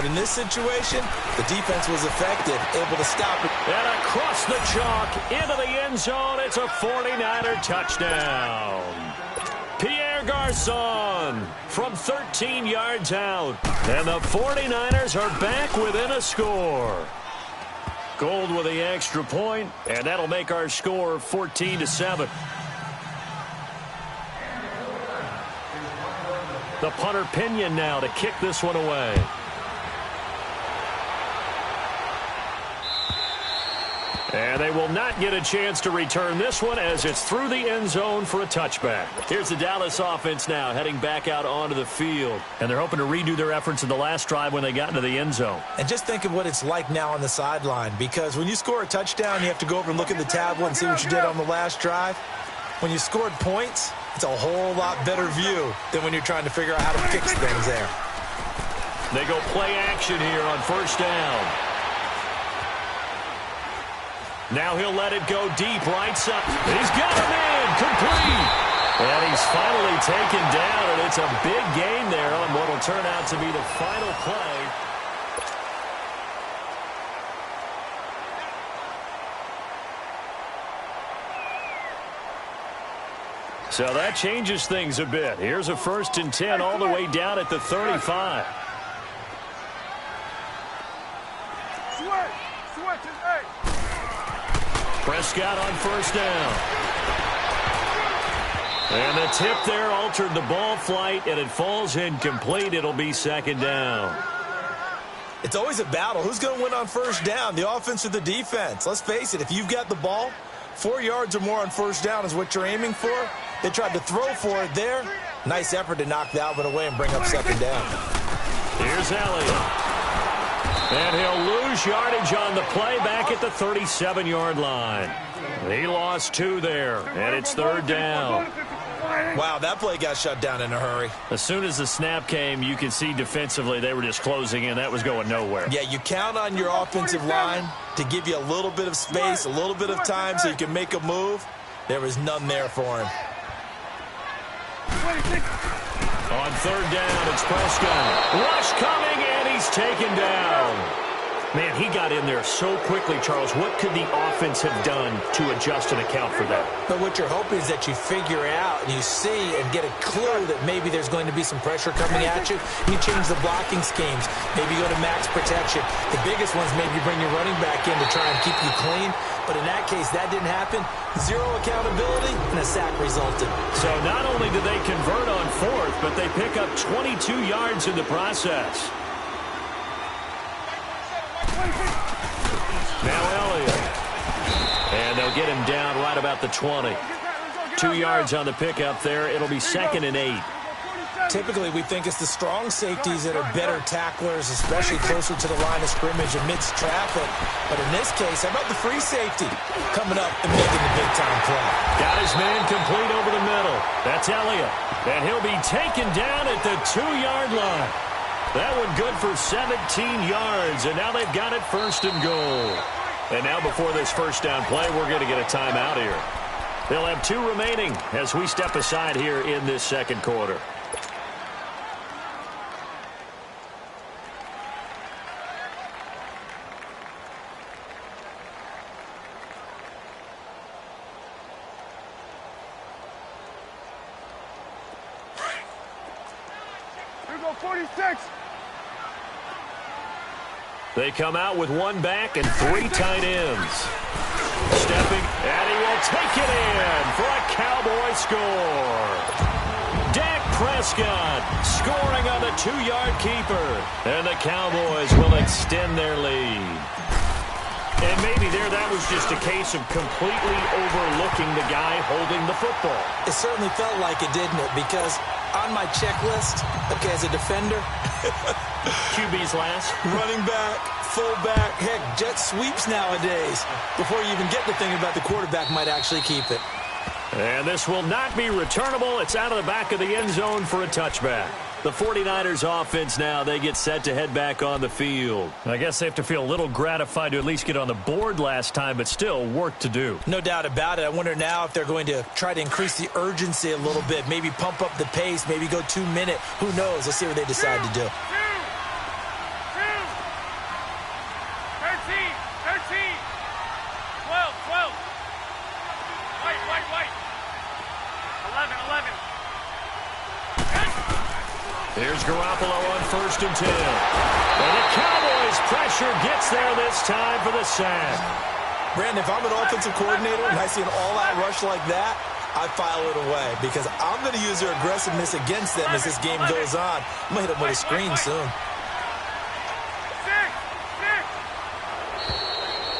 But in this situation, the defense was effective, able to stop it. And across the chalk, into the end zone, it's a 49er touchdown. Pierre Garçon from 13 yards out. And the 49ers are back within a score. Gold with the extra point, and that'll make our score 14-7. The punter Pinion now to kick this one away. And they will not get a chance to return this one as it's through the end zone for a touchback. Here's the Dallas offense now heading back out onto the field. And they're hoping to redo their efforts in the last drive when they got into the end zone. And just think of what it's like now on the sideline, because when you score a touchdown, you have to go over and look at the tablet and see what you did on the last drive. When you scored points, it's a whole lot better view than when you're trying to figure out how to fix things there. They go play action here on first down. Now he'll let it go deep right side. He's got him in, complete. And he's finally taken down, and it's a big gain there on what will turn out to be the final play. So that changes things a bit. Here's a 1st and 10 all the way down at the 35. Prescott on first down. And the tip there altered the ball flight, and it falls incomplete. It'll be 2nd down. It's always a battle. Who's going to win on first down, the offense or the defense? Let's face it, if you've got the ball, 4 yards or more on first down is what you're aiming for. They tried to throw for it there. Nice effort to knock that one away and bring up 2nd down. Here's Elliott. And he'll lose yardage on the play back at the 37-yard line. He lost 2 there, and it's 3rd down. Wow, that play got shut down in a hurry. As soon as the snap came, you could see defensively they were just closing in. That was going nowhere. Yeah, you count on your offensive line to give you a little bit of space, a little bit of time so you can make a move. There was none there for him. On 3rd down, it's Prescott. Rush coming, and he's taken down. Man, he got in there so quickly, Charles. What could the offense have done to adjust and account for that? But what you're hoping is that you figure out and you see and get a clue that maybe there's going to be some pressure coming at you. You change the blocking schemes. Maybe go to max protection. The biggest one's maybe bring your running back in to try and keep you clean. But in that case, that didn't happen. 0 accountability, and a sack resulted. So not only did they convert on 4th, but they pick up 22 yards in the process. Now Elliott. And they'll get him down right about the 20. 2 yards on the pickup there. It'll be 2nd and 8. Typically, we think it's the strong safeties that are better tacklers, especially closer to the line of scrimmage amidst traffic. But in this case, how about the free safety coming up and making the big-time play? Got his man complete over the middle. That's Elliott. And he'll be taken down at the 2-yard line. That one good for 17 yards, and now they've got it 1st and goal. And now before this first down play, we're going to get a timeout here. They'll have 2 remaining as we step aside here in this 2nd quarter. Here go 46. They come out with 1 back and 3 tight ends. Stepping, and he will take it in for a Cowboy score. Dak Prescott scoring on the 2-yard keeper. And the Cowboys will extend their lead. And maybe that was just a case of completely overlooking the guy holding the football. It certainly felt like it, didn't it? Because on my checklist, okay, as a defender, QB's last. running back, fullback, heck, jet sweeps nowadays. Before you even get to thinking about the quarterback might actually keep it. And this will not be returnable. It's out of the back of the end zone for a touchback. The 49ers offense now, they get set to head back on the field. I guess they have to feel a little gratified to at least get on the board last time, but still work to do. No doubt about it. I wonder now if they're going to try to increase the urgency a little bit, maybe pump up the pace, maybe go 2-minute. Who knows? Let's see what they decide to do. Here's Garoppolo on 1st and 10. And the Cowboys' pressure gets there this time for the sack. Brandon, if I'm an offensive coordinator and I see an all-out rush like that, I file it away because I'm going to use their aggressiveness against them as this game goes on. I'm going to hit them with a screen soon.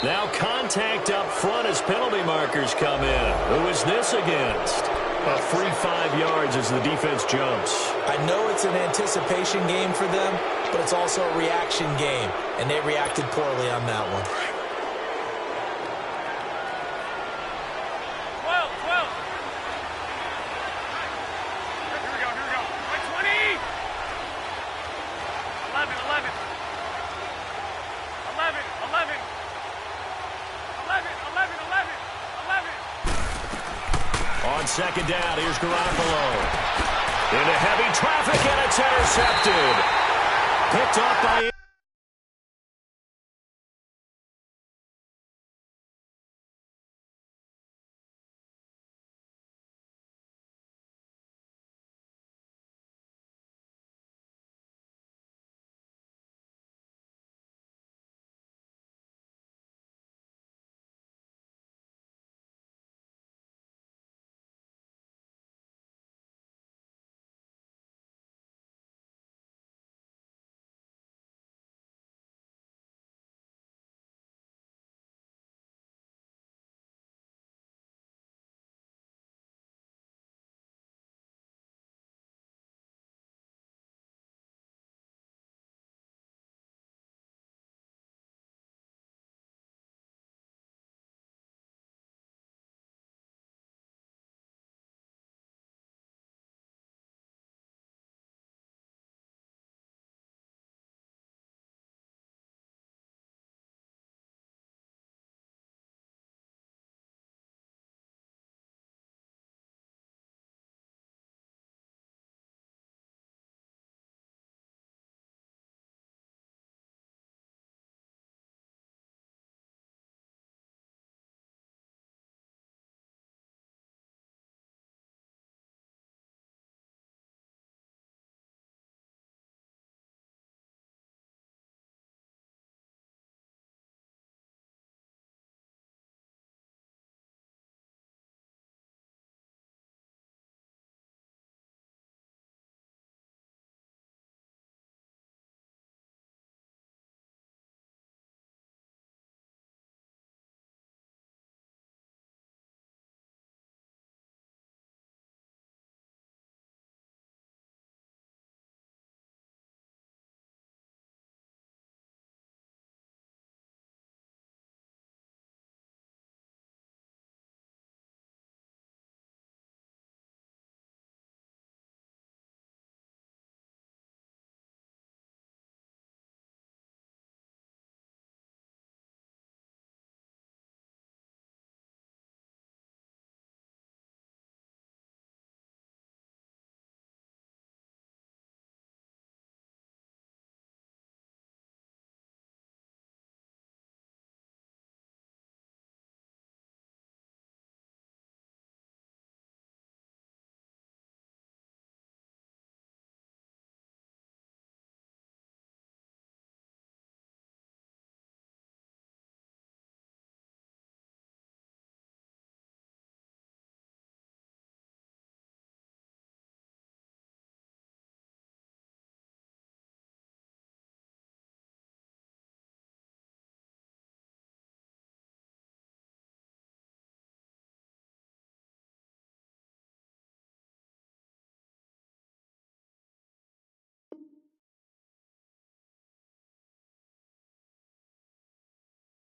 Now contact up front as penalty markers come in. Who is this against? A free 5 yards as the defense jumps. I know it's an anticipation game for them, but it's also a reaction game, and they reacted poorly on that one. 12. Here we go. Right 20. 11. 11. On 2nd down, here's Garoppolo. Into heavy traffic, and it's intercepted. Picked off by...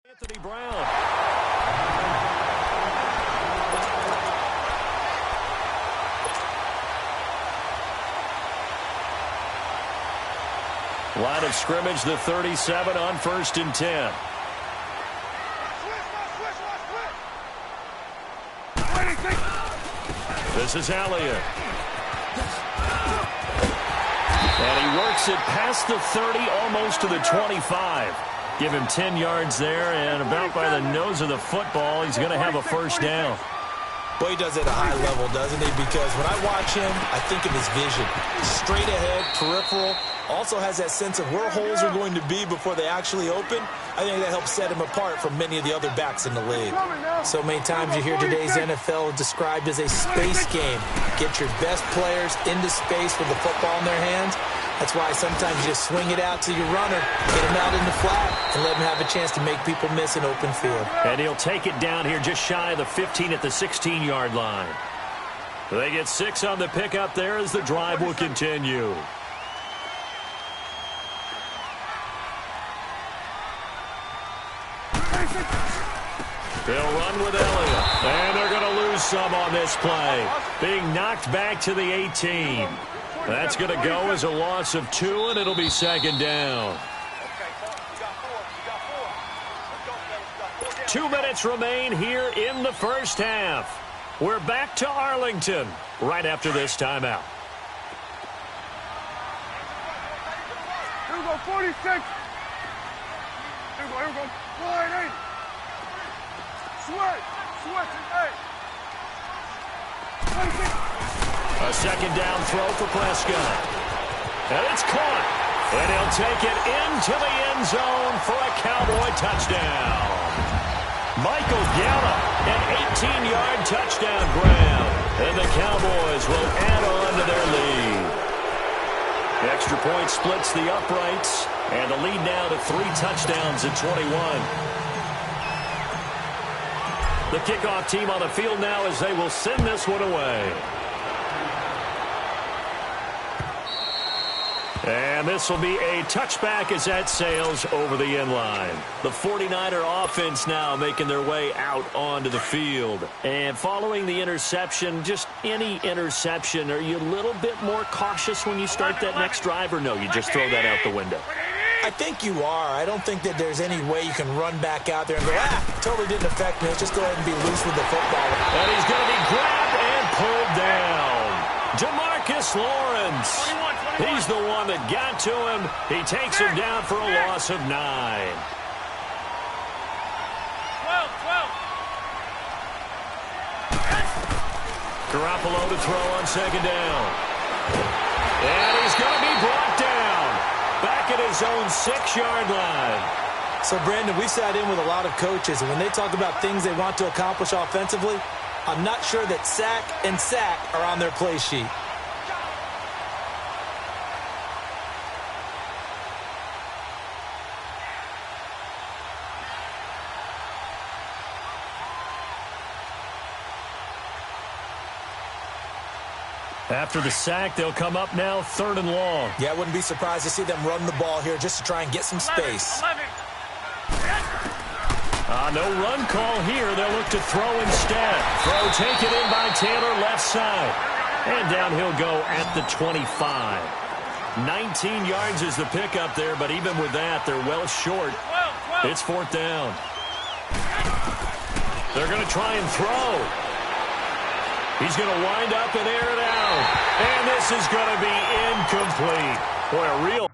Anthony Brown. Line of scrimmage, the 37 on 1st and 10. This is Elliott. And he works it past the 30, almost to the 25. Give him 10 yards there, and about by the nose of the football, he's going to have a first down. Boy, he does it at a high level, doesn't he? Because when I watch him, I think of his vision. Straight ahead, peripheral, also has that sense of where holes are going to be before they actually open. I think that helps set him apart from many of the other backs in the league. So many times you hear today's NFL described as a space game. Get your best players into space with the football in their hands. That's why sometimes you just swing it out to your runner, get him out in the flat, and let him have a chance to make people miss an open field. And he'll take it down here just shy of the 15 at the 16-yard line. They get 6 on the pickup there as the drive will continue. They'll run with Elliott. And they're going to lose some on this play. Being knocked back to the 18. That's going to go as a loss of 2, and it'll be second down. 2 minutes remain here in the first half. We're back to Arlington right after this timeout. Here we go, 46. Here we go. Line 8. Switch, 8. A second down throw for Prescott. And it's caught. And he'll take it into the end zone for a Cowboy touchdown. Michael Gallup, an 18-yard touchdown grab. And the Cowboys will add on to their lead. The extra point splits the uprights. And the lead now to 3 touchdowns at 21. The kickoff team on the field now as they will send this one away. And this will be a touchback as that sails over the end line. The 49er offense now making their way out onto the field. And following the interception, just any interception, are you a little bit more cautious when you start that next drive, or no, you just throw that out the window? I think you are. I don't think that there's any way you can run back out there and go, totally didn't affect me. Let's just go ahead and be loose with the football. And he's going to be grabbed and pulled down. DeMarcus Lawrence. 21. He's the one that got to him. He takes him down for a loss of 9. 12. Garoppolo to throw on second down. And he's going to be brought down. Back at his own 6-yard line. So, Brandon, we sat in with a lot of coaches, and when they talk about things they want to accomplish offensively, I'm not sure that sack and sack are on their play sheet. After the sack, they'll come up now 3rd and long. Yeah, I wouldn't be surprised to see them run the ball here just to try and get some space. 11. No run call here. They'll look to throw instead. Throw taken in by Taylor left side. And down he'll go at the 25. 19 yards is the pickup there, but even with that, they're well short. 12. It's 4th down. They're going to try and throw. He's going to wind up and air it out. And this is going to be incomplete. Boy, a real...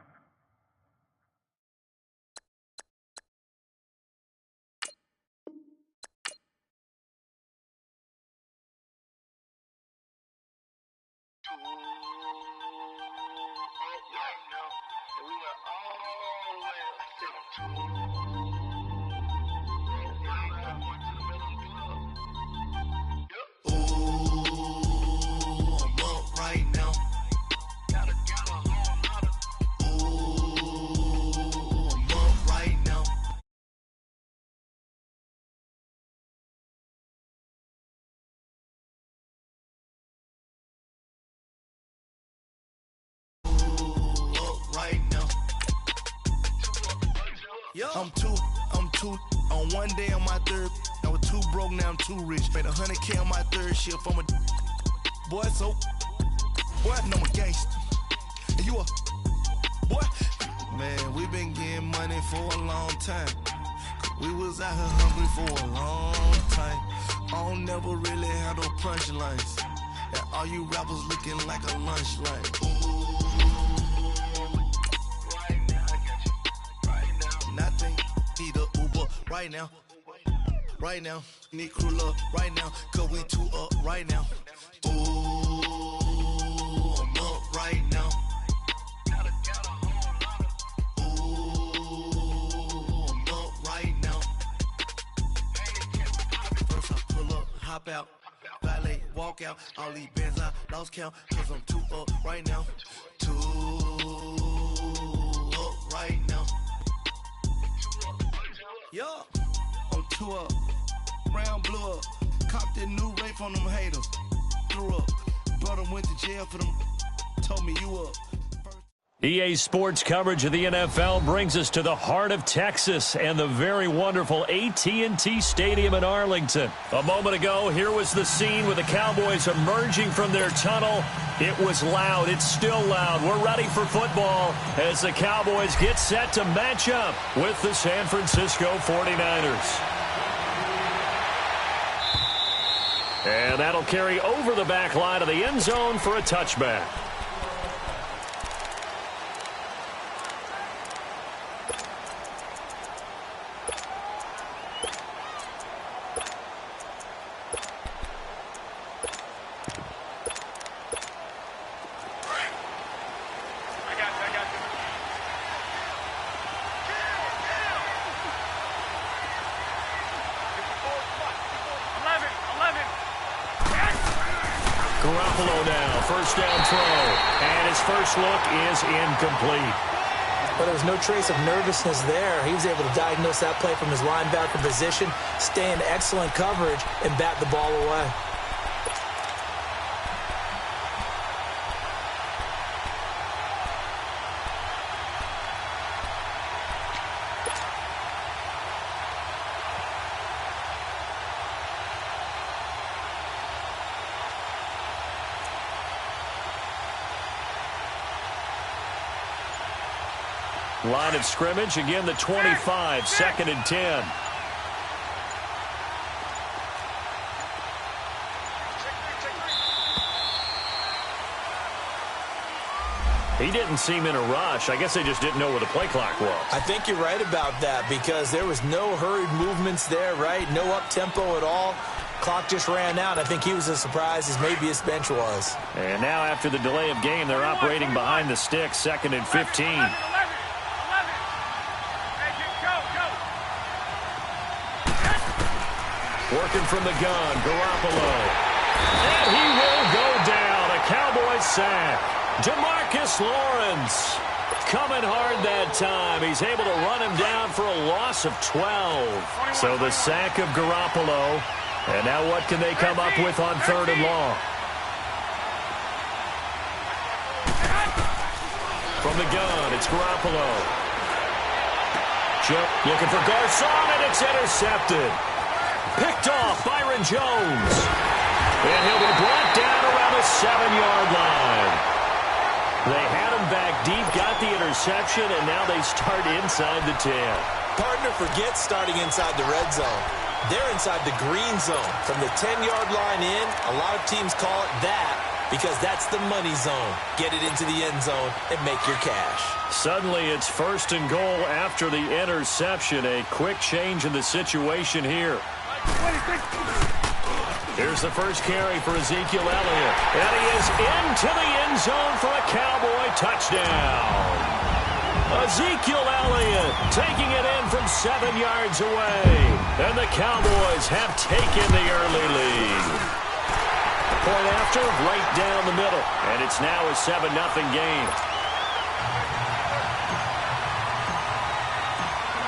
I'm two. On one day on my third, I was too broke, now I'm too rich. Made 100K on my third shift from a boy, so boy, I know I'm a gangster. And you a boy, man, we been getting money for a long time. We was out here hungry for a long time. I don't never really have no punchlines. And all you rappers looking like a lunch line. Right now, nothing. Need a Uber right now. right now. Need crew up right now, cause we two up right now. Ooh, I'm up right now. Ooh, I'm up right now. First I pull up, hop out, valet, walk out. All these bands I lost count, cause I'm two up right now. Two up right now. Yeah, I'm two up, round blew up. Copped that new rape on them haters. Threw up, brother went to jail for them. Told me you up. EA Sports coverage of the NFL brings us to the heart of Texas and the very wonderful AT&T Stadium in Arlington. A moment ago, here was the scene with the Cowboys emerging from their tunnel. It was loud. It's still loud. We're ready for football as the Cowboys get set to match up with the San Francisco 49ers. And that'll carry over the back line of the end zone for a touchback. Garoppolo now, first down throw, and his first look is incomplete. But there was no trace of nervousness there. He was able to diagnose that play from his linebacker position, stay in excellent coverage, and bat the ball away. Line of scrimmage, again the 25, second and 10. He didn't seem in a rush. I guess they just didn't know where the play clock was. I think you're right about that because there was no hurried movements there, right? No up-tempo at all. Clock just ran out. I think he was as surprised as maybe his bench was. And now after the delay of game, they're operating behind the sticks, second and 15. Working from the gun, Garoppolo. And he will go down. A Cowboys sack. DeMarcus Lawrence coming hard that time. He's able to run him down for a loss of 12. So the sack of Garoppolo. And now what can they come up with on third and long? From the gun, it's Garoppolo. Chip looking for Garcon, and it's intercepted. Picked off Byron Jones. And he'll be brought down around the 7-yard line. They had him back deep, got the interception, and now they start inside the 10. Partner forgets starting inside the red zone. They're inside the green zone. From the 10-yard line in, a lot of teams call it that because that's the money zone. Get it into the end zone and make your cash. Suddenly it's first and goal after the interception. A quick change in the situation here. Here's the first carry for Ezekiel Elliott. And he is into the end zone for a Cowboy touchdown. Ezekiel Elliott taking it in from 7 yards away. And the Cowboys have taken the early lead. Point after, right down the middle. And it's now a 7-0 game.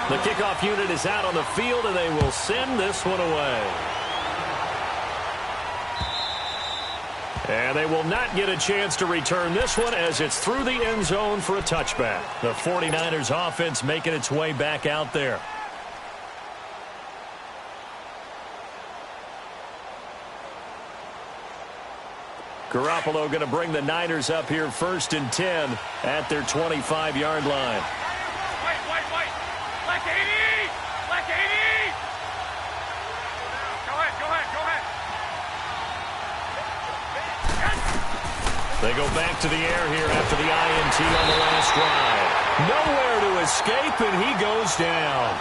The kickoff unit is out on the field, and they will send this one away. And they will not get a chance to return this one as it's through the end zone for a touchback. The 49ers offense making its way back out there. Garoppolo going to bring the Niners up here first and 10 at their 25-yard line. They go back to the air here after the INT on the last drive. Nowhere to escape, and he goes down.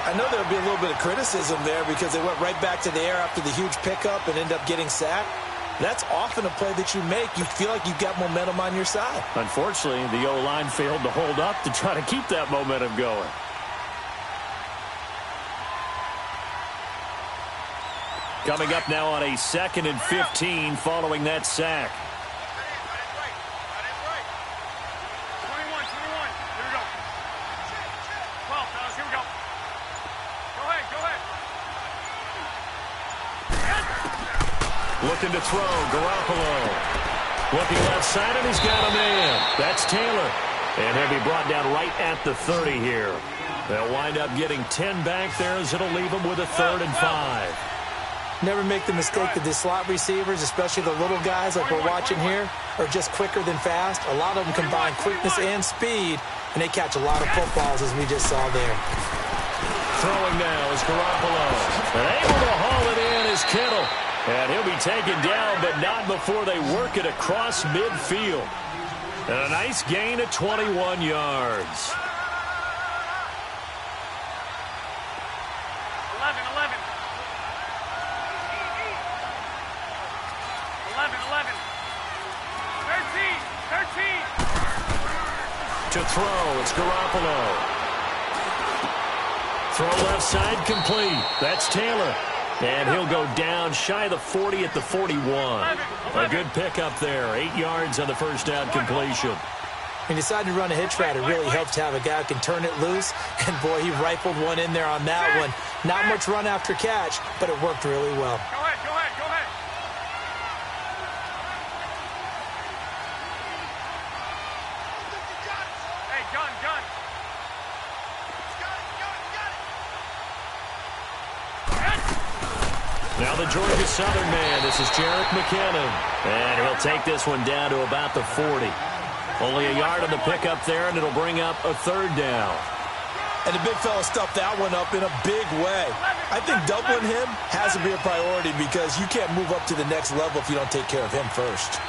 I know there'll be a little bit of criticism there because they went right back to the air after the huge pickup and end up getting sacked. That's often a play that you make. You feel like you've got momentum on your side. Unfortunately, the O-line failed to hold up to try to keep that momentum going. Coming up now on a 2nd and 15 following that sack. 21. Here we go. 12, fellas. Here we go. Go ahead. Looking to throw, Garoppolo. Looking left side, and he's got a man. That's Taylor. And he'll be brought down right at the 30 here. They'll wind up getting 10 back there as it'll leave them with a 3rd and 5. Never make the mistake that the slot receivers, especially the little guys like we're watching here, are just quicker than fast. A lot of them combine quickness and speed, and they catch a lot of footballs, as we just saw there. Throwing now is Garoppolo. And able to haul it in is Kittle. And he'll be taken down, but not before they work it across midfield. And a nice gain of 21 yards. 13. To throw, it's Garoppolo. Throw left side complete. That's Taylor. And he'll go down shy of the 40 at the 41. A good pickup there. 8 yards on the first down completion. He decided to run a hitch route. It really helps to have a guy who can turn it loose. And, boy, he rifled one in there on that one. Not much run after catch, but it worked really well. Go ahead. Hey, gun. Now the Georgia Southern man. This is Jerick McKinnon. And he'll take this one down to about the 40. Only a yard on the pickup there, and it'll bring up a 3rd down. And the big fella stuffed that one up in a big way. I think doubling him has to be a priority because you can't move up to the next level if you don't take care of him first.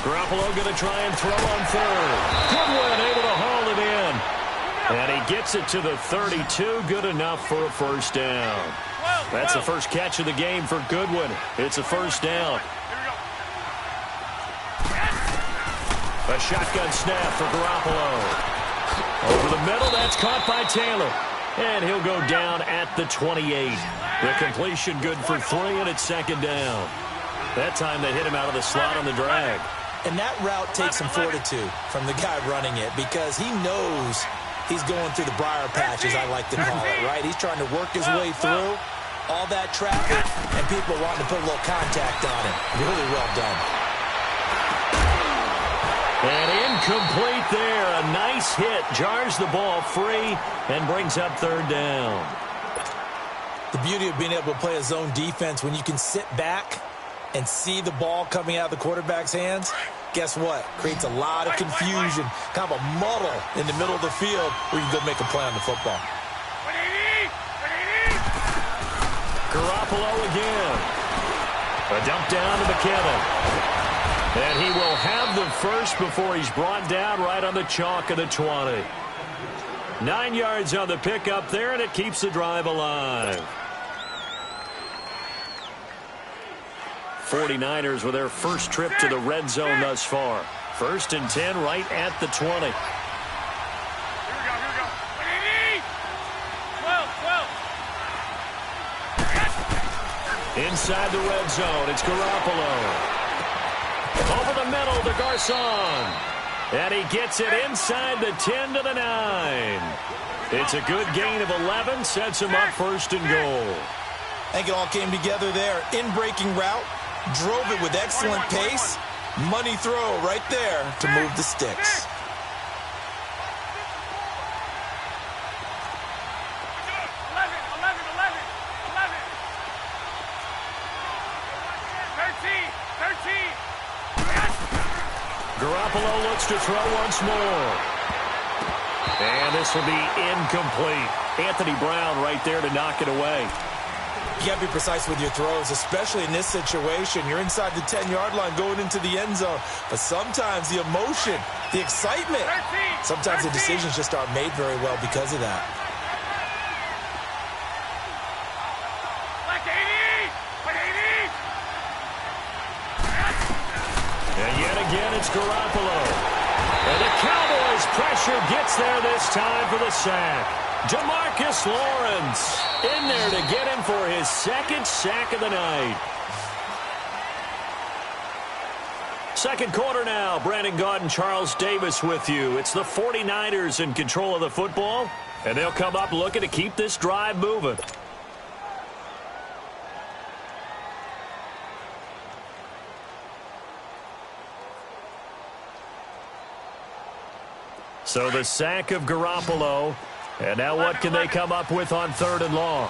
Garoppolo going to try and throw on 3rd. Goodwin able to haul it in. And he gets it to the 32. Good enough for a 1st down. That's the first catch of the game for Goodwin. It's a 1st down. A shotgun snap for Garoppolo. Over the middle, that's caught by Taylor. And he'll go down at the 28. The completion good for 3, and it's 2nd down. That time they hit him out of the slot on the drag. And that route takes some fortitude from the guy running it because he knows he's going through the briar patch, as I like to call it, right? He's trying to work his way through all that traffic, and people wanting to put a little contact on him. Really well done. And incomplete there. A nice hit. Jars the ball free and brings up 3rd down. The beauty of being able to play a zone defense when you can sit back and see the ball coming out of the quarterback's hands, guess what? Creates a lot of confusion, kind of a muddle in the middle of the field where you can go make a play on the football. Garoppolo again. A dump down to McKinnon. And he will have the first before he's brought down right on the chalk of the 20. 9 yards on the pickup there, and it keeps the drive alive. 49ers with their first trip to the red zone thus far. 1st and 10 right at the 20. Here we go. 12. Inside the red zone, it's Garoppolo. Over the middle to Garcon. And he gets it inside the 10 to the 9. It's a good gain of 11. Sets him up 1st and goal. I think it all came together there. In-breaking route. Drove it with excellent pace. Money throw right there to move the sticks. Garoppolo looks to throw once more. And this will be incomplete. Anthony Brown right there to knock it away. You got to be precise with your throws, especially in this situation. You're inside the 10-yard line going into the end zone. But sometimes the emotion, the excitement, sometimes the decisions just aren't made very well because of that. It's Garoppolo. And the Cowboys' pressure gets there this time for the sack. Demarcus Lawrence in there to get him for his second sack of the night. Second quarter now. Brandon Gaudin and Charles Davis with you. It's the 49ers in control of the football, and they'll come up looking to keep this drive moving. So the sack of Garoppolo, and now what can they come up with on 3rd and long?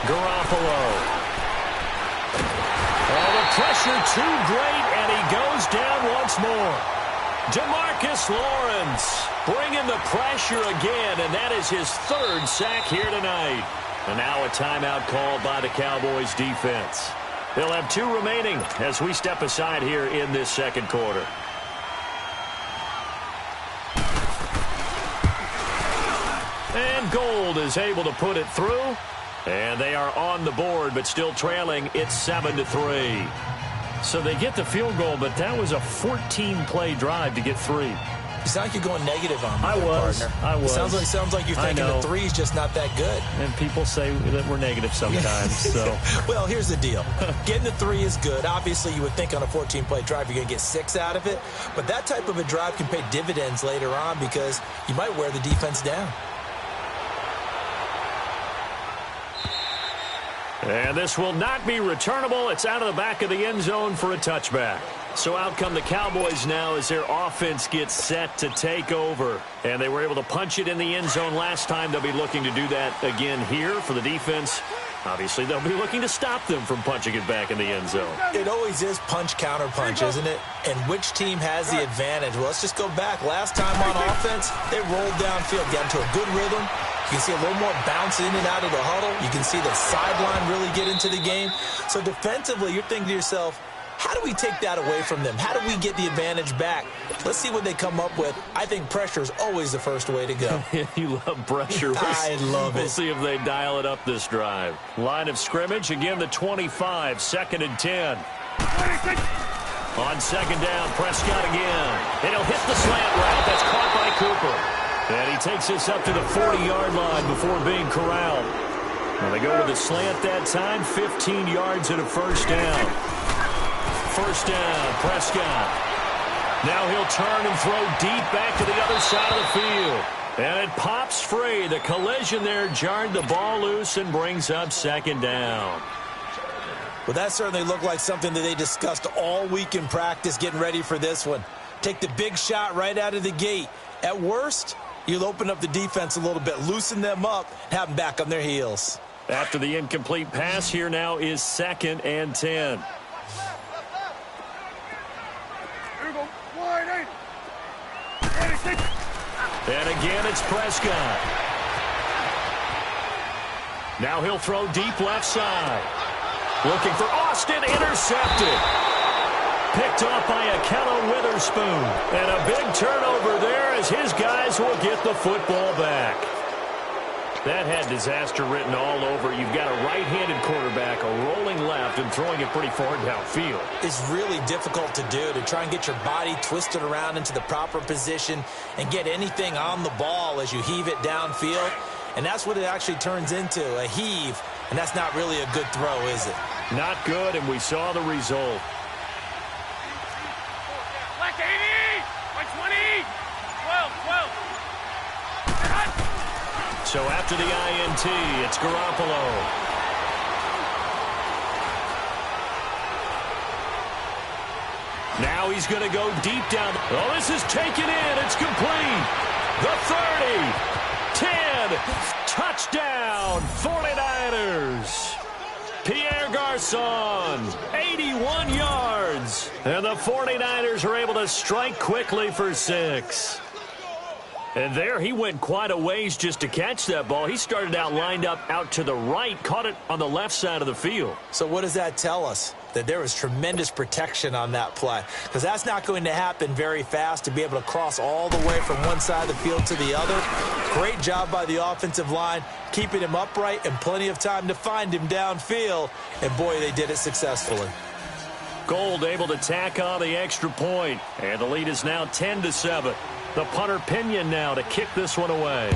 Garoppolo. Oh, the pressure too great, and he goes down once more. Demarcus Lawrence bringing the pressure again, and that is his 3rd sack here tonight. And now a timeout called by the Cowboys defense. They'll have 2 remaining as we step aside here in this second quarter. And Gold is able to put it through. And they are on the board, but still trailing. It's 7-3. So they get the field goal, but that was a 14-play drive to get 3. You sound like you're going negative on me, I was. It sounds like you're thinking the 3's just not that good. And people say that we're negative sometimes. So, well, here's the deal. Getting the 3 is good. Obviously, you would think on a 14-play drive you're going to get 6 out of it. But that type of a drive can pay dividends later on because you might wear the defense down. And this will not be returnable. It's out of the back of the end zone for a touchback. So out come the Cowboys now as their offense gets set to take over. And they were able to punch it in the end zone last time. They'll be looking to do that again here for the defense. Obviously, they'll be looking to stop them from punching it back in the end zone. It always is punch, counter punch, isn't it? And which team has the advantage? Well, let's just go back. Last time on offense, they rolled downfield, got into a good rhythm. You can see a little more bounce in and out of the huddle. You can see the sideline really get into the game. So defensively, you're thinking to yourself, how do we take that away from them? How do we get the advantage back? Let's see what they come up with. I think pressure is always the first way to go. You love pressure. I love it. We'll see if they dial it up this drive. Line of scrimmage, again the 25, 2nd and 10. On 2nd down, Prescott again. And he'll hit the slant route. That's caught by Cooper. And he takes us up to the 40-yard line before being corralled. Well, they go with the slant that time, 15 yards and a first down. First down, Prescott. Now he'll turn and throw deep back to the other side of the field. And it pops free. The collision there jarred the ball loose and brings up 2nd down. Well, that certainly looked like something that they discussed all week in practice getting ready for this one. Take the big shot right out of the gate. At worst, you'll open up the defense a little bit, loosen them up, and have them back on their heels. After the incomplete pass, here now is 2nd and 10. And again, it's Prescott. Now he'll throw deep left side. Looking for Austin, intercepted. Picked off by Akello Witherspoon. And a big turnover there as his guys will get the football back. That had disaster written all over. You've got a right-handed quarterback, a rolling left, and throwing it pretty far downfield. It's really difficult to do, to try and get your body twisted around into the proper position and get anything on the ball as you heave it downfield. And that's what it actually turns into, a heave. And that's not really a good throw, is it? Not good, and we saw the result. Black 80, 120, 12, 12. So after the INT, it's Garoppolo. Now he's going to go deep down. Oh, this is taken in. It's complete. The 30, 10, touchdown, 49ers. Pierre Garçon, 81 yards. And the 49ers are able to strike quickly for 6. And there he went quite a ways just to catch that ball. He started out lined up out to the right, caught it on the left side of the field. So what does that tell us? That there was tremendous protection on that play. Because that's not going to happen very fast to be able to cross all the way from one side of the field to the other. Great job by the offensive line. keeping him upright and plenty of time to find him downfield. And, boy, they did it successfully. Gold able to tack on the extra point, and the lead is now 10-7. The punter Pinion now to kick this one away.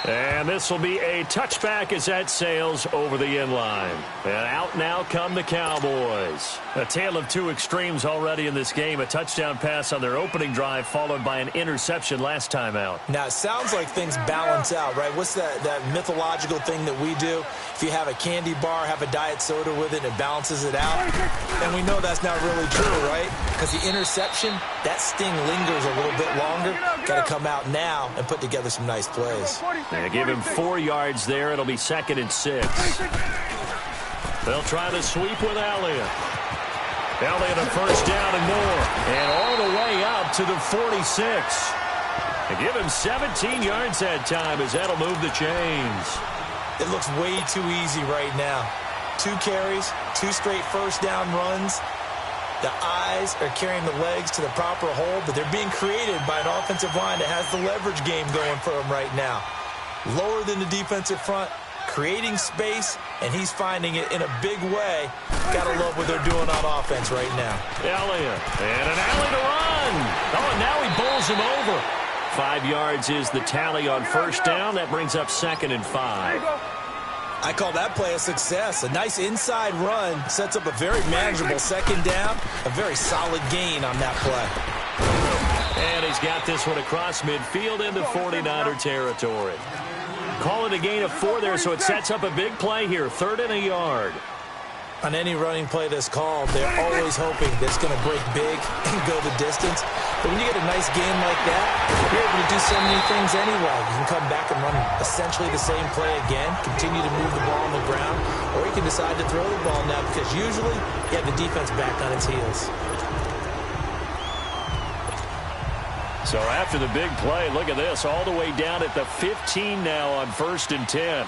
And this will be a touchback as that sails over the inline. And out now come the Cowboys. A tale of two extremes already in this game. A touchdown pass on their opening drive followed by an interception last time out. Now, it sounds like things balance out, right? What's that mythological thing that we do? If you have a candy bar, have a diet soda with it, it balances it out. And we know that's not really true, right? Because the interception, that sting lingers a little bit longer. Got to come out now and put together some nice plays. They give him 4 yards there. It'll be 2nd and 6. They'll try the sweep with Elliott. Elliott a first down and more. And all the way up to the 46. They give him 17 yards that time as that'll move the chains. It looks way too easy right now. 2 carries, 2 straight first down runs. The eyes are carrying the legs to the proper hold, but they're being created by an offensive line that has the leverage game going for them right now. Lower than the defensive front, creating space, and he's finding it in a big way. Gotta love what they're doing on offense right now. Elliott, and an alley to run. Oh, and now he bowls him over. 5 yards is the tally on first down. That brings up 2nd and 5. I call that play a success. A nice inside run sets up a very manageable second down. A very solid gain on that play. And he's got this one across midfield into 49er territory. Call it a gain of 4 there, so it sets up a big play here. 3rd and a yard. On any running play that's called, they're always hoping that it's going to break big and go the distance. But when you get a nice gain like that, you're able to do so many things anyway. You can come back and run essentially the same play again, continue to move the ball on the ground, or you can decide to throw the ball now because usually you have the defense back on its heels. So after the big play, look at this, all the way down at the 15 now on 1st and 10.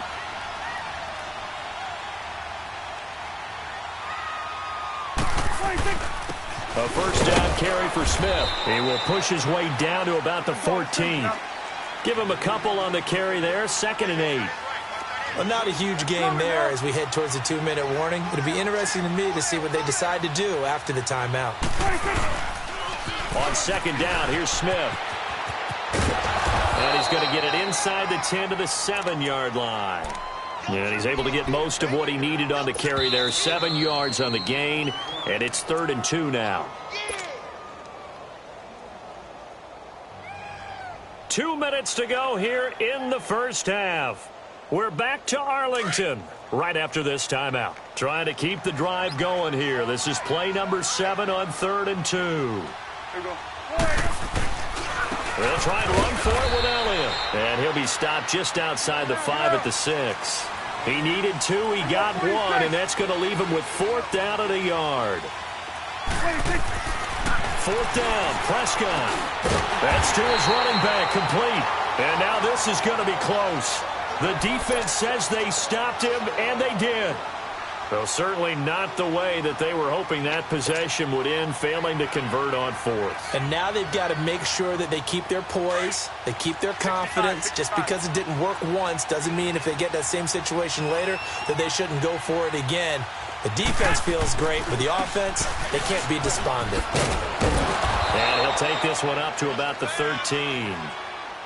A first down carry for Smith. He will push his way down to about the 14. Give him a couple on the carry there. 2nd and 8. Well, not a huge game there as we head towards the 2-minute warning. It'll be interesting to me to see what they decide to do after the timeout. On 2nd down, here's Smith. And he's going to get it inside the 10 to the 7-yard line. And he's able to get most of what he needed on the carry there. 7 yards on the gain, and it's 3rd and 2 now. 2 minutes to go here in the first half. We're back to Arlington right after this timeout. Trying to keep the drive going here. This is play number 7 on 3rd and 2. They'll try and run for it with Elliott. And he'll be stopped just outside the 5 at the 6. He needed 2, he got 1, and that's going to leave him with 4th down at a yard. 4th down, Prescott. That's to his running back, complete. And now this is going to be close. The defense says they stopped him, and they did. Well, certainly not the way that they were hoping that possession would end, failing to convert on 4th. And now they've got to make sure that they keep their poise, they keep their confidence. Just because it didn't work once doesn't mean if they get that same situation later that they shouldn't go for it again. The defense feels great, but the offense, they can't be despondent. And he'll take this one up to about the 13.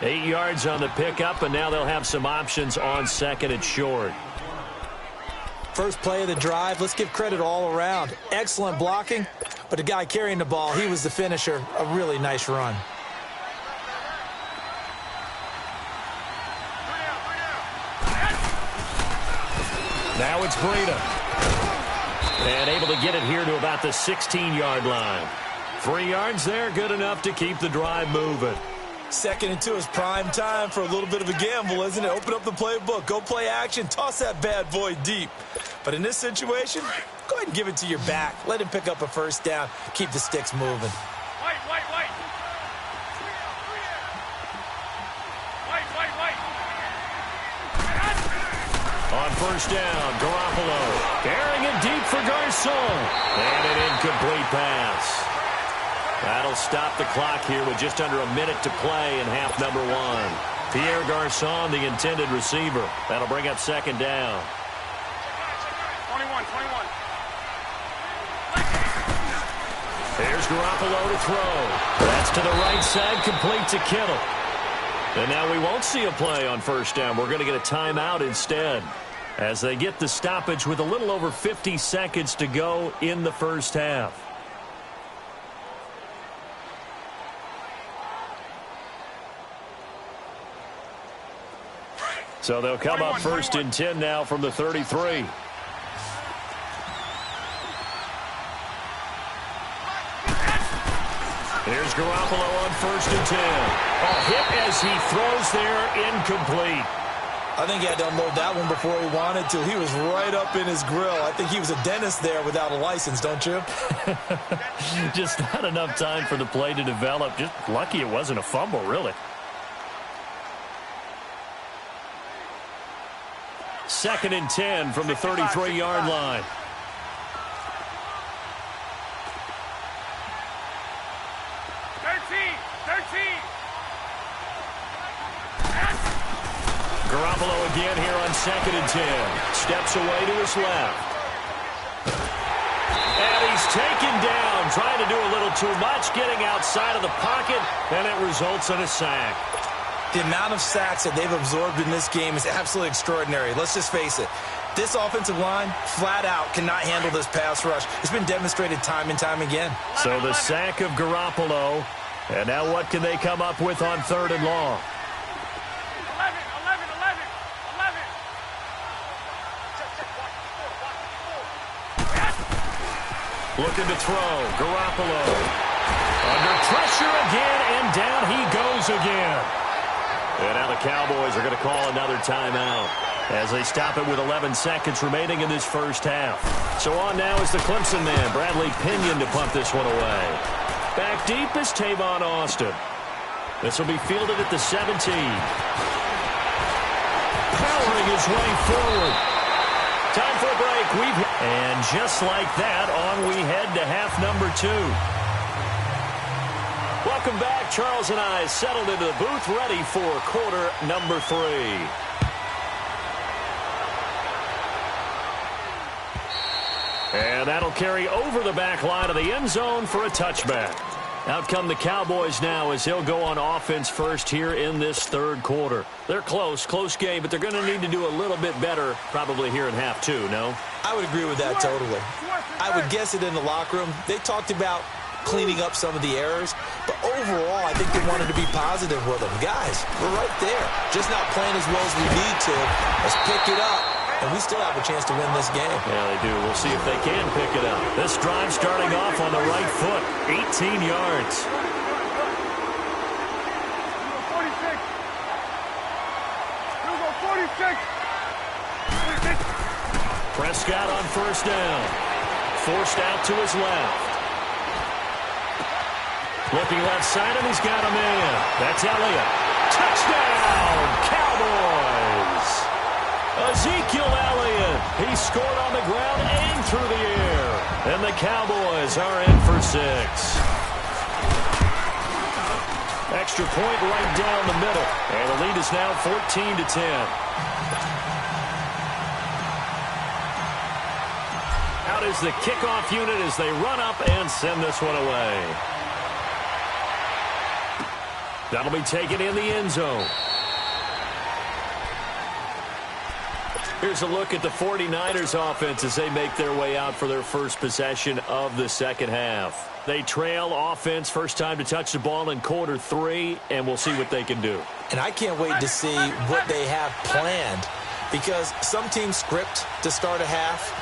8 yards on the pickup, and now they'll have some options on 2nd and short. First play of the drive, let's give credit all around. Excellent blocking, but the guy carrying the ball, he was the finisher. A really nice run. Now it's Breida. And able to get it here to about the 16-yard line. 3 yards there, good enough to keep the drive moving. 2nd and 2 is prime time for a little bit of a gamble, isn't it? Open up the playbook, go play action, toss that bad boy deep. But in this situation, go ahead and give it to your back. Let him pick up a first down. Keep the sticks moving. White. On first down, Garoppolo carrying it deep for Garcon. And an incomplete pass. That'll stop the clock here with just under a minute to play in half number one. Pierre Garçon, the intended receiver. That'll bring up second down. 21. Here's Garoppolo to throw. That's to the right side, complete to Kittle. And now we won't see a play on first down. We're going to get a timeout instead, as they get the stoppage with a little over 50 seconds to go in the first half. So they'll come up first and 10 now from the 33. Here's Garoppolo on first and 10. Hit as he throws there, incomplete. I think he had to unload that one before he wanted to. He was right up in his grill. I think he was a dentist there without a license, don't you? Just not enough time for the play to develop. Just lucky it wasn't a fumble, really. Second and 10 from the 33-yard line. Garoppolo again here on second and 10. Steps away to his left. And he's taken down, trying to do a little too much, getting outside of the pocket, and it results in a sack. The amount of sacks that they've absorbed in this game is absolutely extraordinary. Let's just face it. This offensive line, flat out, cannot handle this pass rush. It's been demonstrated time and time again. So the sack of Garoppolo. And now what can they come up with on third and long? 11. Looking to throw. Garoppolo. Under pressure again, and down he goes again. And now the Cowboys are going to call another timeout as they stop it with 11 seconds remaining in this first half. So on now is the Clemson man, Bradley Pinion, to punt this one away. Back deep is Tavon Austin. This will be fielded at the 17. Powering his way forward. Time for a break. And just like that, on we head to half number 2. Welcome back. Charles and I settled into the booth, ready for quarter number 3. And that'll carry over the back line of the end zone for a touchback. Out come the Cowboys now as they'll go on offense first here in this third quarter. They're close game, but they're going to need to do a little bit better probably here in half 2, no? I would agree with that totally. I would guess it in the locker room. They talked about cleaning up some of the errors, but overall, I think they wanted to be positive with them. Guys, we're right there. Just not playing as well as we need to. Let's pick it up, and we still have a chance to win this game. Yeah, they do. We'll see if they can pick it up. This drive starting off on the right foot, 18 yards. 46. Prescott on first down. Forced out to his left. Looking left side, and he's got a man. That's Elliott. Touchdown, Cowboys! Ezekiel Elliott. He scored on the ground and through the air. And the Cowboys are in for 6. Extra point right down the middle. And the lead is now 14-10. Out is the kickoff unit as they run up and send this one away. That'll be taken in the end zone. Here's a look at the 49ers offense as they make their way out for their first possession of the second half. They trail offense, first time to touch the ball in quarter 3, and we'll see what they can do. And I can't wait to see what they have planned, because some teams script to start a half.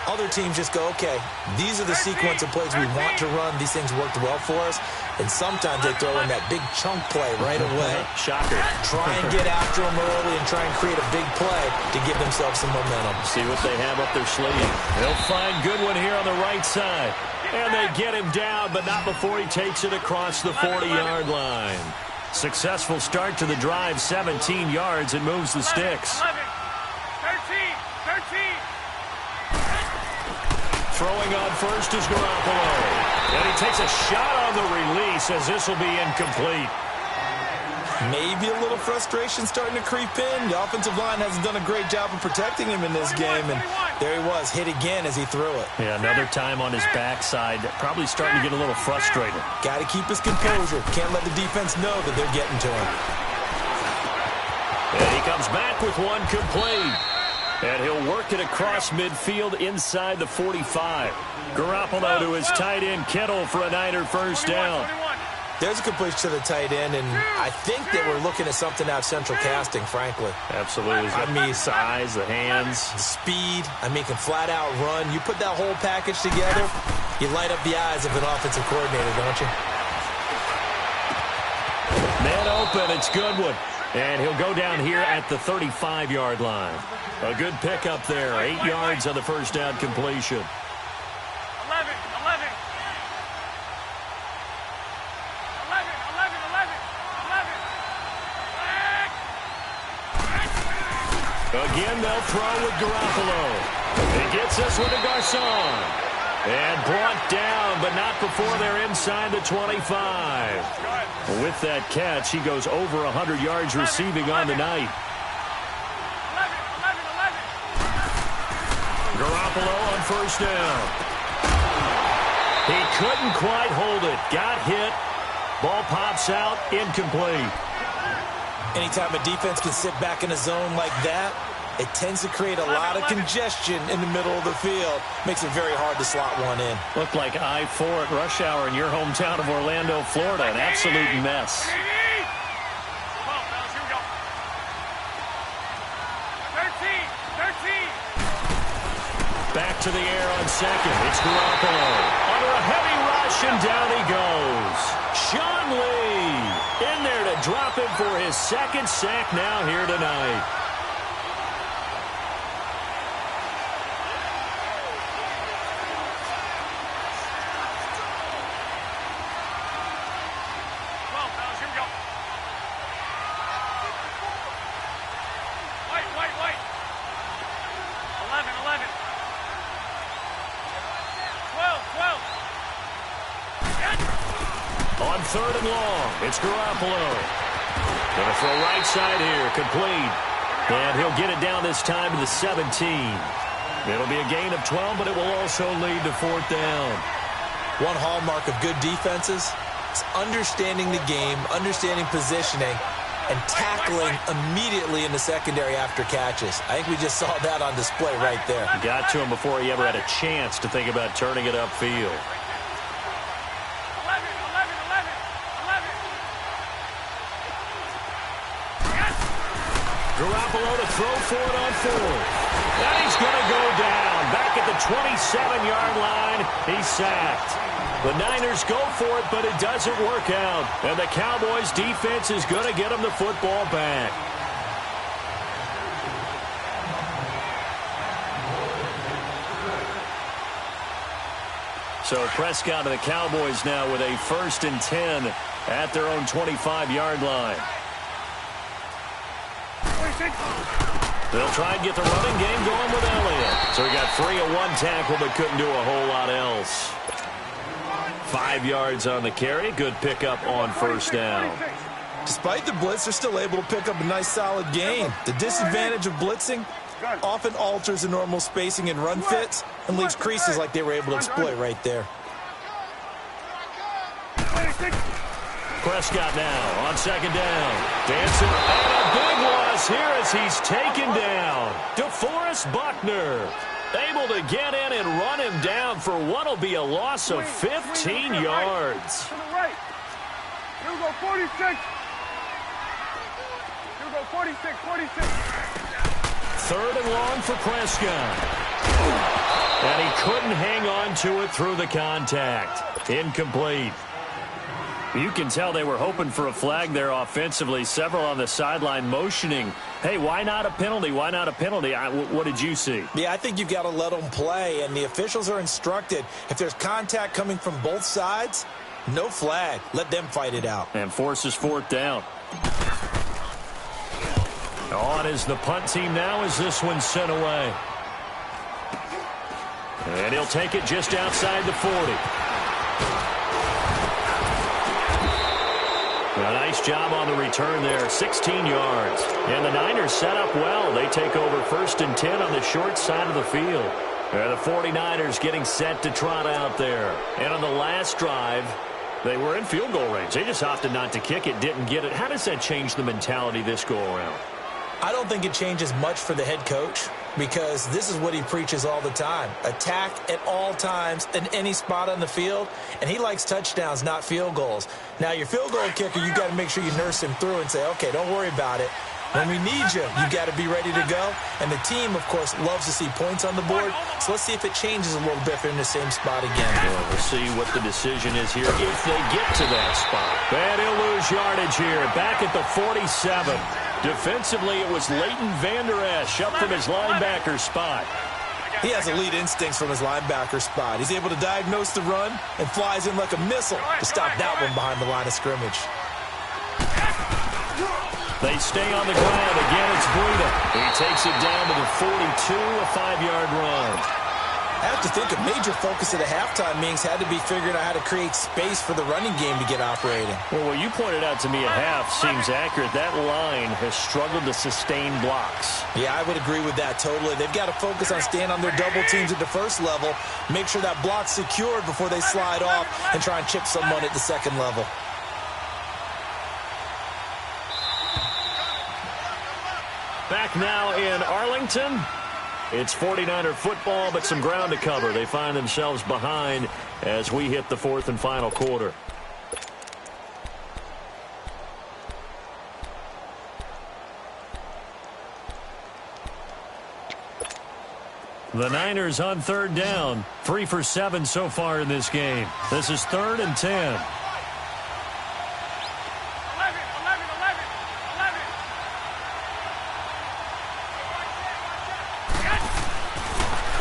Other teams just go, okay, these are the sequence of plays we want to run. These things worked well for us. And sometimes they throw in that big chunk play right away. Shocker. Try and get after them early and try and create a big play to give themselves some momentum. See what they have up their sleeve. They'll find Goodwin here on the right side. And they get him down, but not before he takes it across the 40-yard line. Successful start to the drive, 17 yards, and moves the sticks. 13. Throwing on first is Garoppolo. And he takes a shot on the release as this will be incomplete. Maybe a little frustration starting to creep in. The offensive line hasn't done a great job of protecting him in this game, and there he was, hit again as he threw it. Yeah, another time on his backside, probably starting to get a little frustrated. Got to keep his composure. Can't let the defense know that they're getting to him. And he comes back with one complete. And he'll work it across midfield inside the 45. Garoppolo to his tight end, Kittle, for a Niner first down. There's a completion to the tight end, and I think that we're looking at something out central casting, frankly. Absolutely. I mean, size, the hands. Speed. I mean, can flat out run. You put that whole package together, you light up the eyes of an offensive coordinator, don't you? Man open, it's Goodwin. And he'll go down here at the 35-yard line. A good pickup there. 8 yards on the first down completion. 11. Again, they'll throw with Garoppolo. He gets this one to Garcon. And brought down, but not before they're inside the 25. With that catch, he goes over 100 yards receiving on the night. 11. Garoppolo on first down. He couldn't quite hold it. Got hit. Ball pops out. Incomplete. Anytime a defense can sit back in a zone like that, it tends to create a lot of congestion in the middle of the field. Makes it very hard to slot one in. Looked like I-4 at rush hour in your hometown of Orlando, Florida. An absolute mess. 12, fellas, here we go. 13. Back to the air on second. It's Garoppolo. Under a heavy rush, and down he goes. Sean Lee in there to drop him for his second sack now here tonight. On third and long, it's Garoppolo. Gonna throw right side here, complete. And he'll get it down this time to the 17. It'll be a gain of 12, but it will also lead to fourth down. One hallmark of good defenses is understanding the game, understanding positioning, and tackling immediately in the secondary after catches. I think we just saw that on display right there. Got to him before he ever had a chance to think about turning it upfield. Garoppolo to throw for it on fourth. And he's going to go down. Back at the 27-yard line, he's sacked. The Niners go for it, but it doesn't work out. And the Cowboys' defense is going to get him the football back. So Prescott and the Cowboys now with a 1st and 10 at their own 25-yard line. They'll try and get the running game going with Elliott. So he got free of one tackle but couldn't do a whole lot else. 5 yards on the carry. Good pickup on first down. Despite the blitz, they're still able to pick up a nice solid gain. The disadvantage of blitzing often alters the normal spacing and run fits and leaves creases like they were able to exploit right there. Prescott now on second down. Dancing, and a big loss here as he's taken down. DeForest Buckner able to get in and run him down for what will be a loss of 15 yards. To the right. Here we go, 46. Here we go, 46. Third and long for Prescott. And he couldn't hang on to it through the contact. Incomplete. You can tell they were hoping for a flag there offensively. Several on the sideline motioning, hey, why not a penalty? Why not a penalty? What did you see? Yeah, I think you've got to let them play, and the officials are instructed. If there's contact coming from both sides, no flag. Let them fight it out. And forces fourth down. On is the punt team now as this one's sent away. And he'll take it just outside the 40. A nice job on the return there, 16 yards. And the Niners set up well. They take over 1st and 10 on the short side of the field. And the 49ers getting set to trot out there. And on the last drive, they were in field goal range. They just opted not to kick it, didn't get it. How does that change the mentality this go-around? I don't think it changes much for the head coach because this is what he preaches all the time. Attack at all times in any spot on the field, and he likes touchdowns, not field goals. Now, your field goal kicker, you got to make sure you nurse him through and say, okay, don't worry about it. When we need you, you got to be ready to go. And the team, of course, loves to see points on the board. So let's see if it changes a little bit if they're in the same spot again. Well, we'll see what the decision is here if they get to that spot. And he'll lose yardage here. Back at the 47. Defensively, it was Leighton Vander Esch up from his linebacker spot. He has elite instincts from his linebacker spot. He's able to diagnose the run and flies in like a missile to stop that one behind the line of scrimmage. They stay on the ground. Again, it's Breida. He takes it down to the 42, a 5-yard run. I have to think a major focus of the halftime meetings had to be figuring out how to create space for the running game to get operating. Well, what you pointed out to me at half seems accurate. That line has struggled to sustain blocks. Yeah, I would agree with that totally. They've got to focus on staying on their double teams at the first level, make sure that block's secured before they slide off and try and chip someone at the second level. Back now in Arlington. It's 49er football, but some ground to cover. They find themselves behind as we hit the 4th and final quarter. The Niners on 3rd down. 3 for 7 so far in this game. This is 3rd and 10.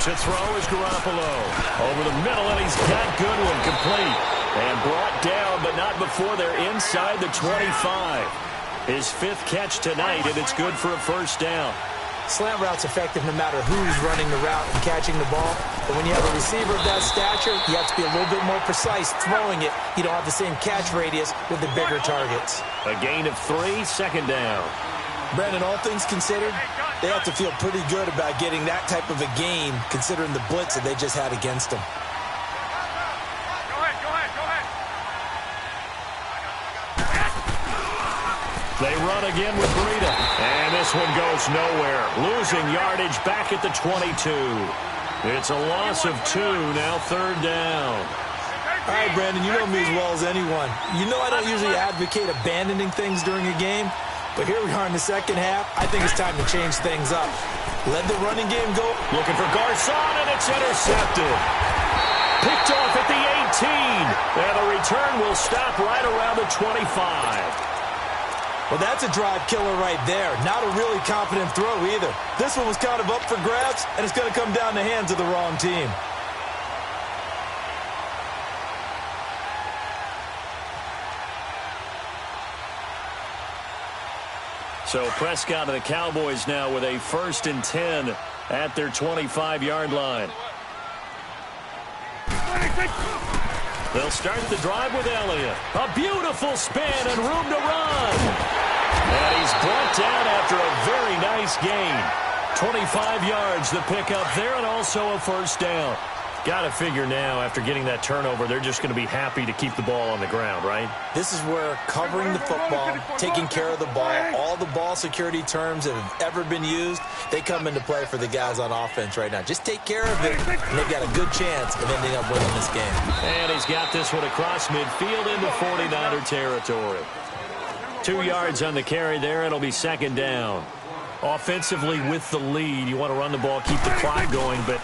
To throw is Garoppolo. Over the middle, and he's got Goodwin complete. And brought down, but not before they're inside the 25. His 5th catch tonight, and it's good for a 1st down. Slant route's effective no matter who's running the route and catching the ball. But when you have a receiver of that stature, you have to be a little bit more precise throwing it. You don't have the same catch radius with the bigger targets. A gain of 3, 2nd down. Brandon, all things considered, they have to feel pretty good about getting that type of a game, considering the blitz that they just had against them. Go ahead. They run again with Breida. And this one goes nowhere. Losing yardage back at the 22. It's a loss of 2, now 3rd down. All right, Brandon, you know me as well as anyone. You know I don't usually advocate abandoning things during a game. But here we are in the second half. I think it's time to change things up. Let the running game go. Looking for Garcon, and it's intercepted. Picked off at the 18. And the return will stop right around the 25. Well, that's a drive killer right there. Not a really confident throw either. This one was kind of up for grabs, and it's going to come down the hands of the wrong team. So Prescott and the Cowboys now with a 1st and 10 at their 25-yard line. They'll start the drive with Elliott. A beautiful spin and room to run. And he's brought down after a very nice gain. 25 yards the pickup there, and also a 1st down. Got to figure now, after getting that turnover, they're just going to be happy to keep the ball on the ground, right? This is where covering the football, taking care of the ball, all the ball security terms that have ever been used, they come into play for the guys on offense right now. Just take care of it, and they've got a good chance of ending up winning this game. And he's got this one across midfield into 49er territory. 2 yards on the carry there. It'll be 2nd down. Offensively with the lead, you want to run the ball, keep the clock going, but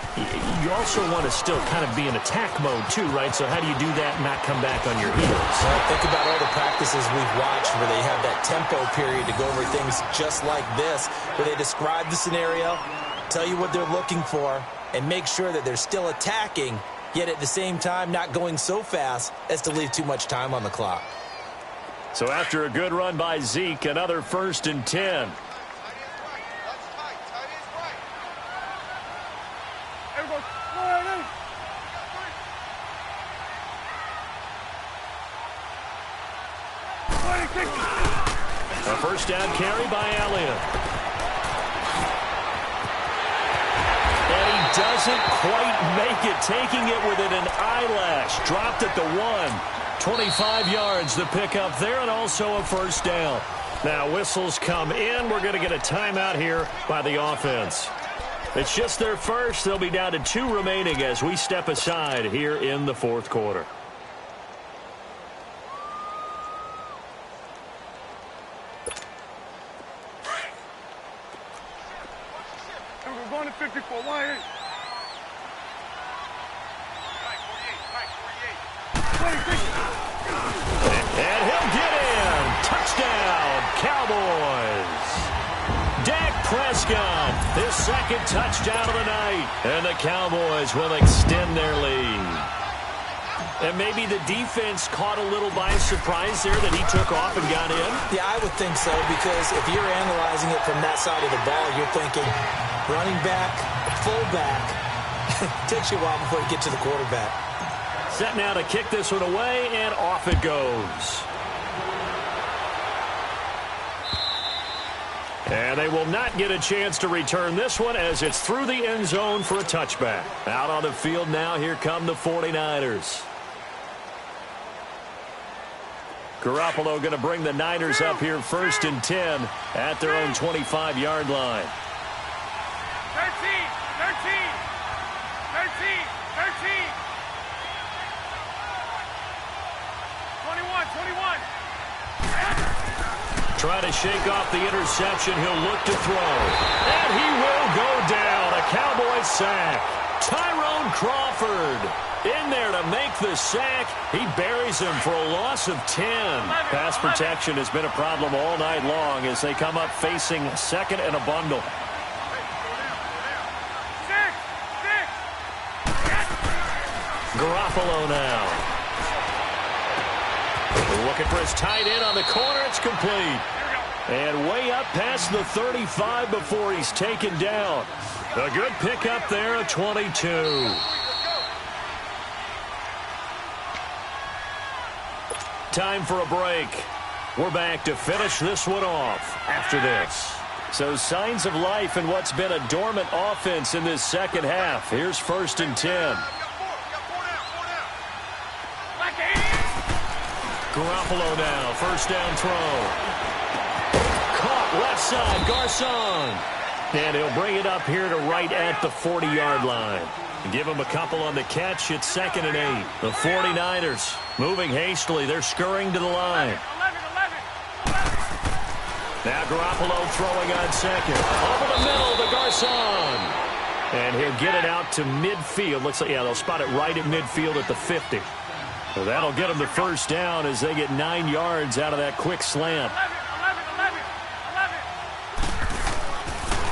you also want to still kind of be in attack mode too, right? So how do you do that and not come back on your heels? Well, think about all the practices we've watched where they have that tempo period to go over things just like this, where they describe the scenario, tell you what they're looking for, and make sure that they're still attacking, yet at the same time not going so fast as to leave too much time on the clock. So after a good run by Zeke, another 1st and 10. A first down carry by Elliott. And he doesn't quite make it, taking it within an eyelash. Dropped at the 1. 25 yards to pick up there, and also a first down. Now whistles come in. We're going to get a timeout here by the offense. It's just their first. They'll be down to 2 remaining as we step aside here in the fourth quarter. We're going to 54. Why? And he'll get in. Touchdown, Cowboys. Dak Prescott, his second touchdown of the night. And the Cowboys will extend their lead. And maybe the defense caught a little by surprise there that he took off and got in. Yeah, I would think so, because if you're analyzing it from that side of the ball, you're thinking running back, fullback. Takes you a while before you get to the quarterback. Set now to kick this one away, and off it goes. And they will not get a chance to return this one as it's through the end zone for a touchback. Out on the field now, here come the 49ers. Garoppolo going to bring the Niners up here 1st and 10 at their own 25-yard line. 21. Try to shake off the interception. He'll look to throw. And he will go down. A Cowboys sack. Tyrone Crawford in there to make the sack. He buries him for a loss of 10. Pass protection has been a problem all night long as they come up facing second and a bundle. Garoppolo now. Looking for his tight end on the corner. It's complete. And way up past the 35 before he's taken down. A good pickup there at 22. Time for a break. We're back to finish this one off after this. So signs of life in what's been a dormant offense in this second half. Here's 1st and 10. Garoppolo now, first down throw. Caught left side, Garcon. And he'll bring it up here to right at the 40-yard line. Give him a couple on the catch. It's 2nd and 8. The 49ers moving hastily. They're scurrying to the line. Now Garoppolo throwing on second. Over the middle to Garcon. And he'll get it out to midfield. Looks like, yeah, they'll spot it right at midfield at the 50. So that'll get them the first down as they get 9 yards out of that quick slant.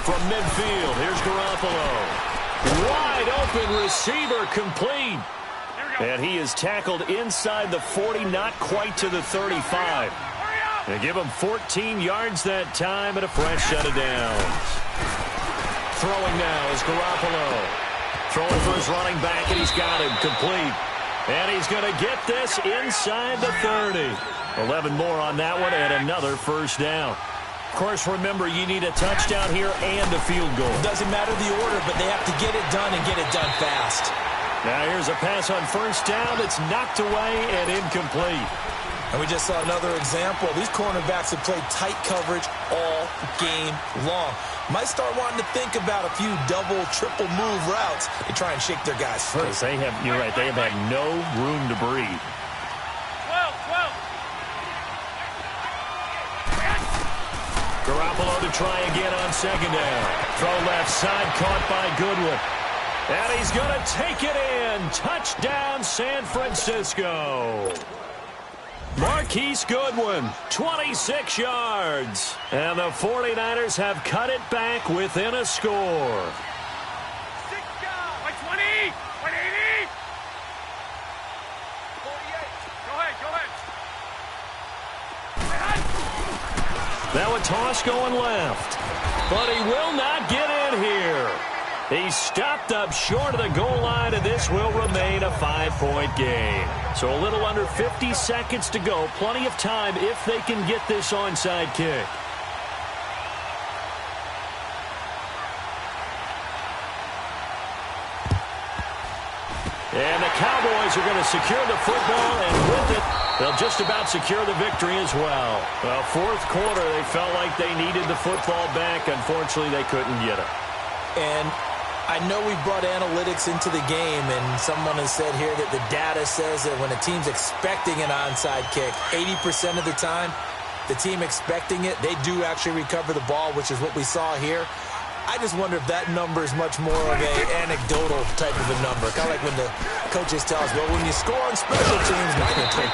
From midfield, here's Garoppolo. Wide open receiver, complete. And he is tackled inside the 40, not quite to the 35. They give him 14 yards that time and a fresh set of downs. Throwing now is Garoppolo. Throwing for his running back, and he's got him complete. And he's going to get this inside the 30. 11 more on that one and another first down. Of course, remember, you need a touchdown here and a field goal. Doesn't matter the order, but they have to get it done and get it done fast. Now here's a pass on first down that's knocked away and incomplete. And we just saw another example. These cornerbacks have played tight coverage all game long. Might start wanting to think about a few double, triple move routes to try and shake their guys free. They have, you're right, they have had no room to breathe. 12. Garoppolo to try again on second down. Throw left side, caught by Goodwin. And he's going to take it in. Touchdown, San Francisco. Marquise Goodwin, 26 yards. And the 49ers have cut it back within a score. 20. 80. 48. Go ahead. Now a toss going left. But he will not get in here. He's stopped up short of the goal line, and this will remain a 5-point game. So a little under 50 seconds to go. Plenty of time if they can get this onside kick. And the Cowboys are going to secure the football, and with it, they'll just about secure the victory as well. Well, fourth quarter, they felt like they needed the football back. Unfortunately, they couldn't get it. And I know we brought analytics into the game, and someone has said here that the data says that when a team's expecting an onside kick, 80% of the time, the team expecting it, they do actually recover the ball, which is what we saw here. I just wonder if that number is much more of an anecdotal type of a number. Kind of like when the coaches tell us, well, when you score on special teams,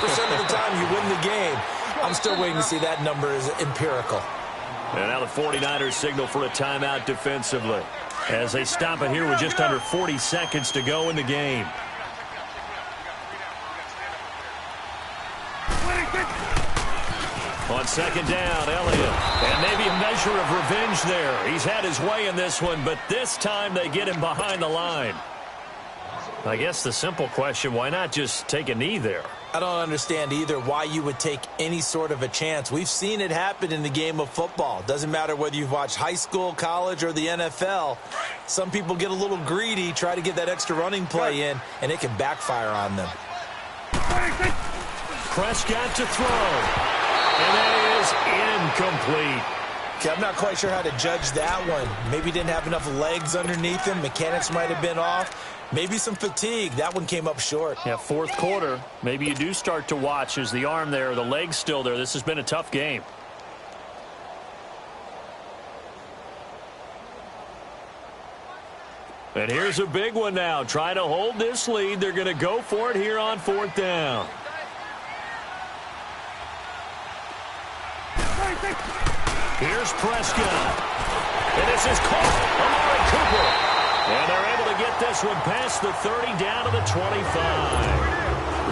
93% of the time you win the game. I'm still waiting to see that number is empirical. And now the 49ers signal for a timeout defensively, as they stop it here with just under 40 seconds to go in the game. On second down, Elliott. And maybe a measure of revenge there. He's had his way in this one, but this time they get him behind the line. I guess the simple question, why not just take a knee there? I don't understand either why you would take any sort of a chance. We've seen it happen in the game of football. Doesn't matter whether you've watched high school, college, or the NFL. Some people get a little greedy, try to get that extra running play in, and it can backfire on them. Prescott to throw. And that is incomplete. Okay, I'm not quite sure how to judge that one. Maybe didn't have enough legs underneath him. Mechanics might have been off. Maybe some fatigue. That one came up short. Yeah, fourth quarter. Maybe you do start to watch. Is the arm there, the leg's still there? This has been a tough game. And here's a big one now. Trying to hold this lead. They're going to go for it here on fourth down. Here's Prescott. And this is caught. Amari Cooper. And they're able to get this one past the 30 down to the 25.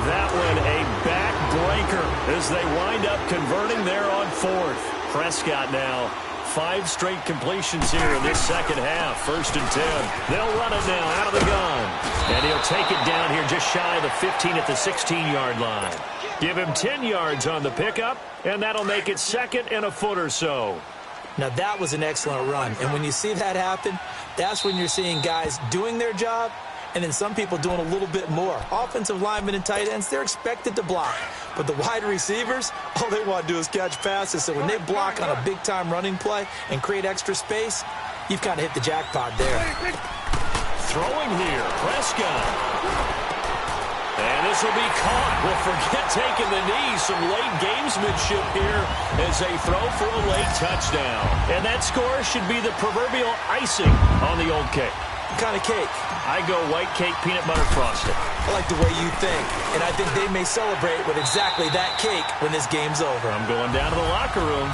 That one a backbreaker as they wind up converting there on fourth. Prescott now 5 straight completions here in this second half. First and 10. They'll run it now out of the gun. And he'll take it down here just shy of the 15 at the 16-yard line. Give him 10 yards on the pickup, and that'll make it second and a foot or so. Now, that was an excellent run. And when you see that happen, that's when you're seeing guys doing their job and then some people doing a little bit more. Offensive linemen and tight ends, they're expected to block. But the wide receivers, all they want to do is catch passes. So when they block on a big-time running play and create extra space, you've kind of hit the jackpot there. Throwing here, Prescott. And this will be caught. Well, forget taking the knee. Some late gamesmanship here as they throw for a late touchdown. And that score should be the proverbial icing on the old cake. What kind of cake? I go white cake, peanut butter frosting. I like the way you think. And I think they may celebrate with exactly that cake when this game's over. I'm going down to the locker room.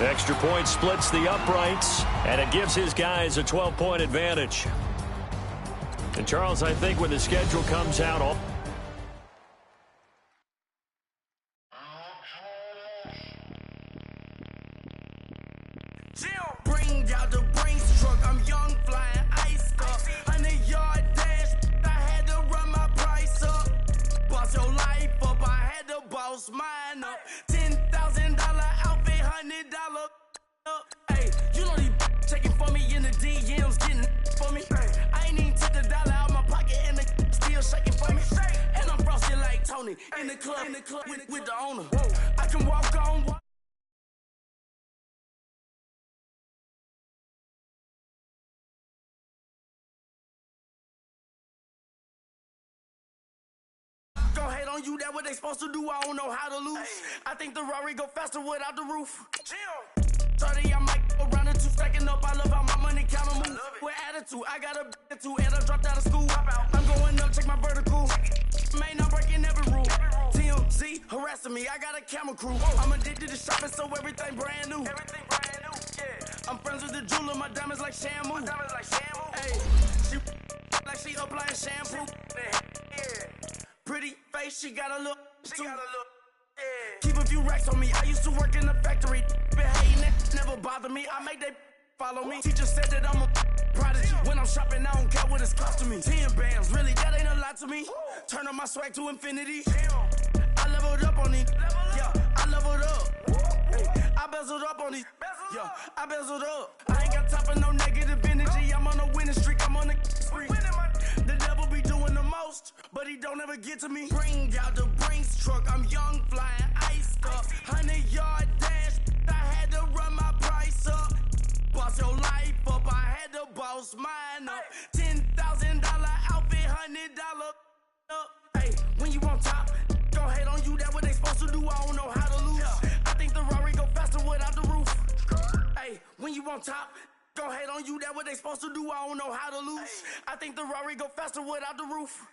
Extra point splits the uprights, and it gives his guys a 12-point advantage. And, Charles, I think when the schedule comes out, all bring out the brains truck. I'm young, flying ice up. 100-yard dash. I had to run my price up. Boss your life up. I had to boss mine up. $10,000 outfit, $100 up. Hey, you know these checking for me in the DMs, getting for me. I ain't even took $1 out my pocket and the still shaking for me. And I'm frosted like Tony in the club with the owner. I can walk on. Gon' hate on you, that what they supposed to do. I don't know how to lose. I think the Rari go faster without the roof. 30, I might go around the 2 stacking up. I love how my money counter move. With attitude, I got a attitude and I dropped out of school. I'm going up, check my vertical. Man, I'm breaking every rule. TMZ harassing me, I got a camera crew. I'm addicted to shopping, so everything brand new. I'm friends with the jeweler, my diamonds like Shamu. Hey, she like she applying shampoo. Pretty face, she got a look. Keep a few racks on me. I used to work in the factory. Been hating it, never bother me. I make that follow me. Teacher said that I'm a prodigy. When I'm shopping, I don't care what it's costing me. 10 bands, really, that ain't a lot to me. Turn on my swag to infinity. I leveled up on these. Yeah, I leveled up. I bezeled up on these. Yeah, I bezeled up. I ain't got time for no negative energy. I'm on a winning streak. I'm on a spree. The devil be doing the most, but he don't ever get to me. Bring out the Brinks truck. I'm young, flying, iced up. 100-yard dash. I had to run my price up. Boss your life up. I had to boss mine up. $10,000 outfit, $100 up. Hey, when you on top, go hate on you. That's what they supposed to do. I don't know how to lose. I think the Rari go faster without the roof. Hey, when you on top, go hate on you. That's what they supposed to do. I don't know how to lose. I think the Rari go faster without the roof.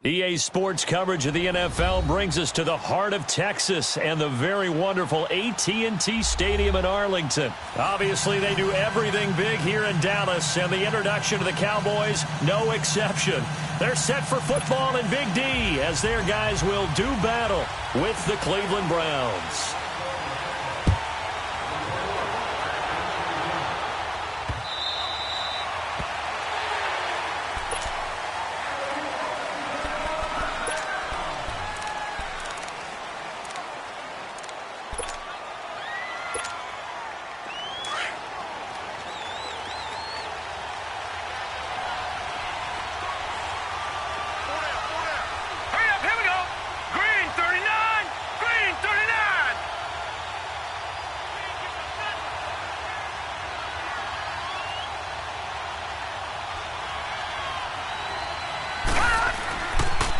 EA Sports coverage of the NFL brings us to the heart of Texas and the very wonderful AT&T Stadium in Arlington. Obviously, they do everything big here in Dallas, and the introduction to the Cowboys, no exception. They're set for football in Big D as their guys will do battle with the Cleveland Browns.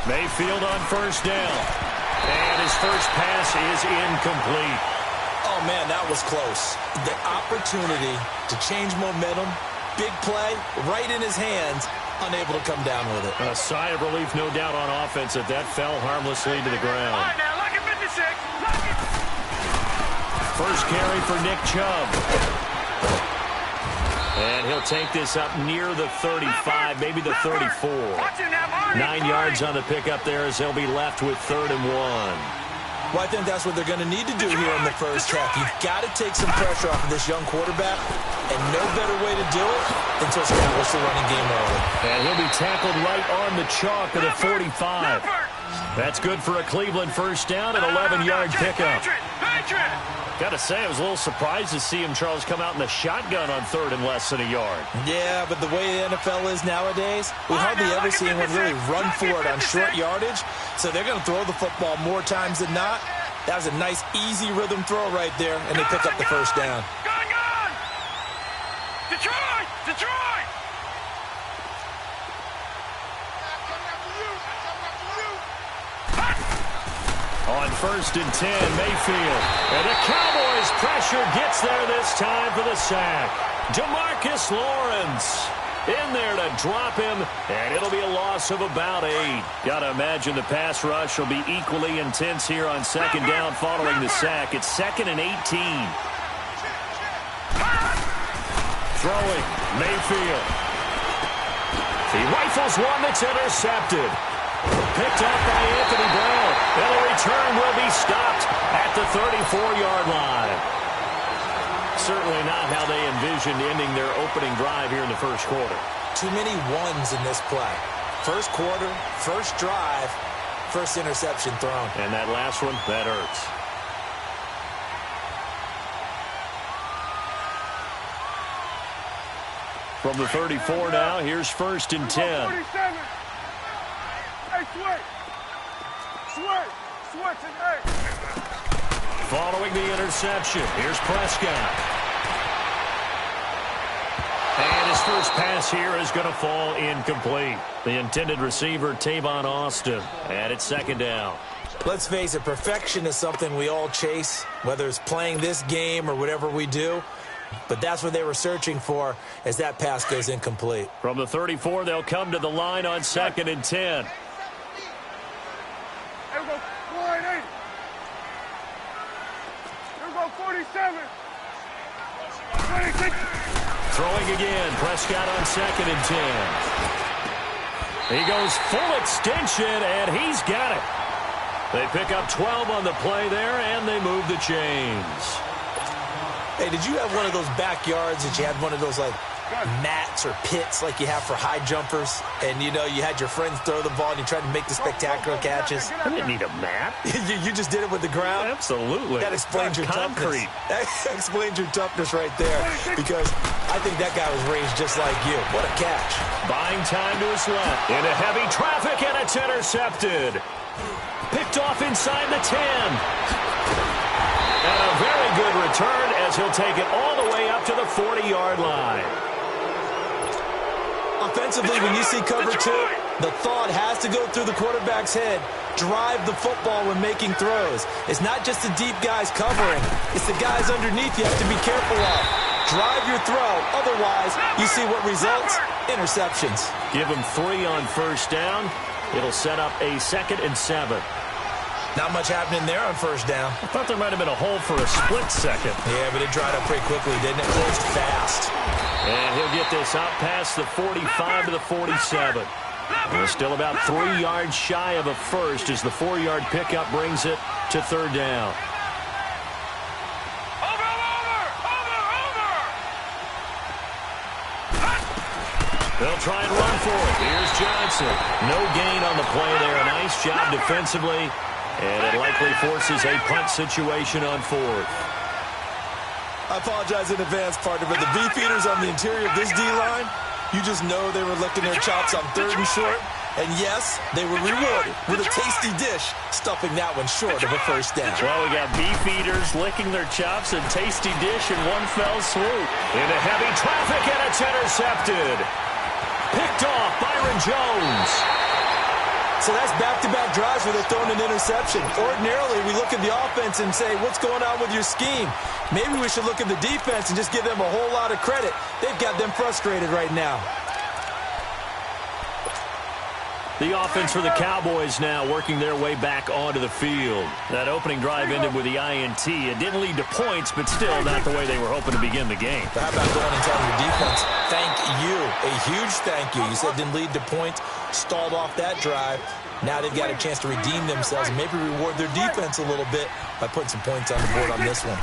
Mayfield on first down. And his first pass is incomplete. Oh, man, that was close. The opportunity to change momentum, big play, right in his hands, unable to come down with it. A sigh of relief, no doubt, on offense that fell harmlessly to the ground. All right, now, look at 56. Look at... First carry for Nick Chubb. And he'll take this up near the 35, maybe the 34. 9 yards on the pickup there as they'll be left with 3rd and 1. Well, I think that's what they're going to need to do here in the first half. You've got to take some pressure off of this young quarterback, and no better way to do it than to establish the running game early. And he'll be tackled right on the chalk of the 45. That's good for a Cleveland first down, an 11-yard pickup. Got to say, I was a little surprised to see him, Charles, come out in the shotgun on 3rd and less than a yard. Yeah, but the way the NFL is nowadays, we hardly ever see anyone really run for it on short yardage. So they're going to throw the football more times than not. That was a nice, easy rhythm throw right there, and they pick up the first down. Gone! Detroit! Detroit! On 1st and 10, Mayfield. And the Cowboys' pressure gets there this time for the sack. DeMarcus Lawrence in there to drop him, and it'll be a loss of about 8. Got to imagine the pass rush will be equally intense here on 2nd down following the sack. It's 2nd and 18. Throwing, Mayfield. He rifles one that's intercepted. Picked off by Anthony Brown. And the return will be stopped at the 34-yard line. Certainly not how they envisioned ending their opening drive here in the first quarter. Too many ones in this play. First quarter, first drive, first interception thrown. And that last one, that hurts. From the 34 now, here's 1st and 10. 47. Hey, switch, and hey. Following the interception, here's Prescott. And his first pass here is going to fall incomplete. The intended receiver, Tavon Austin, and it's 2nd down. Let's face it, perfection is something we all chase, whether it's playing this game or whatever we do. But that's what they were searching for as that pass goes incomplete. From the 34, they'll come to the line on 2nd and 10. Here we go, 180. Here we go, 47. 26. Throwing again, Prescott on 2nd and 10. He goes full extension, and he's got it. They pick up 12 on the play there, and they move the chains. Hey, did you have one of those backyards that you had one of those, like, mats or pits like you have for high jumpers? And, you know, you had your friends throw the ball and you tried to make the spectacular catches? I didn't need a mat. you just did it with the ground? Absolutely. That explains your concrete. toughness. That explains your toughness right there, because I think that guy was raised just like you. What a catch. Buying time to his left. Into heavy traffic, and it's intercepted. Picked off inside the 10. And a very good return as he'll take it all the way up to the 40-yard line. Offensively, when you see cover two, the thought has to go through the quarterback's head. Drive the football when making throws. It's not just the deep guys covering. It's the guys underneath you have to be careful of. Drive your throw. Otherwise, you see what results? Interceptions. Give him 3 on first down. It'll set up a 2nd and 7. Not much happening there on first down. I thought there might have been a hole for a split second. Yeah, but it dried up pretty quickly, didn't it? Closed fast. And he'll get this out past the 45 to the 47. We're still about 3 yards shy of a first as the 4-yard pickup brings it to 3rd down. They'll try and run for it. Here's Johnson. No gain on the play there. A nice job defensively. And it likely forces a punt situation on 4th. I apologize in advance, partner, but the beefeaters on the interior of this D-line, you just know they were licking their chops on 3rd and short. And yes, they were rewarded with a tasty dish, stuffing that one short of a first down. Well, we got beefeaters licking their chops and tasty dish in one fell swoop. Into heavy traffic, and it's intercepted. Picked off Byron Jones. So that's back-to-back drives where they're throwing an interception. Ordinarily, we look at the offense and say, what's going on with your scheme? Maybe we should look at the defense and just give them a whole lot of credit. They've got them frustrated right now. The offense for the Cowboys now working their way back onto the field. That opening drive ended with the INT. It didn't lead to points, but still not the way they were hoping to begin the game. But how about going and telling your defense, thank you, a huge thank you. You said didn't lead to points, stalled off that drive. Now they've got a chance to redeem themselves and maybe reward their defense a little bit by putting some points on the board on this one.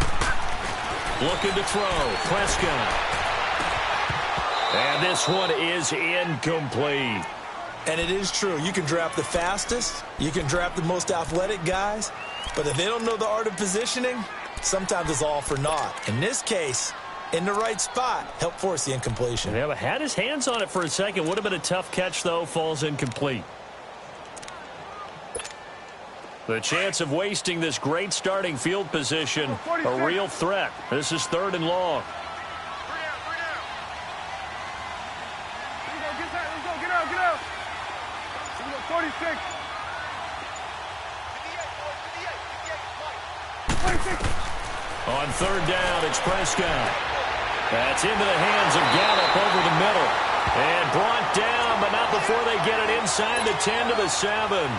Looking to throw, Prescott. And this one is incomplete. And it is true. You can draft the fastest. You can draft the most athletic guys. But if they don't know the art of positioning, sometimes it's all for naught. In this case, in the right spot, help force the incompletion. Yeah, but had his hands on it for a second. Would have been a tough catch, though. Falls incomplete. The chance of wasting this great starting field position, a real threat. This is 3rd and long. Get out. 46. On 3rd down, it's Prescott. That's into the hands of Gallup over the middle. And brought down, but not before they get it inside the 10 to the 7.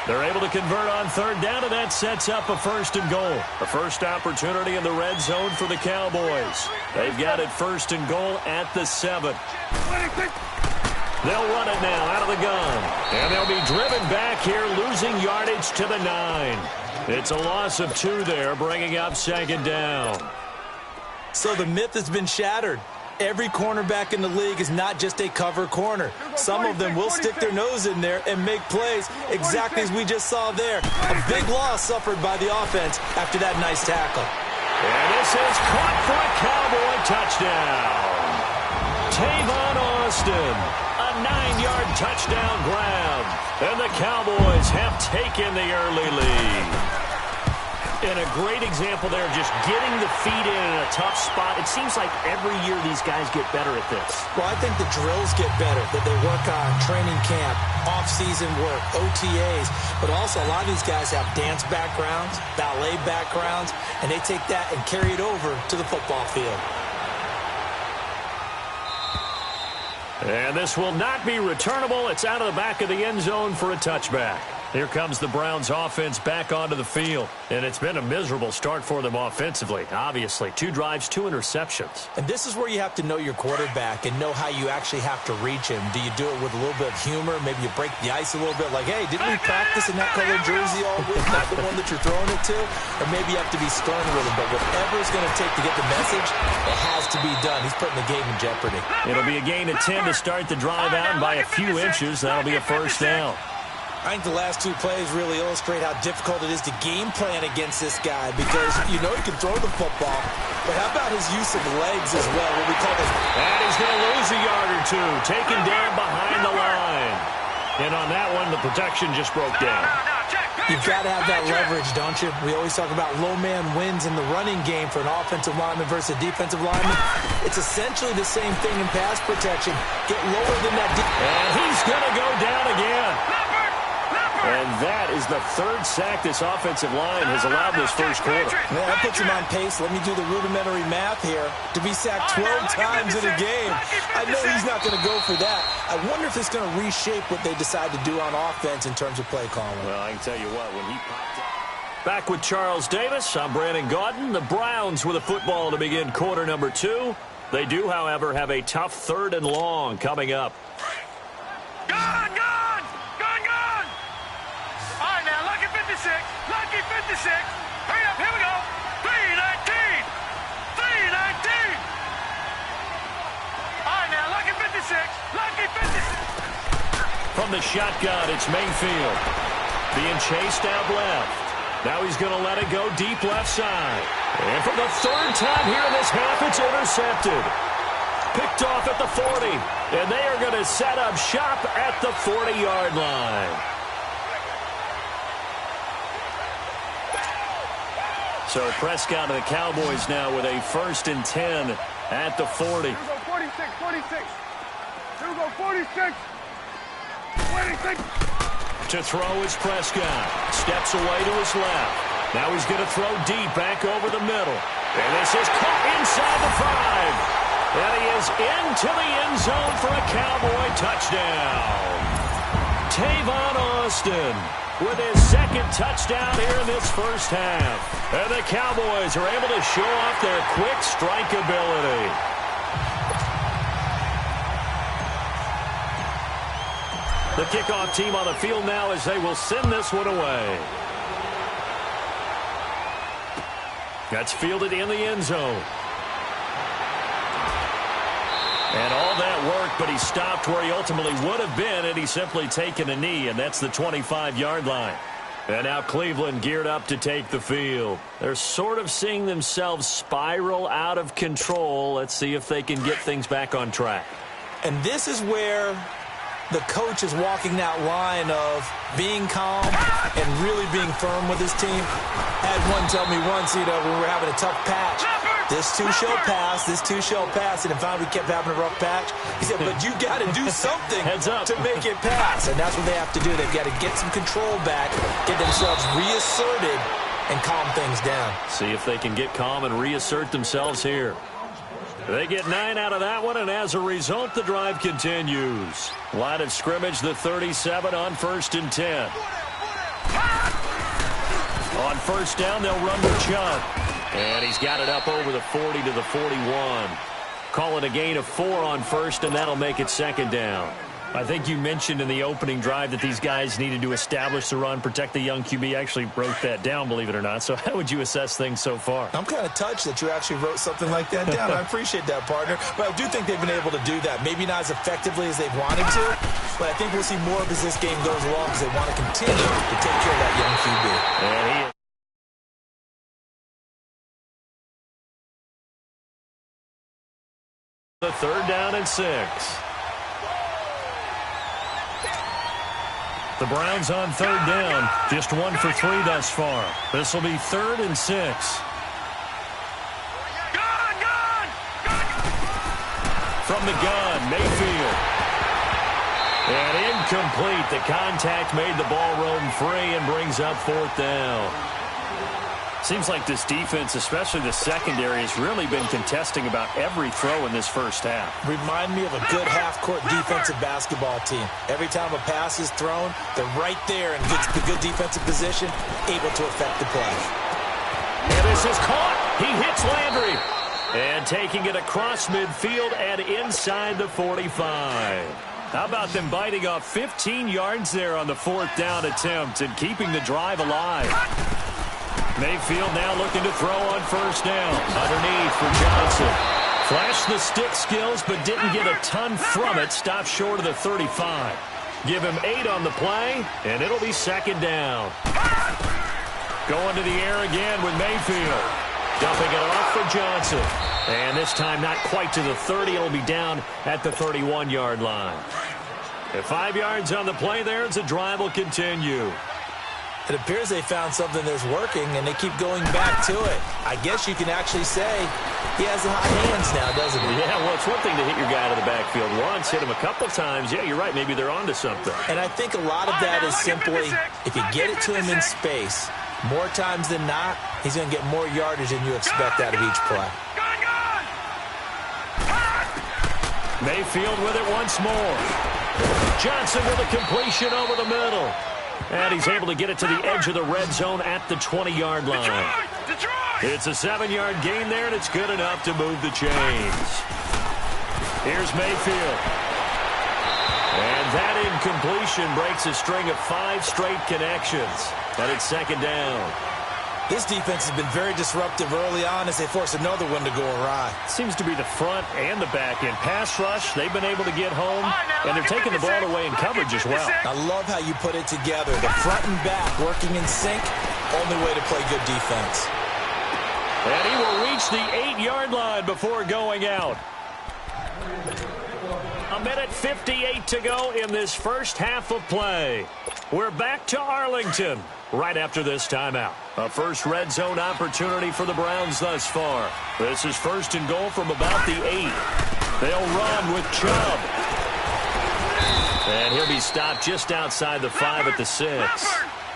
They're able to convert on 3rd down, and that sets up a 1st and goal. The first opportunity in the red zone for the Cowboys. They've got it 1st and goal at the 7. They'll run it now out of the gun. And they'll be driven back here, losing yardage to the 9. It's a loss of 2 there, bringing up 2nd down. So the myth has been shattered. Every cornerback in the league is not just a cover corner. Some of them will stick their nose in there and make plays exactly as we just saw there. A big loss suffered by the offense after that nice tackle. And this is caught for a Cowboy touchdown. Tavon Austin, a 9-yard touchdown grab. And the Cowboys have taken the early lead. And a great example there of just getting the feet in a tough spot. It seems like every year these guys get better at this. Well, I think the drills get better that they work on, training camp, off-season work, OTAs. But also a lot of these guys have dance backgrounds, ballet backgrounds, and they take that and carry it over to the football field. And this will not be returnable. It's out of the back of the end zone for a touchback. Here comes the Browns offense back onto the field. And it's been a miserable start for them offensively, obviously. 2 drives, 2 interceptions. And this is where you have to know your quarterback and know how you actually have to reach him. Do you do it with a little bit of humor? Maybe you break the ice a little bit, like, hey, didn't we practice in that color jersey all week, not the one that you're throwing it to? Or maybe you have to be stern with him. But whatever it's going to take to get the message, it has to be done. He's putting the game in jeopardy. It'll be a gain of 10 to start the drive out, and by a few inches, that'll be a first down. I think the last 2 plays really illustrate how difficult it is to game plan against this guy because you know he can throw the football, but how about his use of legs as well, what we call this. And he's going to lose a yard or 2, taken down behind the line. And on that one, the protection just broke down. You've got to have that leverage, don't you? We always talk about low man wins in the running game for an offensive lineman versus a defensive lineman. It's essentially the same thing in pass protection. Get lower than that. And he's going to go down again. And that is the 3rd sack this offensive line has allowed this first quarter. Yeah, that puts him on pace. Let me do the rudimentary math here. To be sacked 12 times in a game, I know he's not going to go for that. I wonder if it's going to reshape what they decide to do on offense in terms of play calling. Well, I can tell you what, when he popped up. Back with Charles Davis, I'm Brandon Gaudin. The Browns with a football to begin quarter number 2. They do, however, have a tough 3rd and long coming up. Gone! All right, now, lucky 56. Hurry up, here we go. 319. All right, now, lucky 56. From the shotgun, it's Mayfield. Being chased out left. Now he's going to let it go deep left side. And for the 3rd time here in this half, it's intercepted. Picked off at the 40. And they are going to set up shop at the 40-yard line. So Prescott and the Cowboys now with a 1st and 10 at the 40. Here we go, 46. Here we go, 46. To throw is Prescott. Steps away to his left. Now he's going to throw deep back over the middle. And this is caught inside the 5. And he is into the end zone for a Cowboy touchdown. Tavon Austin with his 2nd touchdown here in this first half. And the Cowboys are able to show off their quick strike ability. The kickoff team on the field now as they will send this one away. That's fielded in the end zone. And all that work, but he stopped where he ultimately would have been had he simply taken a knee, and that's the 25-yard line. And now Cleveland geared up to take the field. They're sort of seeing themselves spiral out of control. Let's see if they can get things back on track. And this is where the coach is walking that line of being calm and really being firm with his team. I had one tell me once, when we were having a tough patch, this too shall pass, and if we kept having a rough patch, he said, but you got to do something to make it pass. And that's what they have to do. They've got to get some control back, get themselves reasserted, and calm things down. See if they can get calm and reassert themselves here. They get 9 out of that one, and as a result, the drive continues. Line of scrimmage, the 37 on 1st and 10. On 1st down, they'll run with Chubb. And he's got it up over the 40 to the 41. Call it a gain of 4 on 1st, and that'll make it 2nd down. I think you mentioned in the opening drive that these guys needed to establish the run, protect the young QB. Actually wrote that down, believe it or not. So how would you assess things so far? I'm kind of touched that you actually wrote something like that down. I appreciate that, partner. But I do think they've been able to do that. Maybe not as effectively as they've wanted to, but I think we'll see more of as this game goes along because they want to continue to take care of that young QB. And he is. The 3rd down and 6. The Browns on 3rd down, just 1 for 3 thus far. This will be 3rd and 6. From the gun, Mayfield. And incomplete. The contact made the ball roam free and brings up 4th down. Seems like this defense, especially the secondary, has really been contesting about every throw in this first half. Remind me of a good half-court defensive basketball team. Every time a pass is thrown, they're right there and gets the good defensive position, able to affect the play. And this is caught. He hits Landry. And taking it across midfield and inside the 45. How about them biting off 15 yards there on the 4th down attempt and keeping the drive alive? Mayfield now looking to throw on first down. Underneath for Johnson. Flashed the stick skills, but didn't get a ton from it. Stopped short of the 35. Give him 8 on the play, and it'll be 2nd down. Going to the air again with Mayfield. Dumping it off for Johnson. And this time not quite to the 30. It'll be down at the 31-yard line. At 5 yards on the play there as the drive will continue. It appears they found something that's working, and they keep going back to it. I guess you can actually say he has the hot hands now, doesn't he? Yeah, well, it's one thing to hit your guy out of the backfield once, hit him a couple times. Yeah, you're right. Maybe they're onto something. And I think a lot of that is simply if you get it to him in space, more times than not, he's going to get more yardage than you expect out of each play. Mayfield with it once more. Johnson with a completion over the middle. And he's able to get it to the edge of the red zone at the 20-yard line. It's a 7-yard gain there, and it's good enough to move the chains. Here's Mayfield. And that incompletion breaks a string of 5 straight connections. And it's 2nd down. This defense has been very disruptive early on as they force another one to go awry. Seems to be the front and the back end. Pass rush, they've been able to get home, and they're taking the ball away in coverage as well. I love how you put it together. The front and back working in sync, only way to play good defense. And he will reach the 8-yard line before going out. A minute 58 to go in this first half of play. We're back to Arlington right after this timeout. A first red zone opportunity for the Browns thus far. This is 1st and goal from about the 8. They'll run with Chubb. And he'll be stopped just outside the 5 at the 6.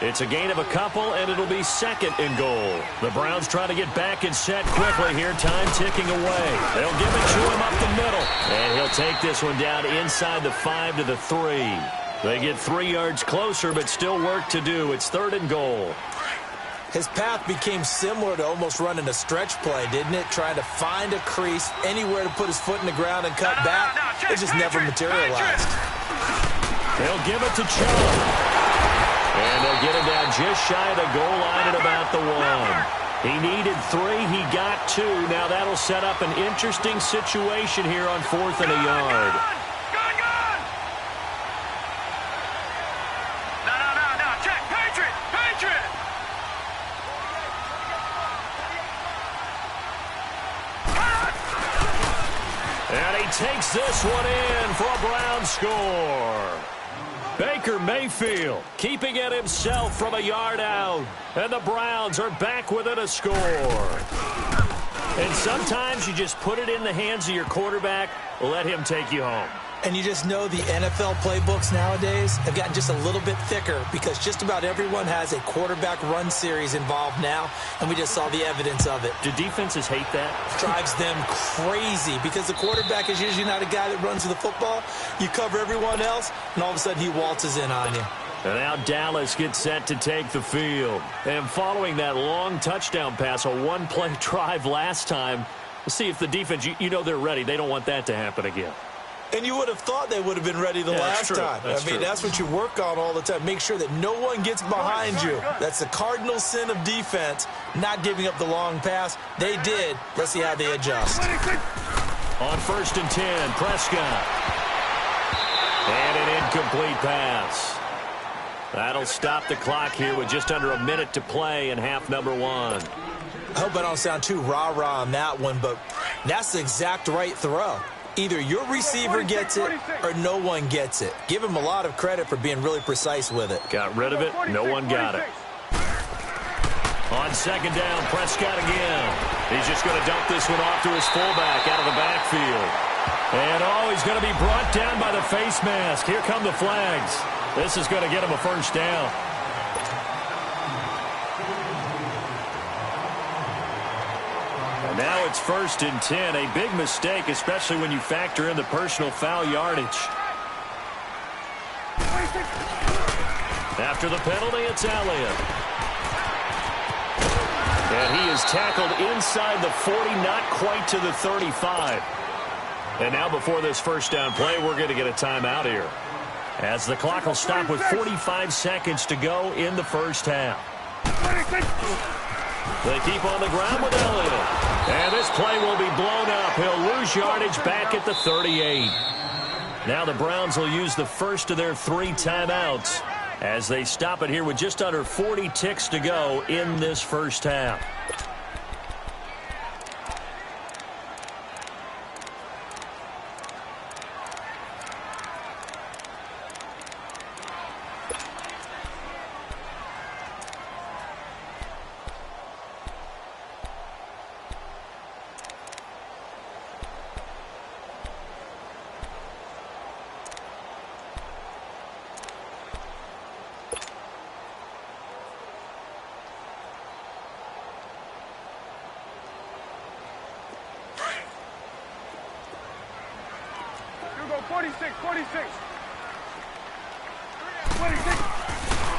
It's a gain of a couple, and it'll be 2nd and goal. The Browns try to get back and set quickly here. Time ticking away. They'll give it to him up the middle. And he'll take this one down inside the 5 to the 3. They get 3 yards closer, but still work to do. It's 3rd and goal. His path became similar to almost running a stretch play, didn't it? Trying to find a crease, anywhere to put his foot in the ground and cut back. It just never materialized. They'll give it to Chubb. And they'll get him down just shy of the goal line at about the 1. He needed 3. He got 2. Now that'll set up an interesting situation here on 4th and a yard. And he takes this one in for a Brown score. Baker Mayfield keeping it himself from a yard out. And the Browns are back within a score. And sometimes you just put it in the hands of your quarterback, let him take you home. And you just know the NFL playbooks nowadays have gotten just a little bit thicker because just about everyone has a quarterback run series involved now, and we just saw the evidence of it. Do defenses hate that? Drives them crazy because the quarterback is usually not a guy that runs the football. You cover everyone else, and all of a sudden he waltzes in on you. And now Dallas gets set to take the field. And following that long touchdown pass, a one-play drive last time, we'll see if the defense, you know they're ready. They don't want that to happen again. And you would have thought they would have been ready the last time. I mean, that's what you work on all the time. Make sure that no one gets behind you. That's the cardinal sin of defense, not giving up the long pass. They did. Let's see how they adjust. On 1st and 10, Prescott. And an incomplete pass. That'll stop the clock here with just under a minute to play in half number 1. I hope I don't sound too rah-rah on that one, but that's the exact right throw. Either your receiver gets it or no one gets it. Give him a lot of credit for being really precise with it. Got rid of it. No one got it. On 2nd down, Prescott again. He's just going to dump this one off to his fullback out of the backfield. And, he's going to be brought down by the face mask. Here come the flags. This is going to get him a 1st down. Now it's 1st and 10. A big mistake, especially when you factor in the personal foul yardage. After the penalty, it's Elliott. And he is tackled inside the 40, not quite to the 35. And now before this first down play, we're going to get a timeout here, as the clock will stop with 45 seconds to go in the first half. They keep on the ground with Elliott. And this play will be blown up. He'll lose yardage back at the 38. Now the Browns will use the first of their 3 timeouts as they stop it here with just under 40 ticks to go in this first half.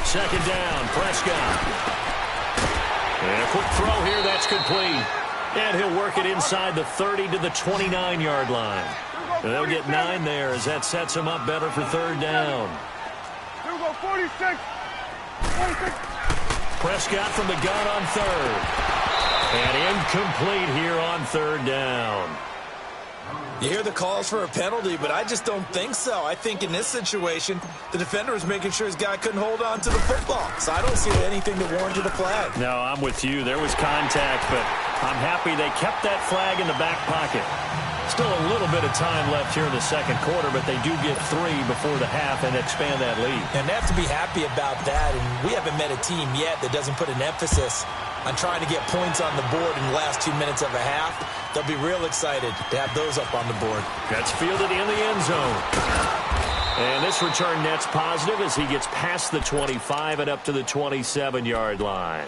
Second down, Prescott. And a quick throw here, that's complete. And he'll work it inside the 30 to the 29-yard line. They'll get 9 there as that sets him up better for 3rd down. 46. Prescott from the gun on 3rd. And incomplete here on 3rd down. You hear the calls for a penalty, but I just don't think so. I think in this situation, the defender was making sure his guy couldn't hold on to the football. So I don't see anything to warrant a flag. No, I'm with you. There was contact, but I'm happy they kept that flag in the back pocket. Still a little bit of time left here in the second quarter, but they do get 3 before the half and expand that lead. And they have to be happy about that. And we haven't met a team yet that doesn't put an emphasis on trying to get points on the board in the last 2 minutes of a half. They'll be real excited to have those up on the board. That's fielded in the end zone. And this return net's positive as he gets past the 25 and up to the 27-yard line.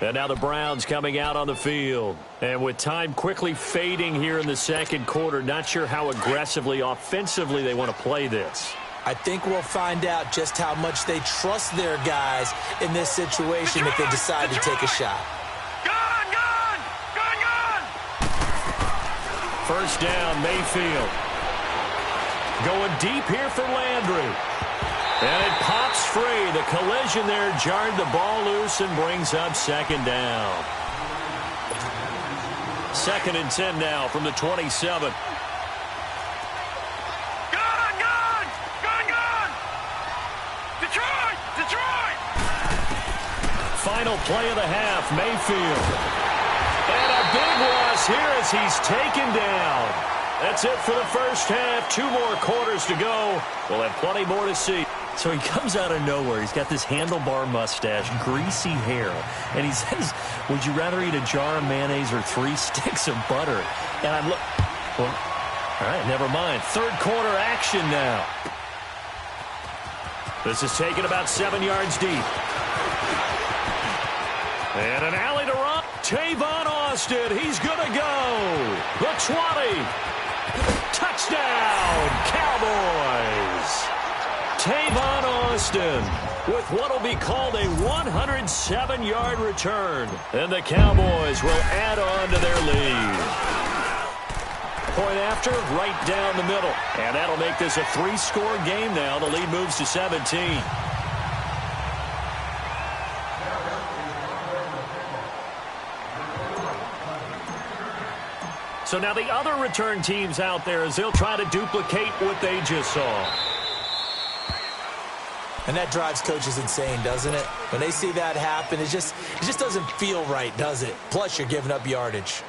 And now the Browns coming out on the field. And with time quickly fading here in the second quarter, not sure how aggressively, offensively they want to play this. I think we'll find out just how much they trust their guys in this situation if they decide to take a shot. First down, Mayfield. Going deep here for Landry. And it pops free. The collision there jarred the ball loose and brings up second down. 2nd and 10 now from the 27. Final play of the half, Mayfield. And a big loss here as he's taken down. That's it for the first half. 2 more quarters to go. We'll have plenty more to see. So he comes out of nowhere. He's got this handlebar mustache, greasy hair. And he says, would you rather eat a jar of mayonnaise or 3 sticks of butter? And I'm well, all right, never mind. 3rd quarter action now. This is taken about 7 yards deep. And an alley to run. Tavon Austin, he's going to go. The 20. Touchdown, Cowboys. Tavon Austin with what will be called a 107-yard return. And the Cowboys will add on to their lead. Point after, right down the middle. And that'll make this a 3-score game now. The lead moves to 17. So now the other return teams out there as they'll try to duplicate what they just saw. And that drives coaches insane, doesn't it? When they see that happen, it just doesn't feel right, does it? Plus, you're giving up yardage.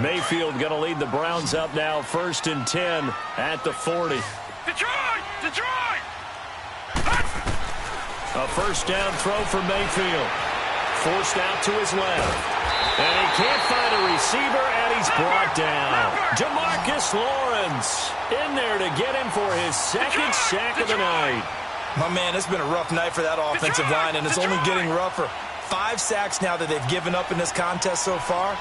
Mayfield going to lead the Browns up now, 1st and 10 at the 40. Detroit! A first down throw for Mayfield. Forced out to his left. And he can't find a receiver, and he's brought down. DeMarcus Lawrence in there to get him for his 2nd sack of the night. My man, it's been a rough night for that offensive line, and it's only getting rougher. 5 sacks now that they've given up in this contest so far.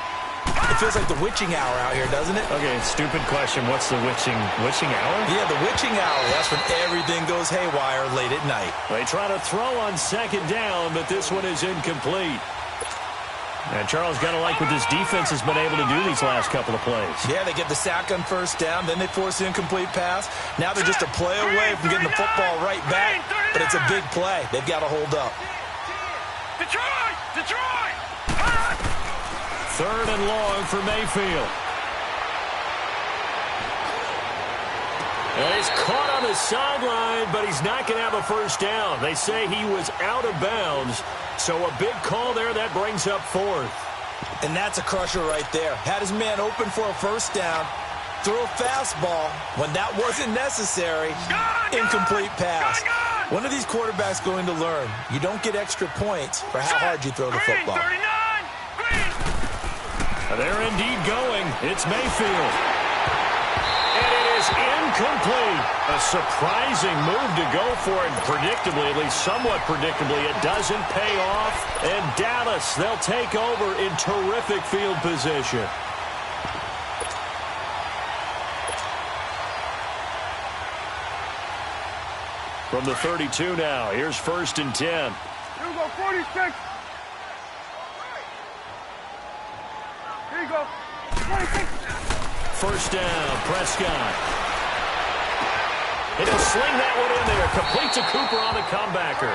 It feels like the witching hour out here, doesn't it? Okay, stupid question. What's the witching hour? Yeah, the witching hour. That's when everything goes haywire late at night. They try to throw on 2nd down, but this one is incomplete. And Charles, got to like what this defense has been able to do these last couple of plays. Yeah, they get the sack on 1st down, then they force the incomplete pass. Now they're just a play away from getting the football right back, but it's a big play. They've got to hold up. Detroit! 3rd and long for Mayfield. And he's caught on the sideline, but he's not going to have a 1st down. They say he was out of bounds, so a big call there. That brings up 4th. And that's a crusher right there. Had his man open for a 1st down, threw a fastball when that wasn't necessary. Incomplete pass. One of these quarterbacks going to learn, you don't get extra points for how hard you throw the football. They're indeed going. It's Mayfield. And it is incomplete. A surprising move to go for it. Predictably, at least somewhat predictably, it doesn't pay off. And Dallas, they'll take over in terrific field position. From the 32 now, here's 1st and 10. Here we go, 46. Here you go. 46. 1st down, Prescott. And he'll sling that one in there. Complete to Cooper on the comebacker.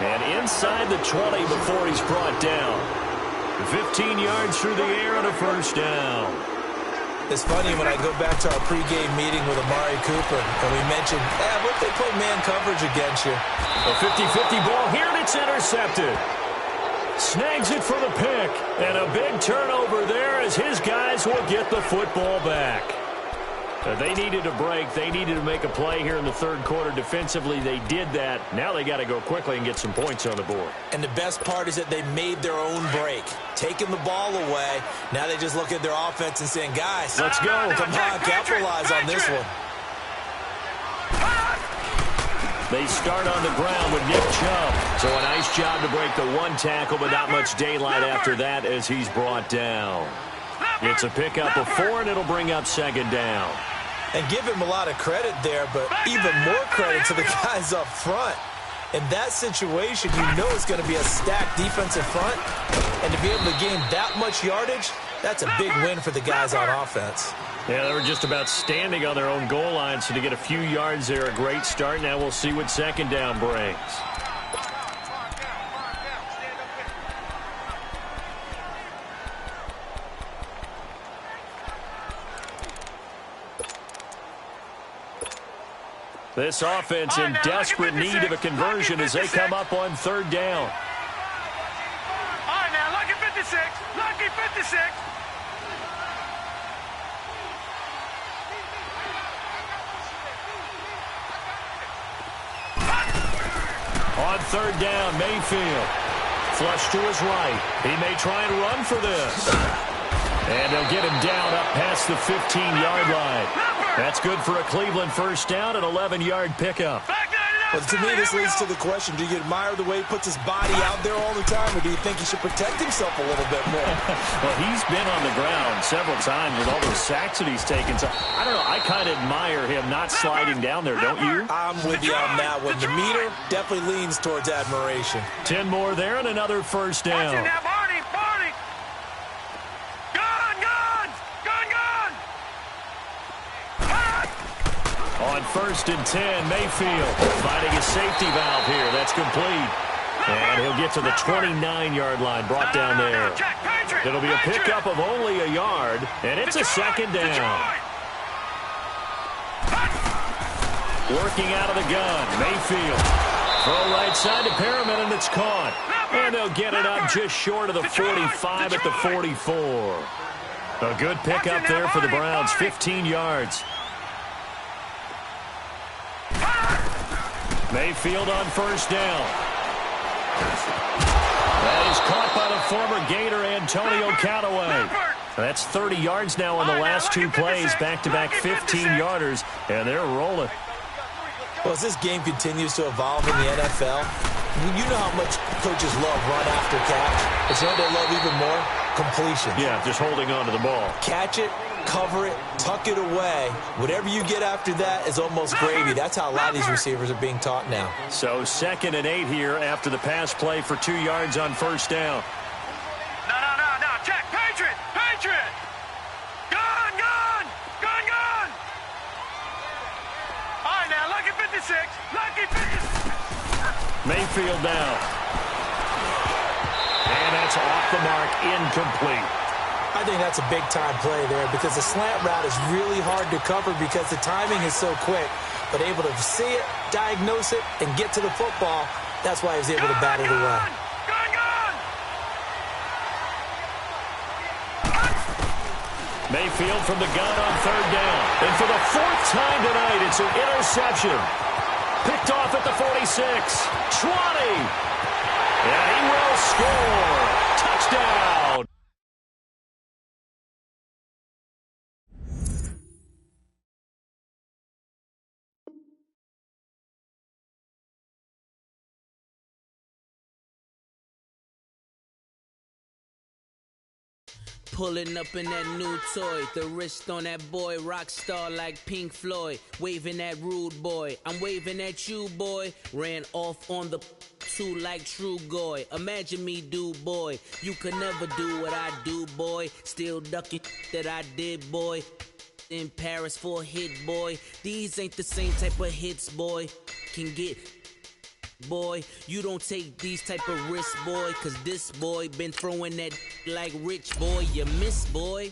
And inside the 20 before he's brought down. 15 yards through the air on a 1st down. It's funny when I go back to our pregame meeting with Amari Cooper, and we mentioned, what if they play man coverage against you? A 50-50 ball here, and it's intercepted. Snags it for the pick, and a big turnover there as his guys will get the football back. They needed a break. They needed to make a play here in the 3rd quarter. Defensively, they did that. Now they got to go quickly and get some points on the board. And the best part is that they made their own break, taking the ball away. Now they just look at their offense and saying, guys, let's go. Come on, capitalize on this one. They start on the ground with Nick Chubb. So a nice job to break the 1 tackle, but not much daylight after that as he's brought down. It's a pickup of 4, and it'll bring up 2nd down. And give him a lot of credit there, but even more credit to the guys up front. In that situation, you know it's going to be a stacked defensive front. And to be able to gain that much yardage, that's a big win for the guys on offense. Yeah, they were just about standing on their own goal line, so to get a few yards there, a great start. Now we'll see what 2nd down brings. This offense in desperate need of a conversion as they come up on 3rd down. All right, now, lucky 56. Lucky 56. On 3rd down, Mayfield. Flush to his right. He may try and run for this. And they'll get him down up past the 15-yard line. That's good for a Cleveland 1st down, an 11-yard pickup. But to me, this leads to the question, do you admire the way he puts his body out there all the time, or do you think he should protect himself a little bit more? Well, he's been on the ground several times with all those sacks that he's taken. So, I don't know, I kind of admire him not sliding down there, don't you? I'm with you on that one. The meter definitely leans towards admiration. 10 more there and another 1st down. Barney! On 1st and 10, Mayfield finding a safety valve here. That's complete. And he'll get to the 29-yard line, brought down there. It'll be a pickup of only a yard, and it's a 2nd down. Working out of the gun, Mayfield. Throw right side to Perriman, and it's caught. And they'll get it up just short of the 45 at the 44. A good pickup there for the Browns, 15 yards. Mayfield on 1st down. That is caught by the former Gator Antonio Callaway. That's 30 yards now on the last 2 plays, back-to-back 15-yarders, and they're rolling. Well, as this game continues to evolve in the NFL, you know how much coaches love run after catch. But you know what they love even more? Completion. Yeah, just holding on to the ball. Catch it, cover it, tuck it away. Whatever you get after that is almost gravy. That's how a lot of these receivers are being taught now. So 2nd and 8 here after the pass play for 2 yards on first down. No. Check. Patriot. Gun. All right, now, lucky 56. Lucky 56. Mayfield now. And that's off the mark, incomplete. I think that's a big-time play there because the slant route is really hard to cover because the timing is so quick. But able to see it, diagnose it, and get to the football, that's why he was able to bat it away. Mayfield from the gun on 3rd down. And for the 4th time tonight, it's an interception. Picked off at the 46. 20. And he will score. Touchdown. Pulling up in that new toy, the wrist on that boy, rock star like Pink Floyd, waving at rude boy, I'm waving at you boy, ran off on the two like True Goy, imagine me do boy, you could never do what I do boy, still ducking that I did boy, in Paris for a hit boy, these ain't the same type of hits boy, can get boy, you don't take these type of risks, boy, cause this boy been throwing that like rich boy, you miss, boy.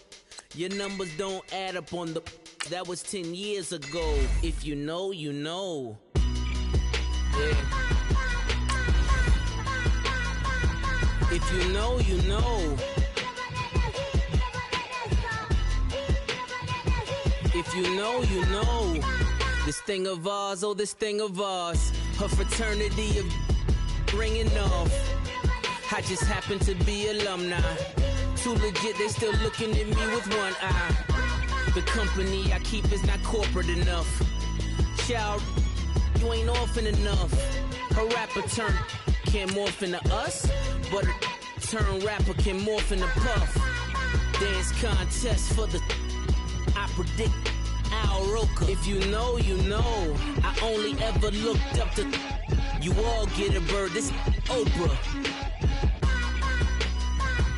Your numbers don't add up on the, that was 10 years ago. If you know, you know. Yeah. If you know, you know. If you know, you know. This thing of ours, oh, this thing of ours. Her fraternity of ringing off. I just happen to be alumni. Too legit, they still looking at me with one eye. The company I keep is not corporate enough. Child, you ain't orphan enough. Her rapper turn can't morph into us, but a turn rapper can morph into Puff. Dance contest for the I predict Al Roker. If you know, you know. I only ever looked up to you all get a bird. This Oprah.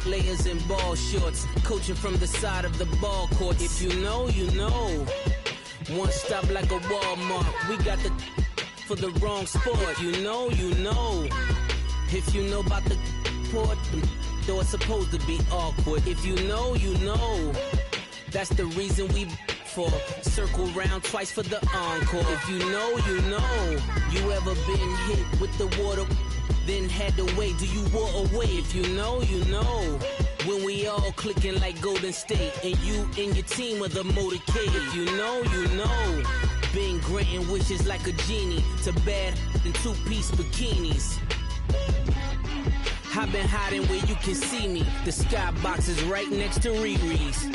Players in ball shorts, coaching from the side of the ball court. If you know, you know. One stop like a Walmart. We got the for the wrong sport. You know, you know. If you know about the port, though it's supposed to be awkward. If you know, you know. That's the reason we for circle round twice for the encore. If you know, you know. You ever been hit with the water, then had to wait? Do you walk away? If you know, you know. When we all clicking like Golden State, and you and your team are the motorcade. If you know, you know. Been granting wishes like a genie to bad in two-piece bikinis. I've been hiding where you can see me. The skybox is right next to Riri's.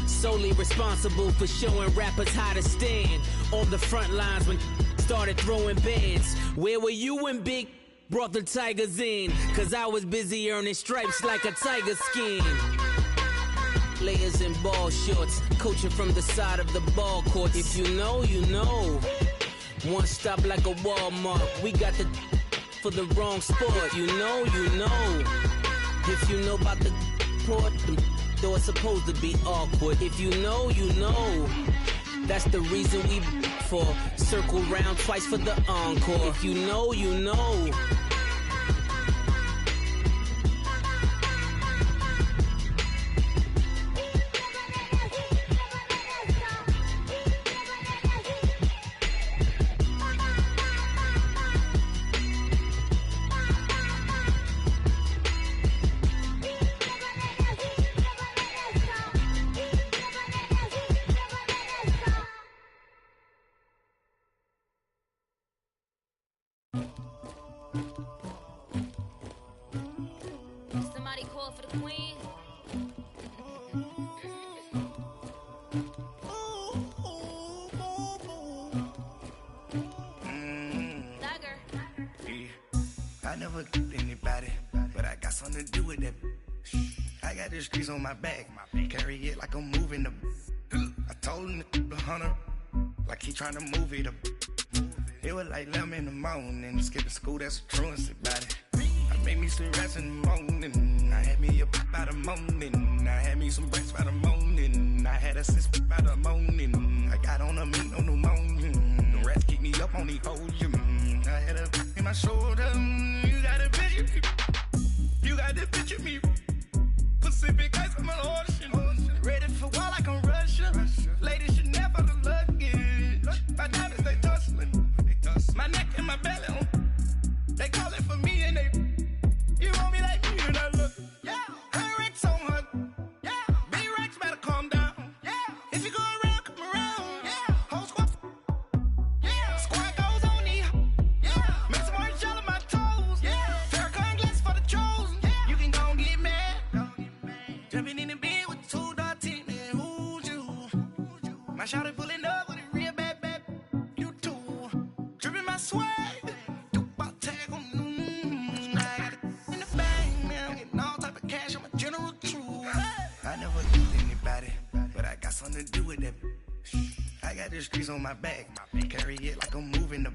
Solely responsible for showing rappers how to stand on the front lines when started throwing bands. Where were you when Big brought the Tigers in? Cause I was busy earning stripes like a tiger skin. Players in ball shorts, coaching from the side of the ball court. If you know, you know. One stop like a Walmart. We got the for the wrong sport. You know, you know. If you know about the port, though it's supposed to be awkward. If you know, you know. That's the reason we for circle round twice for the encore. If you know, you know. the streets on my back. Carry it like I'm moving the. I told him the hunter, like he trying to move it up. It was like 11 in the morning. Skipping school, that's a truancy about it. I made me some rest in the morning. I had me up by the morning. I had me some breaks by the morning. I had a sis by the morning. I got on a meat on the morning. The rats keep me up on the ocean. I had a in my shoulder. You got a picture me. You got the picture me. Pacific ice on my ocean. Ready for war like I'm Russia. Ladies should never the luggage. My diamonds, they tussling. My neck and my belly on. They call it for me and they. You want me like me and I look. Yeah. Her Rex on her. Yeah. B-Rex better calm down. Yeah. If you go around, come around. Yeah. Whole squad. Yeah. Squad goes on me. Yeah. Make some orange gel on my toes. Yeah. Farrakhan glass for the chosen. Yeah. You can go and get mad. Jumping in the bed with 2 dark teeth. Man, who's you? My shawty pulling up with a real bad. You too. Dripping my swag. Something to do with that. I got the streets on my back. Carry it like I'm moving the.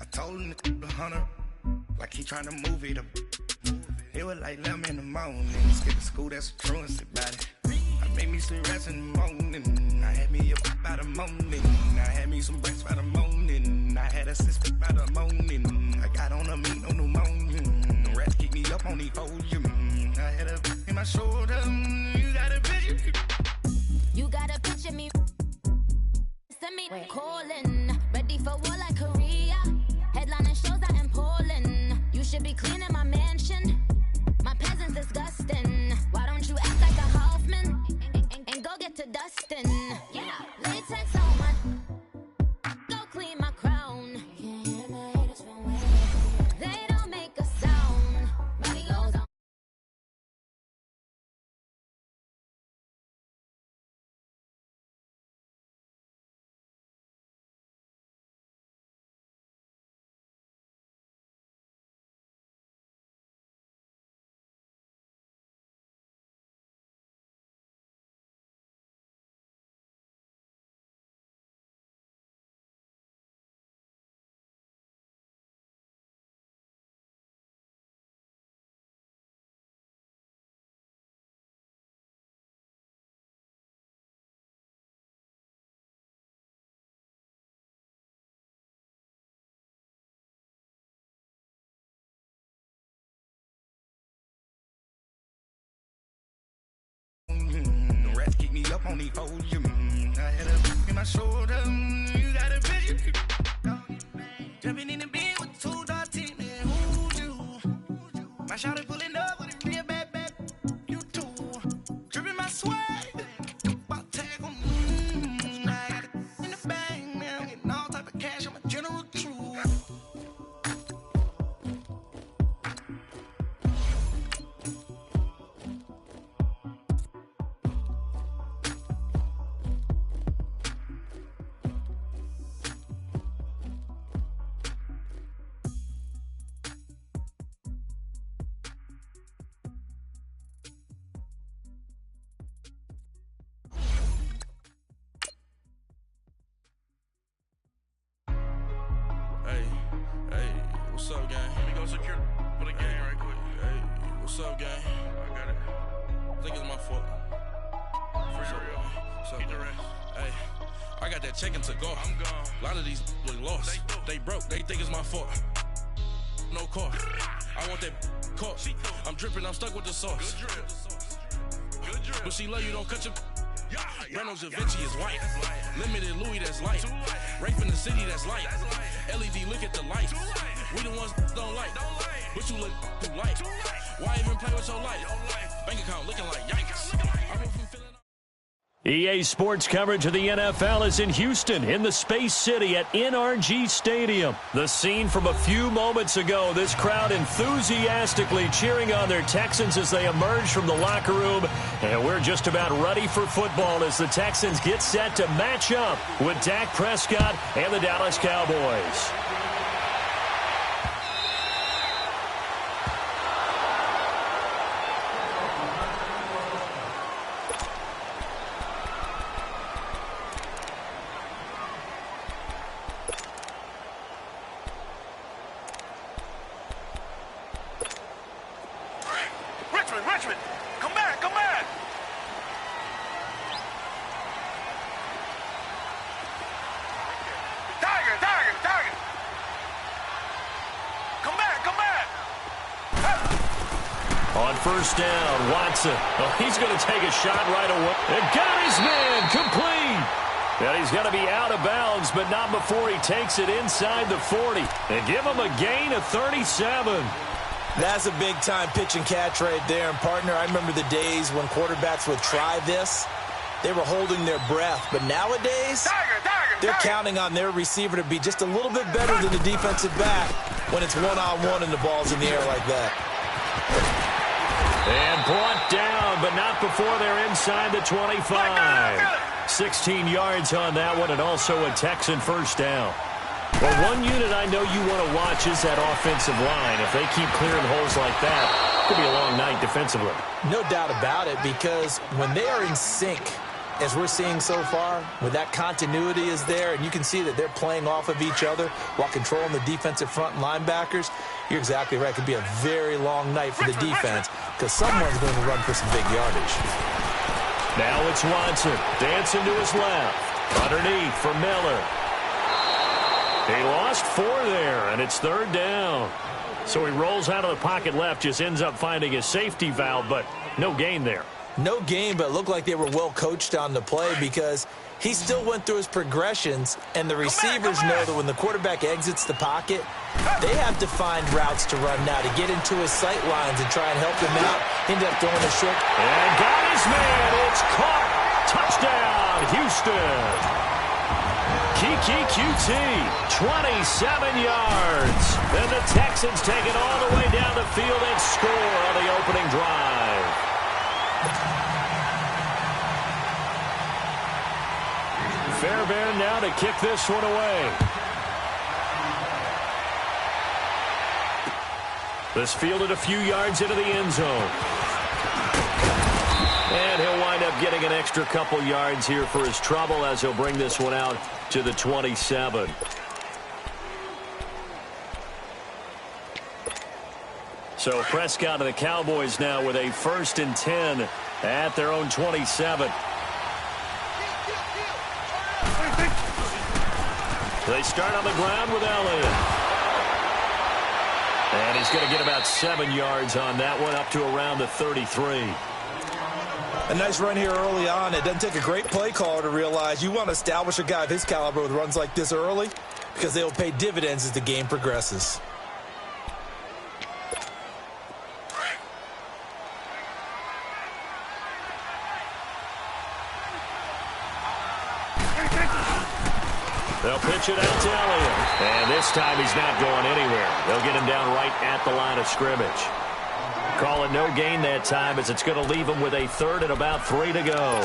I told him the hunter, like he trying to move it up. It was like 11 in the morning. Skipping school, that's a truancy about it. I made me some rest in the morning. I had me up by the morning. I had me some breaks by the morning. I had a sis by the morning. I got on a meat on the morning. The rats keep me up on the ocean. I had a in my shoulder. You got a picture. You gotta picture me. Send me calling. Ready for war like Korea. Headlining shows out in Poland. You should be cleaning my mansion. My peasants disgusting. Why don't you act like a Hoffman and go get to dustin'? Yeah, latex on my. Go clean my crown. They don't make a sound. Money goes on. Keep me up on the ocean. I had a in my shoulder. You got a picture. Jumping in the bed with 2 dark teeth. Man, who's you? My shawty pulling up with a real bad. You too. Dripping my swag. About tag on. I got it in the bag now. Getting all type of cash. I'm a general true. What's up, gang? Let me go secure for the game right quick. Hey, what's up, gang? I got it. I think it's my fault. For real. What's up, keep the rest. Hey, I got that check-in to go. I'm gone. A lot of these look lost. They broke. They think it's my fault. No car. I want that caught. I'm dripping. I'm stuck with the sauce. Good drip. Good drip. But she love you. Don't cut your. Reynolds Da Vinci is white. Limited Louis, that's light. Rape in the city, that's light. LED, look at the lights. We the ones don't like. But you look too light. Why even play with your life? Bank account looking like yikes. I went from feeling. EA Sports coverage of the NFL is in Houston, in the Space City at NRG Stadium. The scene from a few moments ago, this crowd enthusiastically cheering on their Texans as they emerge from the locker room. And we're just about ready for football as the Texans get set to match up with Dak Prescott and the Dallas Cowboys. first down. Watson. Oh, he's going to take a shot right away. And got his man complete. And he's going to be out of bounds, but not before he takes it inside the 40. And give him a gain of 37. That's a big-time pitch and catch right there. And, partner, I remember the days when quarterbacks would try this. They were holding their breath. But nowadays, they're counting on their receiver to be just a little bit better than the defensive back when it's one-on-one and the ball's in the air like that. And brought down, but not before they're inside the 25. 16 yards on that one, and also a Texan first down. Well, one unit I know you want to watch is that offensive line. If they keep clearing holes like that, it could be a long night defensively. No doubt about it, because when they are in sync, as we're seeing so far, where that continuity is there, and you can see that they're playing off of each other while controlling the defensive front linebackers, you're exactly right. It could be a very long night for the defense because someone's going to run for some big yardage. Now it's Watson, dancing to his left. Underneath for Miller. He lost 4 there, and it's third down. So he rolls out of the pocket left, just ends up finding a safety valve, but no gain there. No gain, but it looked like they were well coached on the play because he still went through his progressions, and the receivers know that when the quarterback exits the pocket, they have to find routes to run now to get into his sight lines and try and help him out. Ended up throwing a short. And got his man. It's caught. Touchdown, Houston. Kiki QT, 27 yards. And the Texans take it all the way down the field and score on the opening drive. Fairbairn now to kick this one away. This fielded a few yards into the end zone. And he'll wind up getting an extra couple yards here for his trouble as he'll bring this one out to the 27. So Prescott and the Cowboys now with a 1st and 10 at their own 27. They start on the ground with Elliott. And he's going to get about 7 yards on that one, up to around the 33. A nice run here early on. It doesn't take a great play caller to realize you want to establish a guy of his caliber with runs like this early because they will pay dividends as the game progresses. They'll pitch it out to Elliott. And this time he's not going anywhere. They'll get him down right at the line of scrimmage. Call it no gain that time as it's going to leave him with a 3rd and about 3 to go.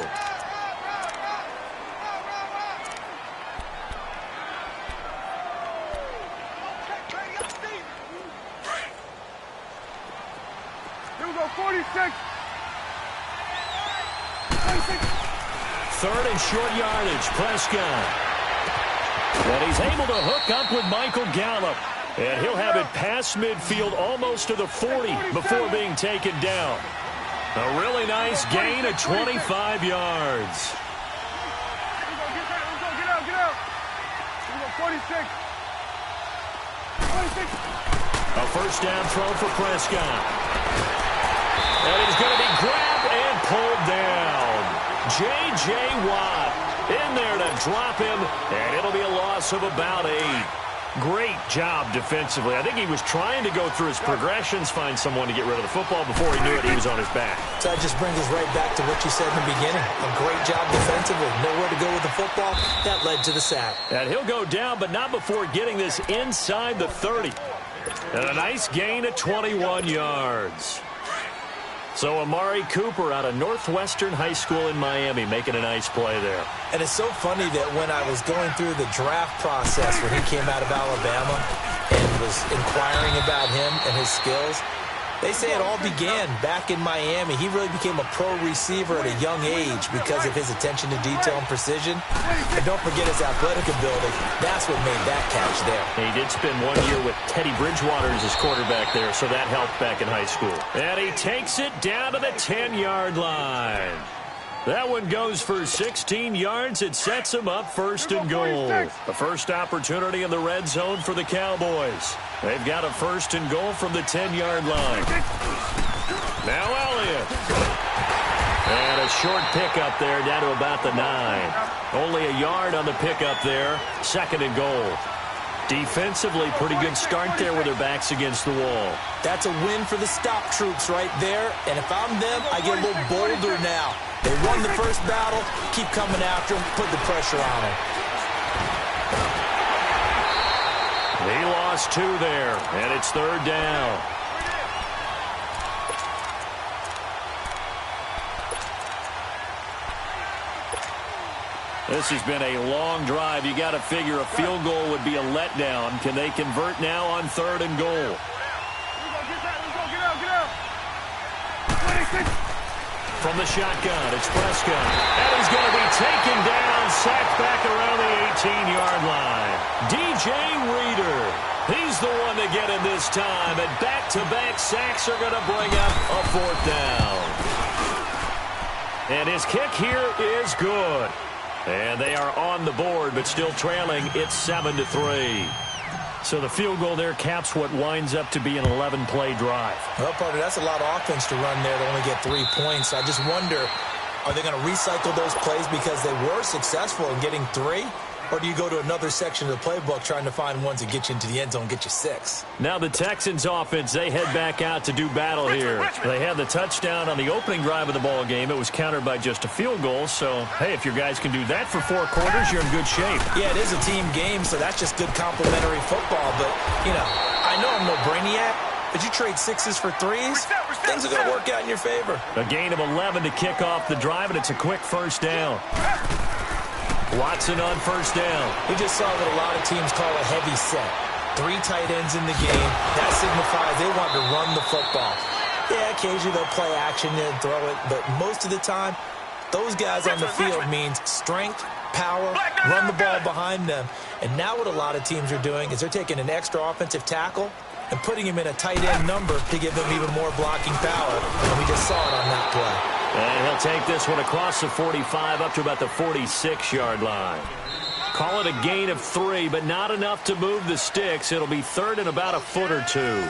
Here we go, 46. 3rd and short yardage, Prescott. And he's able to hook up with Michael Gallup. And he'll have it past midfield almost to the 40 before being taken down. A really nice gain of 25 yards. Get out. Here we go, 46. A first down throw for Prescott. And he's going to be grabbed and pulled down. J.J. Watt in there to drop him, and it'll be a loss of about 8. Great job defensively. I think he was trying to go through his progressions, find someone to get rid of the football. Before he knew it, he was on his back. So that just brings us right back to what you said in the beginning. A great job defensively. Nowhere to go with the football. That led to the sack. And he'll go down, but not before getting this inside the 30. And a nice gain of 21 yards. So Amari Cooper out of Northwestern High School in Miami making a nice play there. And it's so funny that when I was going through the draft process when he came out of Alabama and was inquiring about him and his skills, they say it all began back in Miami. He really became a pro receiver at a young age because of his attention to detail and precision. And don't forget his athletic ability. That's what made that catch there. He did spend 1 year with Teddy Bridgewater as his quarterback there, so that helped back in high school. And he takes it down to the 10-yard line. That one goes for 16 yards. It sets him up 1st and goal. The first opportunity in the red zone for the Cowboys. They've got a 1st and goal from the 10-yard line. Now Elliott. And a short pickup there down to about the 9. Only a yard on the pickup there. 2nd and goal. Defensively, pretty good start there with their backs against the wall. That's a win for the stop troops right there. And if I'm them, I get a little bolder now. They won the first battle. Keep coming after them. Put the pressure on them. He lost 2 there, and it's 3rd down. This has been a long drive. You got to figure a field goal would be a letdown. Can they convert now on 3rd and goal? From the shotgun, it's Prescott. And he's going to be taken down, sacked back around the 18-yard line. DJ Reader, he's the one to get him this time. And back-to-back sacks are going to bring up a 4th down. And his kick here is good. And they are on the board, but still trailing. It's 7-3. So the field goal there caps what winds up to be an 11-play drive. Well, partner, that's a lot of offense to run there to only get 3 points. I just wonder, are they going to recycle those plays because they were successful in getting 3? Or do you go to another section of the playbook trying to find ones that get you into the end zone, get you 6? Now the Texans offense, they head back out to do battle here. They had the touchdown on the opening drive of the ball game. It was countered by just a field goal. So, hey, if your guys can do that for 4 quarters, you're in good shape. Yeah, it is a team game, so that's just good complimentary football. But, you know, I know I'm no brainiac, but you trade 6s for 3s, things are going to work out in your favor. A gain of 11 to kick off the drive, and it's a quick 1st down. Watson on 1st down. We just saw what a lot of teams call a heavy set. 3 tight ends in the game. That signifies they want to run the football. Yeah, occasionally they'll play action and throw it, but most of the time, those guys on the field means strength, power, run the ball behind them. And now what a lot of teams are doing is they're taking an extra offensive tackle and putting him in a tight end number to give them even more blocking power. And we just saw it on that play. And he'll take this one across the 45 up to about the 46-yard line. Call it a gain of 3, but not enough to move the sticks. It'll be 3rd and about a foot or 2.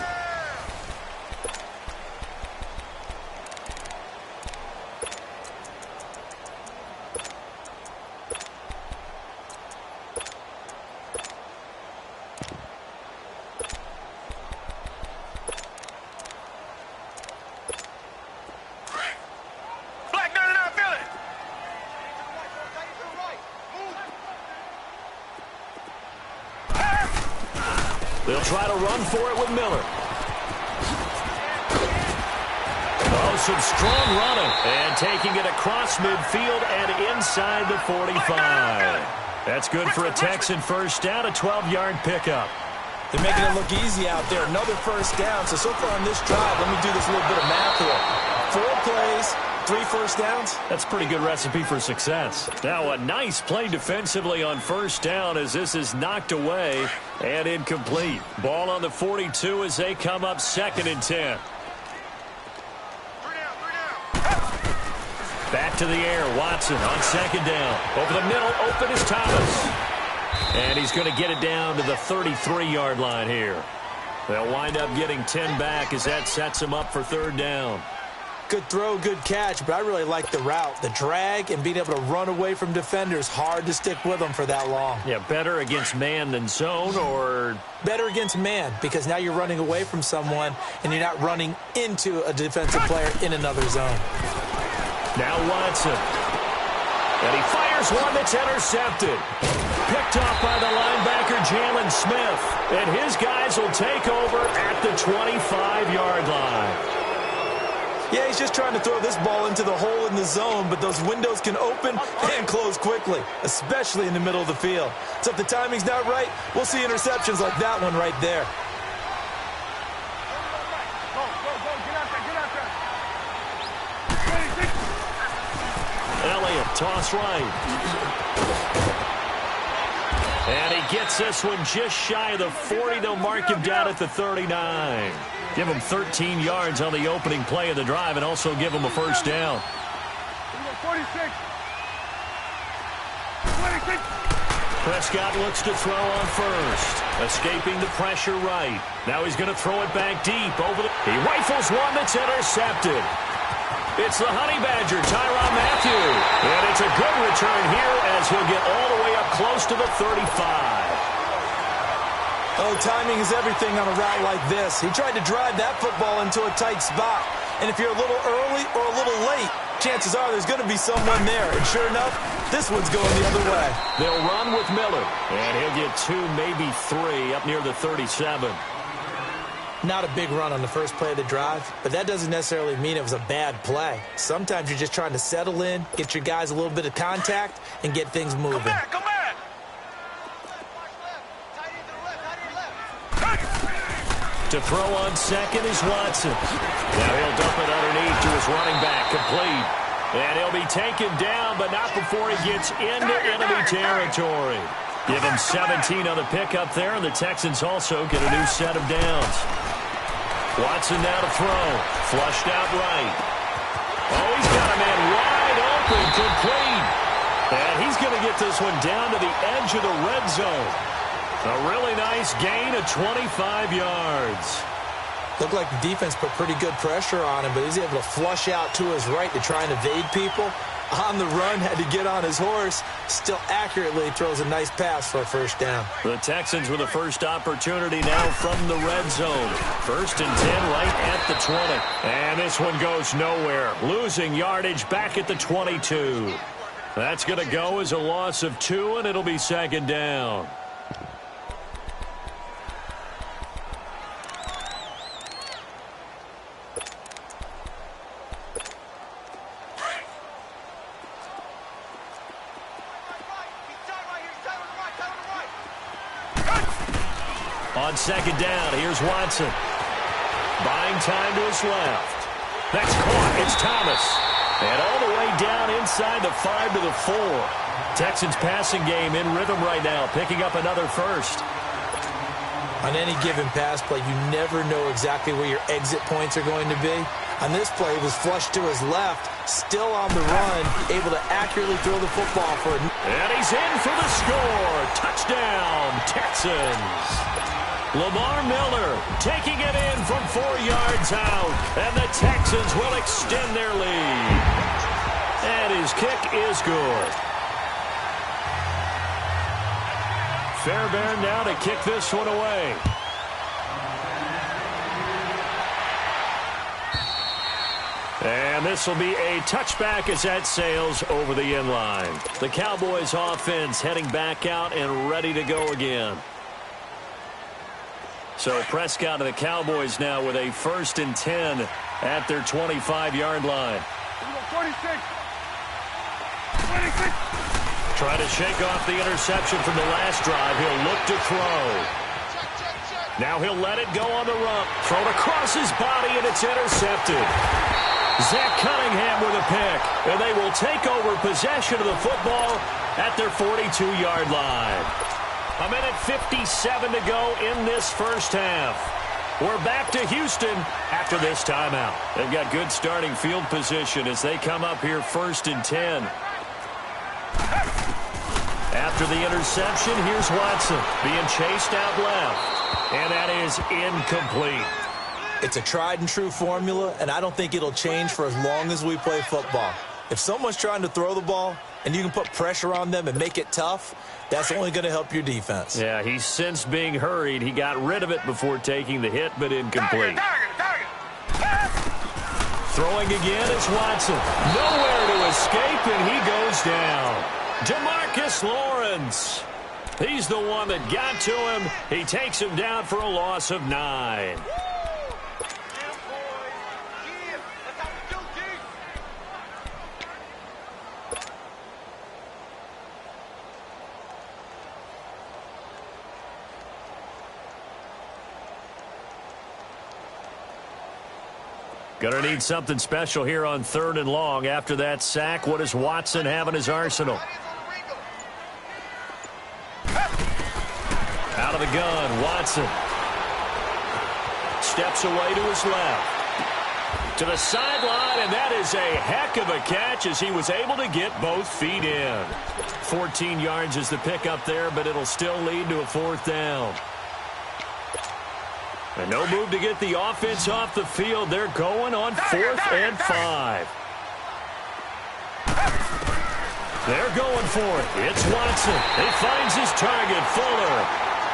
They'll try to run for it with Miller. Oh, some strong running. And taking it across midfield and inside the 45. That's good for a Texan 1st down, a 12-yard pickup. They're making it look easy out there. Another 1st down. So far on this drive, let me do this little bit of math here. 4 plays, 3 1st downs. That's a pretty good recipe for success. Now a nice play defensively on 1st down as this is knocked away and incomplete. Ball on the 42 as they come up 2nd and 10. Back to the air. Watson on 2nd down. Over the middle, open is Thomas. And he's going to get it down to the 33-yard line here. They'll wind up getting 10 back as that sets them up for 3rd down. Good throw, good catch, but I really like the route. The drag and being able to run away from defenders, hard to stick with them for that long. Yeah, better against man than zone, or? Better against man, because now you're running away from someone and you're not running into a defensive player in another zone. Now Watson. And he fires one that's intercepted. Picked off by the linebacker, Jalen Smith. And his guys will take over at the 25-yard line. Yeah, he's just trying to throw this ball into the hole in the zone, but those windows can open and close quickly, especially in the middle of the field. So if the timing's not right, we'll see interceptions like that one right there. Elliott, toss right. And he gets this one just shy of the 40. They'll mark him down at the 39. Give him 13 yards on the opening play of the drive and also give him a 1st down. 46. Prescott looks to throw on 1st. Escaping the pressure right. Now he's going to throw it back deep. He rifles one that's intercepted. It's the Honey Badger, Tyrann Mathieu. And it's a good return here as he'll get all the way up close to the 35. Oh, timing is everything on a route like this. He tried to drive that football into a tight spot. And if you're a little early or a little late, chances are there's going to be someone there. And sure enough, this one's going the other way. They'll run with Miller. And he'll get 2, maybe 3 up near the 37. Not a big run on the first play of the drive, but that doesn't necessarily mean it was a bad play. Sometimes you're just trying to settle in, get your guys a little bit of contact, and get things moving. Come back! To throw on second is Watson. Now he'll dump it underneath to his running back, complete. And he'll be taken down, but not before he gets into enemy territory. Give him 17 on the pickup there, and the Texans also get a new set of downs. Watson now to throw. Flushed out right. Oh, he's got a man wide open, complete. And he's going to get this one down to the edge of the red zone. A really nice gain of 25 yards. Looked like the defense put pretty good pressure on him, but he's able to flush out to his right to try and evade people. On the run, had to get on his horse. Still accurately throws a nice pass for a first down. The Texans with the first opportunity now from the red zone. 1st and 10 right at the 20. And this one goes nowhere. Losing yardage back at the 22. That's going to go as a loss of 2, and it'll be 2nd down. On 2nd down, here's Watson. Buying time to his left. That's caught. It's Thomas. And all the way down inside the 5 to the 4. Texans passing game in rhythm right now, picking up another first. On any given pass play, you never know exactly where your exit points are going to be. On this play, it was flushed to his left, still on the run, able to accurately throw the football for it. And he's in for the score. Touchdown, Texans. Lamar Miller taking it in from 4 yards out, and the Texans will extend their lead. And his kick is good. Fairbairn now to kick this one away. And this will be a touchback as that sails over the end line. The Cowboys offense heading back out and ready to go again. So Prescott and the Cowboys now with a 1st and 10 at their 25-yard line. 26. Try to shake off the interception from the last drive. He'll look to throw. Now he'll let it go on the run. Thrown across his body, and it's intercepted. Zach Cunningham with a pick. And they will take over possession of the football at their 42-yard line. 1:57 to go in this first half. We're back to Houston after this timeout. They've got good starting field position as they come up here 1st and 10. After the interception, here's Watson being chased out left. And that is incomplete. It's a tried and true formula, and I don't think it'll change for as long as we play football. If someone's trying to throw the ball and you can put pressure on them and make it tough, that's only going to help your defense. Yeah, he's since being hurried. He got rid of it before taking the hit, but incomplete. Throwing again is Watson. Nowhere to escape, and he goes down. DeMarcus Lawrence. He's the one that got to him. He takes him down for a loss of 9. Gonna need something special here on 3rd and long. After that sack, what does Watson have in his arsenal? Out of the gun, Watson. Steps away to his left. To the sideline, and that is a heck of a catch as he was able to get both feet in. 14 yards is the pickup there, but it'll still lead to a 4th down. And no move to get the offense off the field. They're going on 4th and 5. They're going for it. It's Watson. He finds his target, Fuller.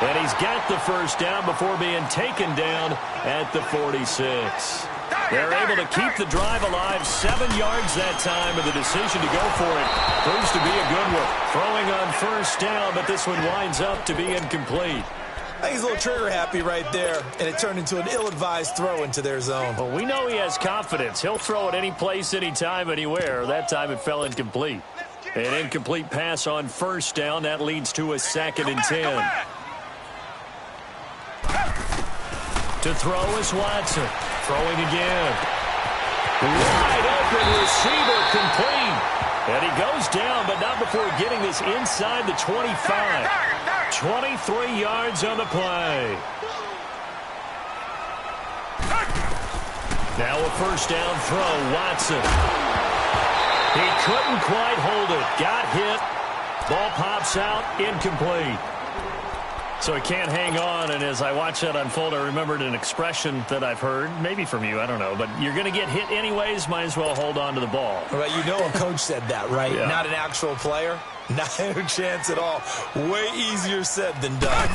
And he's got the first down before being taken down at the 46. They're able to keep the drive alive, 7 yards that time, and the decision to go for it proves to be a good one. Throwing on first down, but this one winds up to be incomplete. I think he's a little trigger happy right there, and it turned into an ill-advised throw into their zone. Well, we know he has confidence. He'll throw it any place, anytime, anywhere. That time it fell incomplete. An incomplete pass on first down. That leads to a 2nd and 10. To throw is Watson. Throwing again. Wide open receiver, complete. And he goes down, but not before getting this inside the 25. 23 yards on the play. Now a first down throw, Watson. He couldn't quite hold it. Got hit. Ball pops out, incomplete. So he can't hang on, and as I watch that unfold, I remembered an expression that I've heard, maybe from you, I don't know, but you're going to get hit anyways, might as well hold on to the ball. Right, you know a coach said that, right? Yeah. Not an actual player. Not a chance at all. Way easier said than done.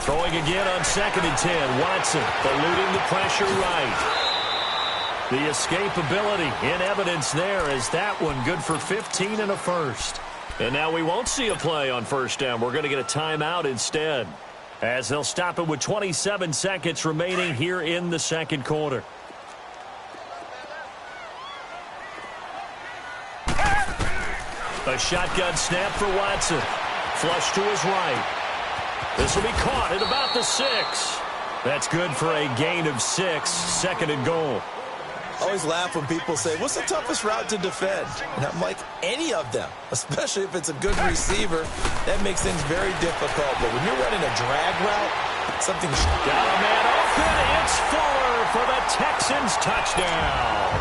Throwing again on 2nd and 10. Watson eluding the pressure right. The escapability in evidence there as that one good for 15 and a first. And now we won't see a play on first down. We're going to get a timeout instead, as they'll stop it with 27 seconds remaining here in the second quarter. A shotgun snap for Watson. Flush to his right. This will be caught at about the 6. That's good for a gain of 6, 2nd and goal. I always laugh when people say, what's the toughest route to defend? And I'm like, any of them, especially if it's a good receiver. That makes things very difficult. But when you're running a drag route, something's got a man open. It's Fuller for the Texans touchdown.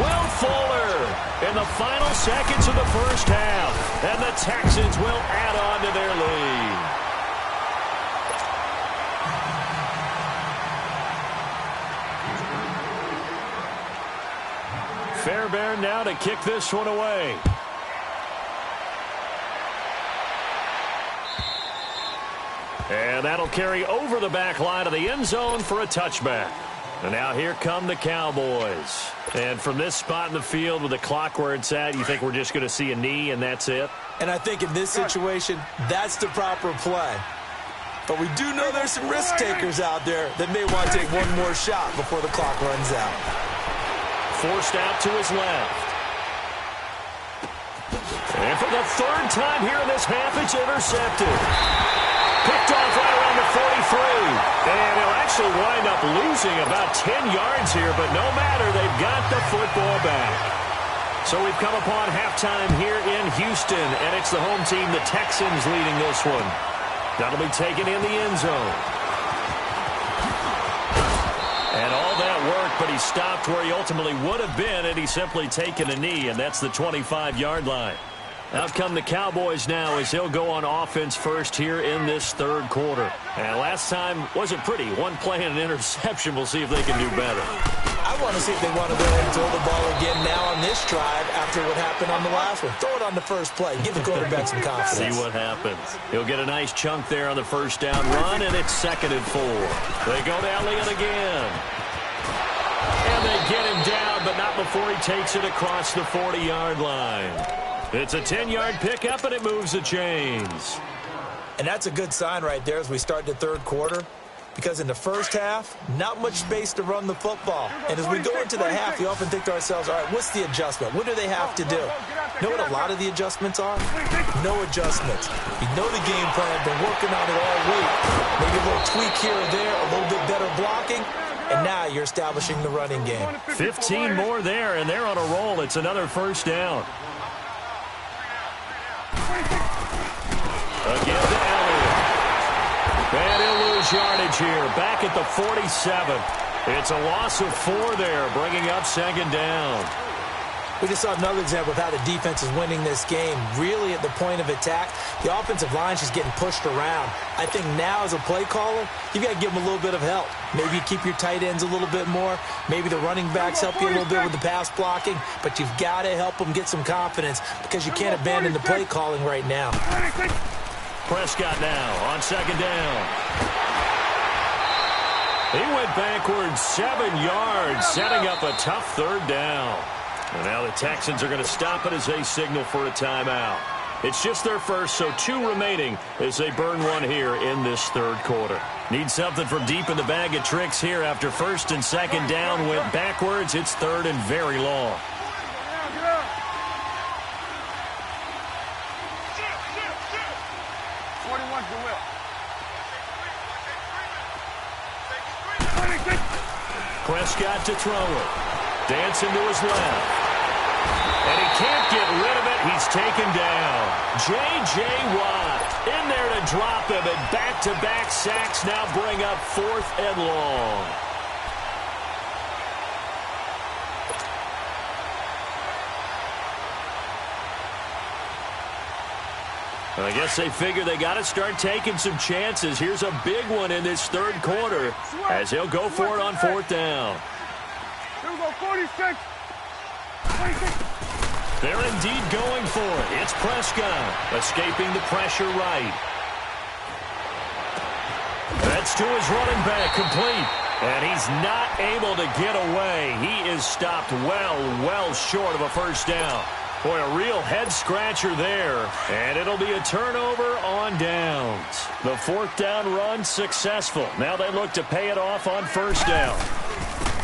Will Fuller in the final seconds of the first half. And the Texans will add on to their lead. Fairbairn now to kick this one away. And that'll carry over the back line of the end zone for a touchback. And now here come the Cowboys. And from this spot in the field with the clock where it's at, you think we're just going to see a knee and that's it? And I think in this situation, that's the proper play. But we do know there's some risk takers out there that may want to take one more shot before the clock runs out. Forced out to his left. And for the 3rd time here in this half, it's intercepted. Picked off right around the 43. And he'll actually wind up losing about 10 yards here, but no matter, they've got the football back. So we've come upon halftime here in Houston, and it's the home team, the Texans, leading this one. That'll be taken in the end zone. And all that work, but he stopped where he ultimately would have been had he simply taken a knee, and that's the 25-yard line. Out come the Cowboys now as they'll go on offense first here in this 3rd quarter. And last time wasn't pretty. One play and an interception. We'll see if they can do better. I want to see if they want to go ahead and throw the ball again now on this drive after what happened on the last one. Throw it on the first play. Give the quarterback some confidence. See what happens. He'll get a nice chunk there on the first down run, and it's 2nd and 4. They go to Elliott again. And they get him down, but not before he takes it across the 40-yard line. It's a 10-yard pickup, and it moves the chains. And that's a good sign right there as we start the 3rd quarter. Because in the first half, not much space to run the football. And as we go into the half, we often think to ourselves, all right, what's the adjustment? What do they have to do? You know what a lot of the adjustments are? No adjustments. You know the game plan, been working on it all week. Maybe a little tweak here or there, a little bit better blocking. And now you're establishing the running game. 15 more there, and they're on a roll. It's another first down. Again to Elliott. And he'll lose yardage here. Back at the 47. It's a loss of 4 there, bringing up 2nd down. We just saw another example of how the defense is winning this game. Really at the point of attack, the offensive line is just getting pushed around. I think now as a play caller, you've got to give them a little bit of help. Maybe you keep your tight ends a little bit more. Maybe the running backs help you a little bit with the pass blocking. But you've got to help them get some confidence because you can't abandon the play calling right now. Prescott now on second down. He went backwards 7 yards, setting up a tough third down. And now the Texans are going to stop it as they signal for a timeout. It's just their first, so 2 remaining as they burn one here in this third quarter. Need something from deep in the bag of tricks here after first and second down went backwards. It's third and very long. Prescott to throw it. Dancing to his left. And he can't get rid of it. He's taken down. J.J. Watt in there to drop him. And back-to-back sacks now bring up 4th and long. I guess they figure they got to start taking some chances. Here's a big one in this third quarter as he'll go for it on 4th down. Here we go, 46. 26. They're indeed going for it. It's Prescott escaping the pressure right. That's to his running back, complete. And he's not able to get away. He is stopped well short of a first down. Boy, a real head-scratcher there. And it'll be a turnover on downs. The 4th down run successful. Now they look to pay it off on first down.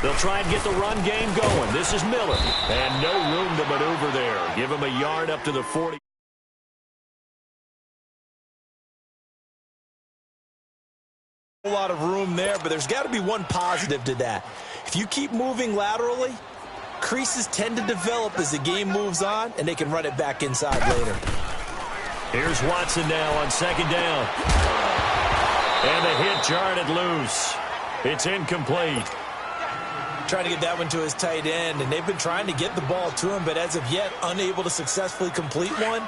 They'll try and get the run game going. This is Miller. And no room to maneuver there. Give him a yard up to the 40. A lot of room there, but there's got to be one positive to that. If you keep moving laterally, creases tend to develop as the game moves on, and they can run it back inside later. Here's Watson now on second down. And the hit jarred it loose. It's incomplete. Trying to get that one to his tight end, and they've been trying to get the ball to him, but as of yet, unable to successfully complete one.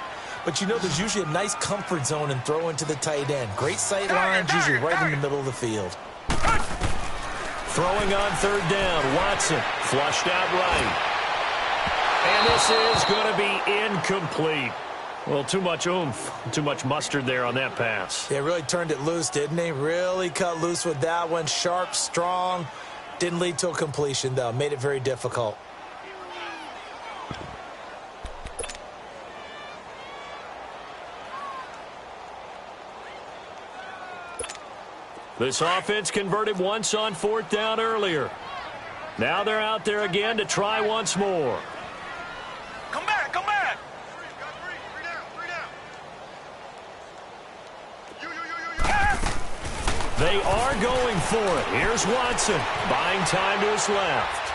But you know there's usually a nice comfort zone in throwing to the tight end. Great sight lines, usually right in the middle of the field. Throwing on third down, Watson flushed out right. And this is going to be incomplete. Well, too much oomph, too much mustard there on that pass. They really turned it loose, didn't they? Really cut loose with that one. Sharp, strong. Didn't lead to a completion, though. Made it very difficult. This offense converted once on 4th down earlier. Now they're out there again to try once more. Come back, come back. They are going for it. Here's Watson, buying time to his left.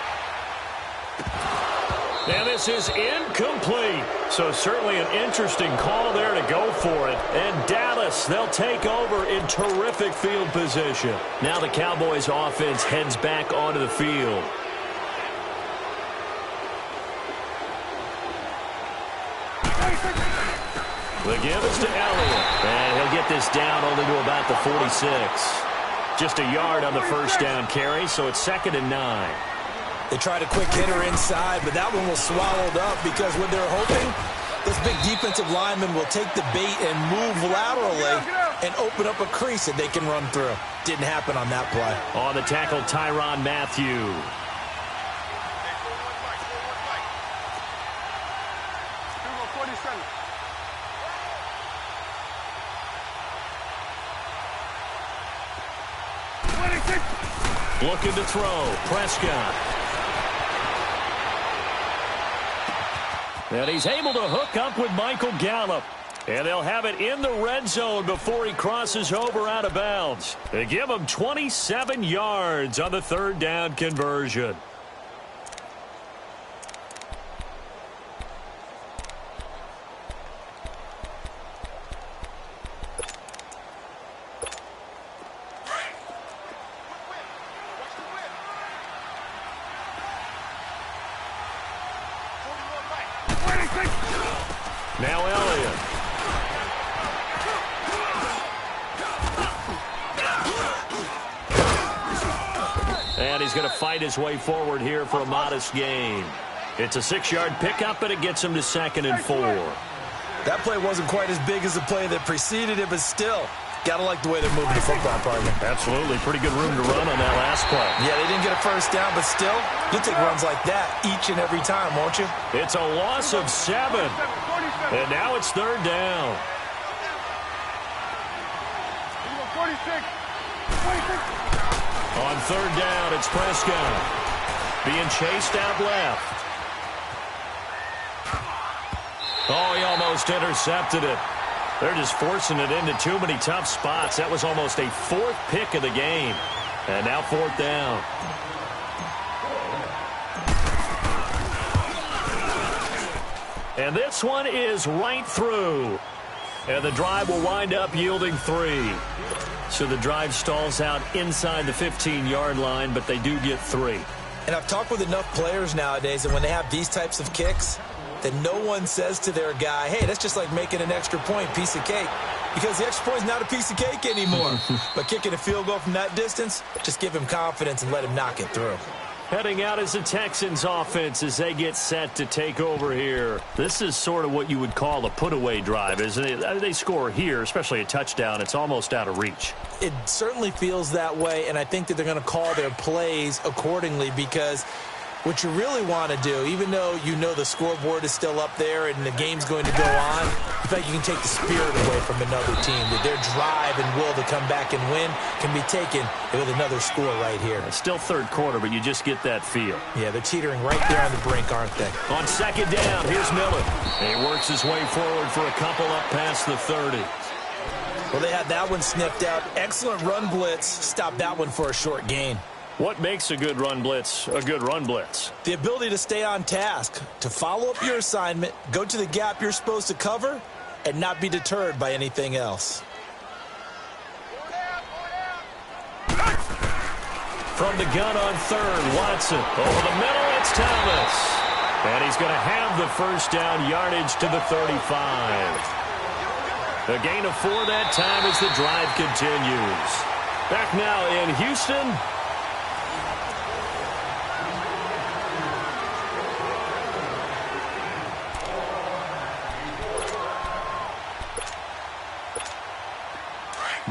And this is incomplete. So certainly an interesting call there to go for it. And Dallas, they'll take over in terrific field position. Now the Cowboys offense heads back onto the field. The give is to Elliott. And he'll get this down only to about the 46. Just a yard on the first down carry, so it's 2nd and 9. They tried a quick hitter inside, but that one was swallowed up because what they're hoping, this big defensive lineman will take the bait and move laterally and open up a crease that they can run through. Didn't happen on that play. On the tackle, Tyrann Mathieu. Looking to throw, Prescott. And he's able to hook up with Michael Gallup. And they'll have it in the red zone before he crosses over out of bounds. They give him 27 yards on the third down conversion. Now Elliott. And he's going to fight his way forward here for a modest gain. It's a 6-yard pickup, and it gets him to 2nd and 4. That play wasn't quite as big as the play that preceded it, but still, gotta like the way they're moving the football, partner. Absolutely. Pretty good room to run on that last play. Yeah, they didn't get a first down, but still, you'll take runs like that each and every time, won't you? It's a loss of 7. And now it's 3rd down. 46. On 3rd down, it's Prescott. Being chased out left. Oh, he almost intercepted it. They're just forcing it into too many tough spots. That was almost a 4th pick of the game. And now 4th down. And this one is right through. And the drive will wind up yielding 3. So the drive stalls out inside the 15-yard line, but they do get 3. And I've talked with enough players nowadays, and when they have these types of kicks, that no one says to their guy, hey, that's just like making an extra point, piece of cake. Because the extra point is not a piece of cake anymore. But kicking a field goal from that distance, just give him confidence and let him knock it through. Heading out is the Texans offense as they get set to take over here. This is sort of what you would call a put-away drive, isn't it? They score here, especially a touchdown. It's almost out of reach. It certainly feels that way, and I think that they're going to call their plays accordingly because what you really want to do, even though you know the scoreboard is still up there and the game's going to go on, in fact, you can take the spirit away from another team. That their drive and will to come back and win can be taken with another score right here. It's still 3rd quarter, but you just get that feel. Yeah, they're teetering right there on the brink, aren't they? On 2nd down, here's Miller. He works his way forward for a couple up past the 30. Well, they had that one sniffed out. Excellent run blitz. Stopped that one for a short gain. What makes a good run blitz a good run blitz? The ability to stay on task, to follow up your assignment, go to the gap you're supposed to cover, and not be deterred by anything else. From the gun on 3rd, Watson. Over the middle, it's Thomas. And he's going to have the first down yardage to the 35. A gain of 4 that time as the drive continues. Back now in Houston.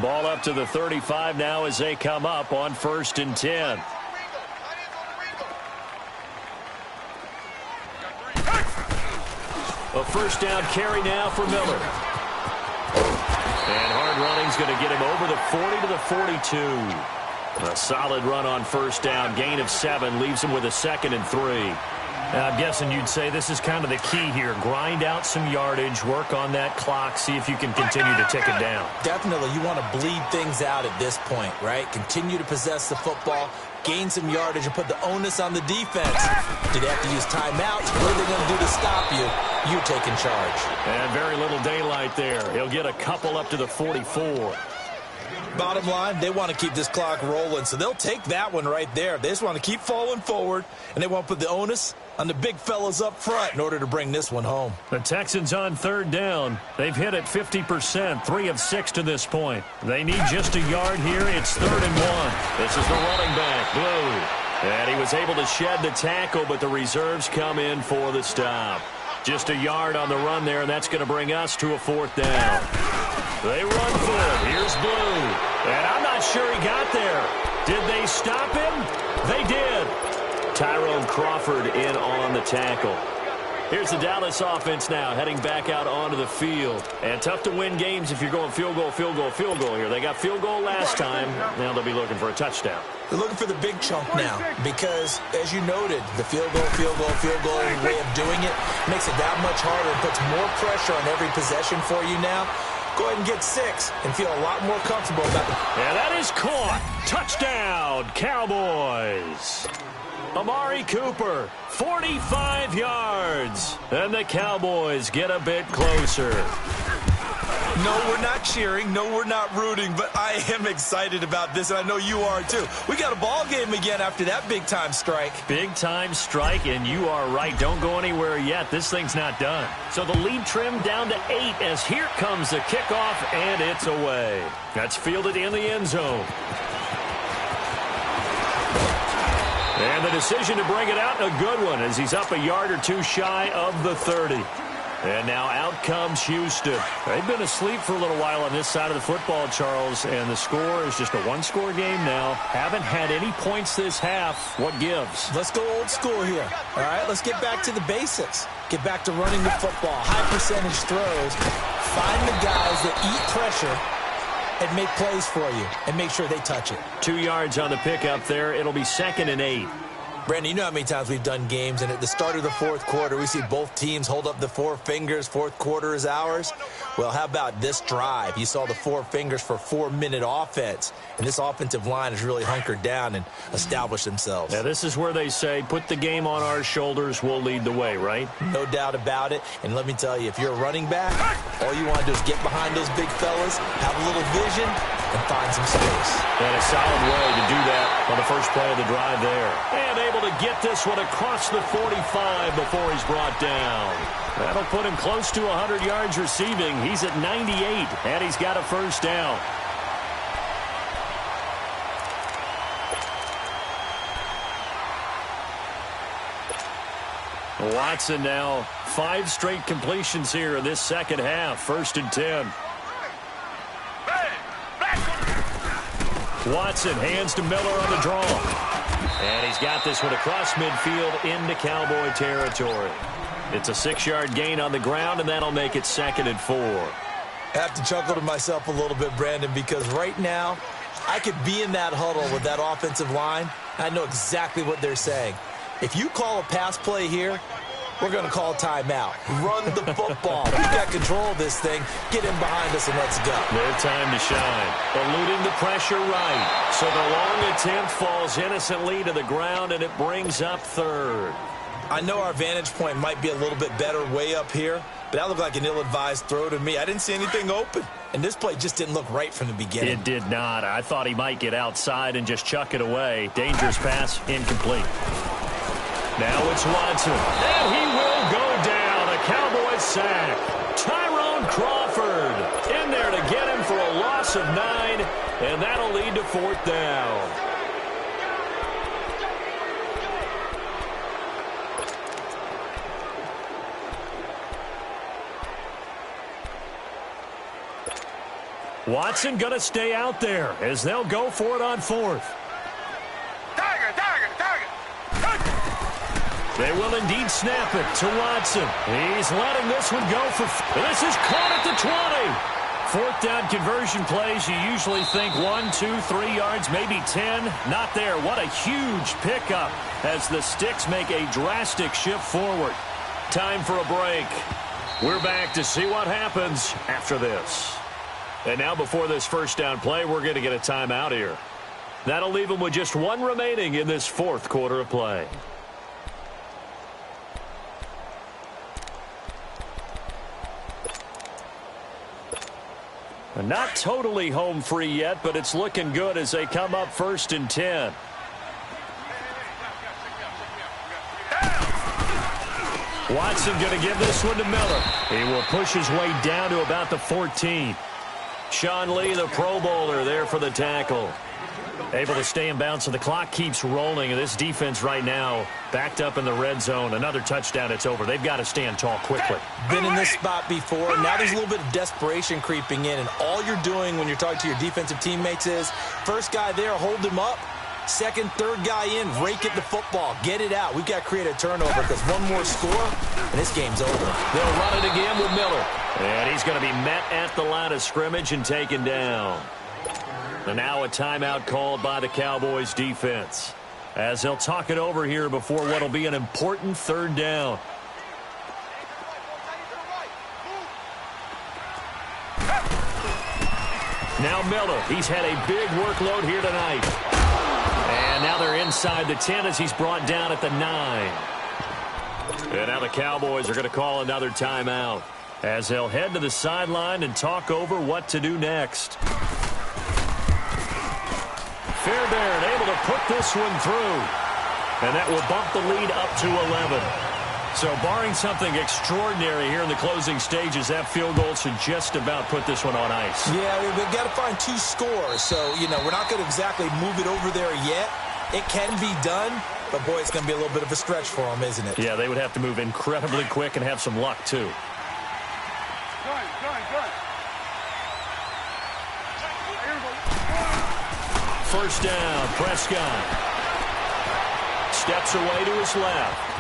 Ball up to the 35 now as they come up on 1st and 10. A first down carry now for Miller. And hard running's going to get him over the 40 to the 42. A solid run on 1st down. Gain of 7 leaves him with a 2nd and 3. I'm guessing you'd say this is kind of the key here. Grind out some yardage, work on that clock, see if you can continue to tick it down. Definitely. You want to bleed things out at this point, right? Continue to possess the football, gain some yardage, and put the onus on the defense. Do they have to use timeouts? What are they going to do to stop you? You're taking charge. And very little daylight there. He'll get a couple up to the 44. Bottom line, they want to keep this clock rolling, so they'll take that one right there. They just want to keep falling forward, and they want to put the onus on the big fellas up front in order to bring this one home. The Texans on 3rd down. They've hit it 50%, 3 of 6 to this point. They need just a yard here. It's 3rd and 1. This is the running back, Blue. And he was able to shed the tackle, but the reserves come in for the stop. Just a yard on the run there, and that's going to bring us to a 4th down. They run for it. Here's Blue. And I'm not sure he got there. Did they stop him? They did. Tyrone Crawford in on the tackle. Here's the Dallas offense now heading back out onto the field. And tough to win games if you're going field goal, field goal, field goal here. They got field goal last time. Now they'll be looking for a touchdown. They're looking for the big chunk now because, as you noted, the field goal way of doing it makes it that much harder and puts more pressure on every possession for you now. Go ahead and get 6 and feel a lot more comfortable about it. And that is caught. Touchdown, Cowboys. Amari Cooper, 45 yards. And the Cowboys get a bit closer. No, we're not cheering. No, we're not rooting. But I am excited about this, and I know you are too. We got a ball game again after that big-time strike. Big-time strike, and you are right. Don't go anywhere yet. This thing's not done. So the lead trimmed down to 8 as here comes the kickoff, and it's away. That's fielded in the end zone. And the decision to bring it out, a good one, as he's up a yard or two shy of the 30. And now out comes Houston. They've been asleep for a little while on this side of the football, Charles, and the score is just a one-score game now. Haven't had any points this half. What gives? Let's go old school here, all right? Let's get back to the basics. Get back to running the football, high-percentage throws. Find the guys that eat pressure and make plays for you and make sure they touch it. 2 yards on the pickup there. It'll be 2nd and 8. Brandon, you know how many times we've done games, and at the start of the fourth quarter, we see both teams hold up the 4 fingers, fourth quarter is ours. Well, how about this drive? You saw the 4 fingers for 4-minute offense, and this offensive line has really hunkered down and established themselves. Now, this is where they say, put the game on our shoulders, we'll lead the way, right? No doubt about it, and let me tell you, if you're a running back, all you want to do is get behind those big fellas, have a little vision, and find some space. And a solid way to do that on the first play of the drive there. And able to get this one across the 45 before he's brought down. That'll put him close to 100 yards receiving. He's at 98, and he's got a first down. Watson now 5 straight completions here in this second half. 1st and 10. Watson hands to Miller on the draw. And he's got this one across midfield into Cowboy territory. It's a 6-yard gain on the ground, and that'll make it 2nd and 4. I have to chuckle to myself a little bit, Brandon, because right now I could be in that huddle with that offensive line. I know exactly what they're saying. If you call a pass play here, we're going to call timeout. Run the football. We've got control of this thing. Get in behind us and let's go. Their time to shine. Eluding the pressure right. So the long attempt falls innocently to the ground, and it brings up 3rd. I know our vantage point might be a little bit better way up here, but that looked like an ill-advised throw to me. I didn't see anything open, and this play just didn't look right from the beginning. It did not. I thought he might get outside and just chuck it away. Dangerous pass, incomplete. Now it's Watson, and he will go down. A Cowboys sack. Tyrone Crawford in there to get him for a loss of 9, and that'll lead to 4th down. Watson going to stay out there as they'll go for it on 4th. They will indeed snap it to Watson. He's letting this one go for... This is caught at the 20. 4th down conversion plays, you usually think 1, 2, 3 yards, maybe 10. Not there. What a huge pickup as the Sticks make a drastic shift forward. Time for a break. We're back to see what happens after this. And now before this first down play, we're going to get a timeout here. That'll leave them with just 1 remaining in this 4th quarter of play. Not totally home free yet, but it's looking good as they come up 1st and 10. Watson going to give this one to Miller. He will push his way down to about the 14. Sean Lee, the Pro Bowler, there for the tackle. Able to stay in bounds, so the clock keeps rolling. And this defense right now backed up in the red zone. Another touchdown, it's over. They've got to stand tall quickly. Been in this spot before. Now there's a little bit of desperation creeping in. And all you're doing when you're talking to your defensive teammates is, first guy there, hold him up. Second, third guy in, rake at the football. Get it out. We've got to create a turnover because one more score, and this game's over. They'll run it again with Miller. And he's going to be met at the line of scrimmage and taken down. And now a timeout called by the Cowboys defense as they'll talk it over here before what will be an important 3rd down. Now Miller, he's had a big workload here tonight. And now they're inside the 10 as he's brought down at the 9. And now the Cowboys are going to call another timeout. as they'll head to the sideline and talk over what to do next. Fairbairn able to put this one through, and that will bump the lead up to 11. So barring something extraordinary here in the closing stages, that field goal should just about put this one on ice. Yeah, we've got to find 2 scores. So, we're not going to exactly move it over there yet. It can be done, but, boy, it's going to be a little bit of a stretch for them, isn't it? Yeah, they would have to move incredibly quick and have some luck, too. First down, Prescott. Steps away to his left.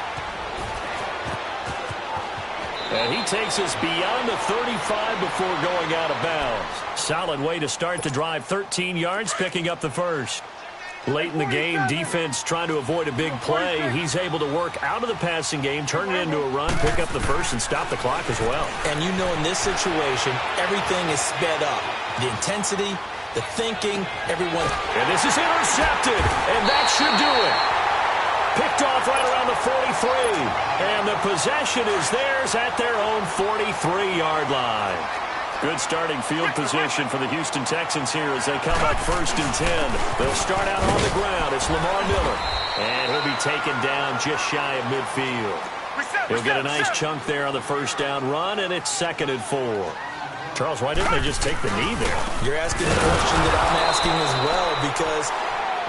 And he takes us beyond the 35 before going out of bounds. Solid way to start the drive. 13 yards, picking up the first. Late in the game, defense trying to avoid a big play. He's able to work out of the passing game, turn it into a run, pick up the first, and stop the clock as well. And in this situation, everything is sped up. The intensity, the thinking, everyone. And this is intercepted, and that should do it. Picked off right around the 43. And the possession is theirs at their own 43-yard line. Good starting field position for the Houston Texans here as they come up 1st and 10. They'll start out on the ground. It's Lamar Miller. And he'll be taken down just shy of midfield. He'll get a nice chunk there on the first down run, and it's 2nd and 4. Charles, why didn't they just take the knee there? You're asking the question that I'm asking as well, because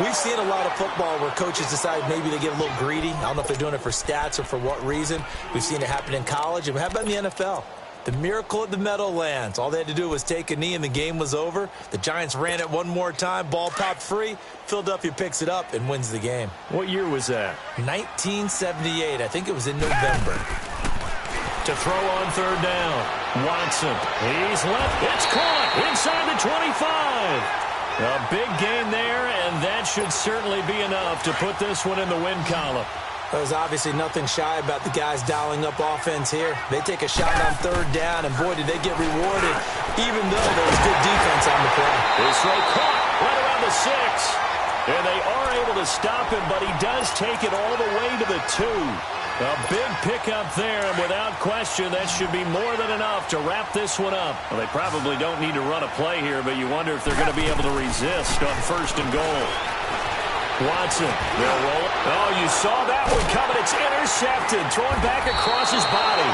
we've seen a lot of football where coaches decide maybe they get a little greedy. I don't know if they're doing it for stats or for what reason. We've seen it happen in college. And how about in the NFL? The miracle at the Meadowlands. All they had to do was take a knee and the game was over. The Giants ran it one more time. Ball popped free. Philadelphia picks it up and wins the game. What year was that? 1978. I think it was in November. To throw on 3rd down. Watson. He's left. It's caught inside the 25. A big gain there, and that should certainly be enough to put this one in the win column. There's obviously nothing shy about the guys dialing up offense here. They take a shot on 3rd down, and boy, did they get rewarded, even though there was good defense on the play. This throw caught right around the 6. And they are able to stop him, but he does take it all the way to the 2. A big pickup there, and without question, that should be more than enough to wrap this one up. Well, they probably don't need to run a play here, but you wonder if they're going to be able to resist on 1st and goal. Watson, they'll roll it. Oh, you saw that one coming. It's intercepted, thrown back across his body.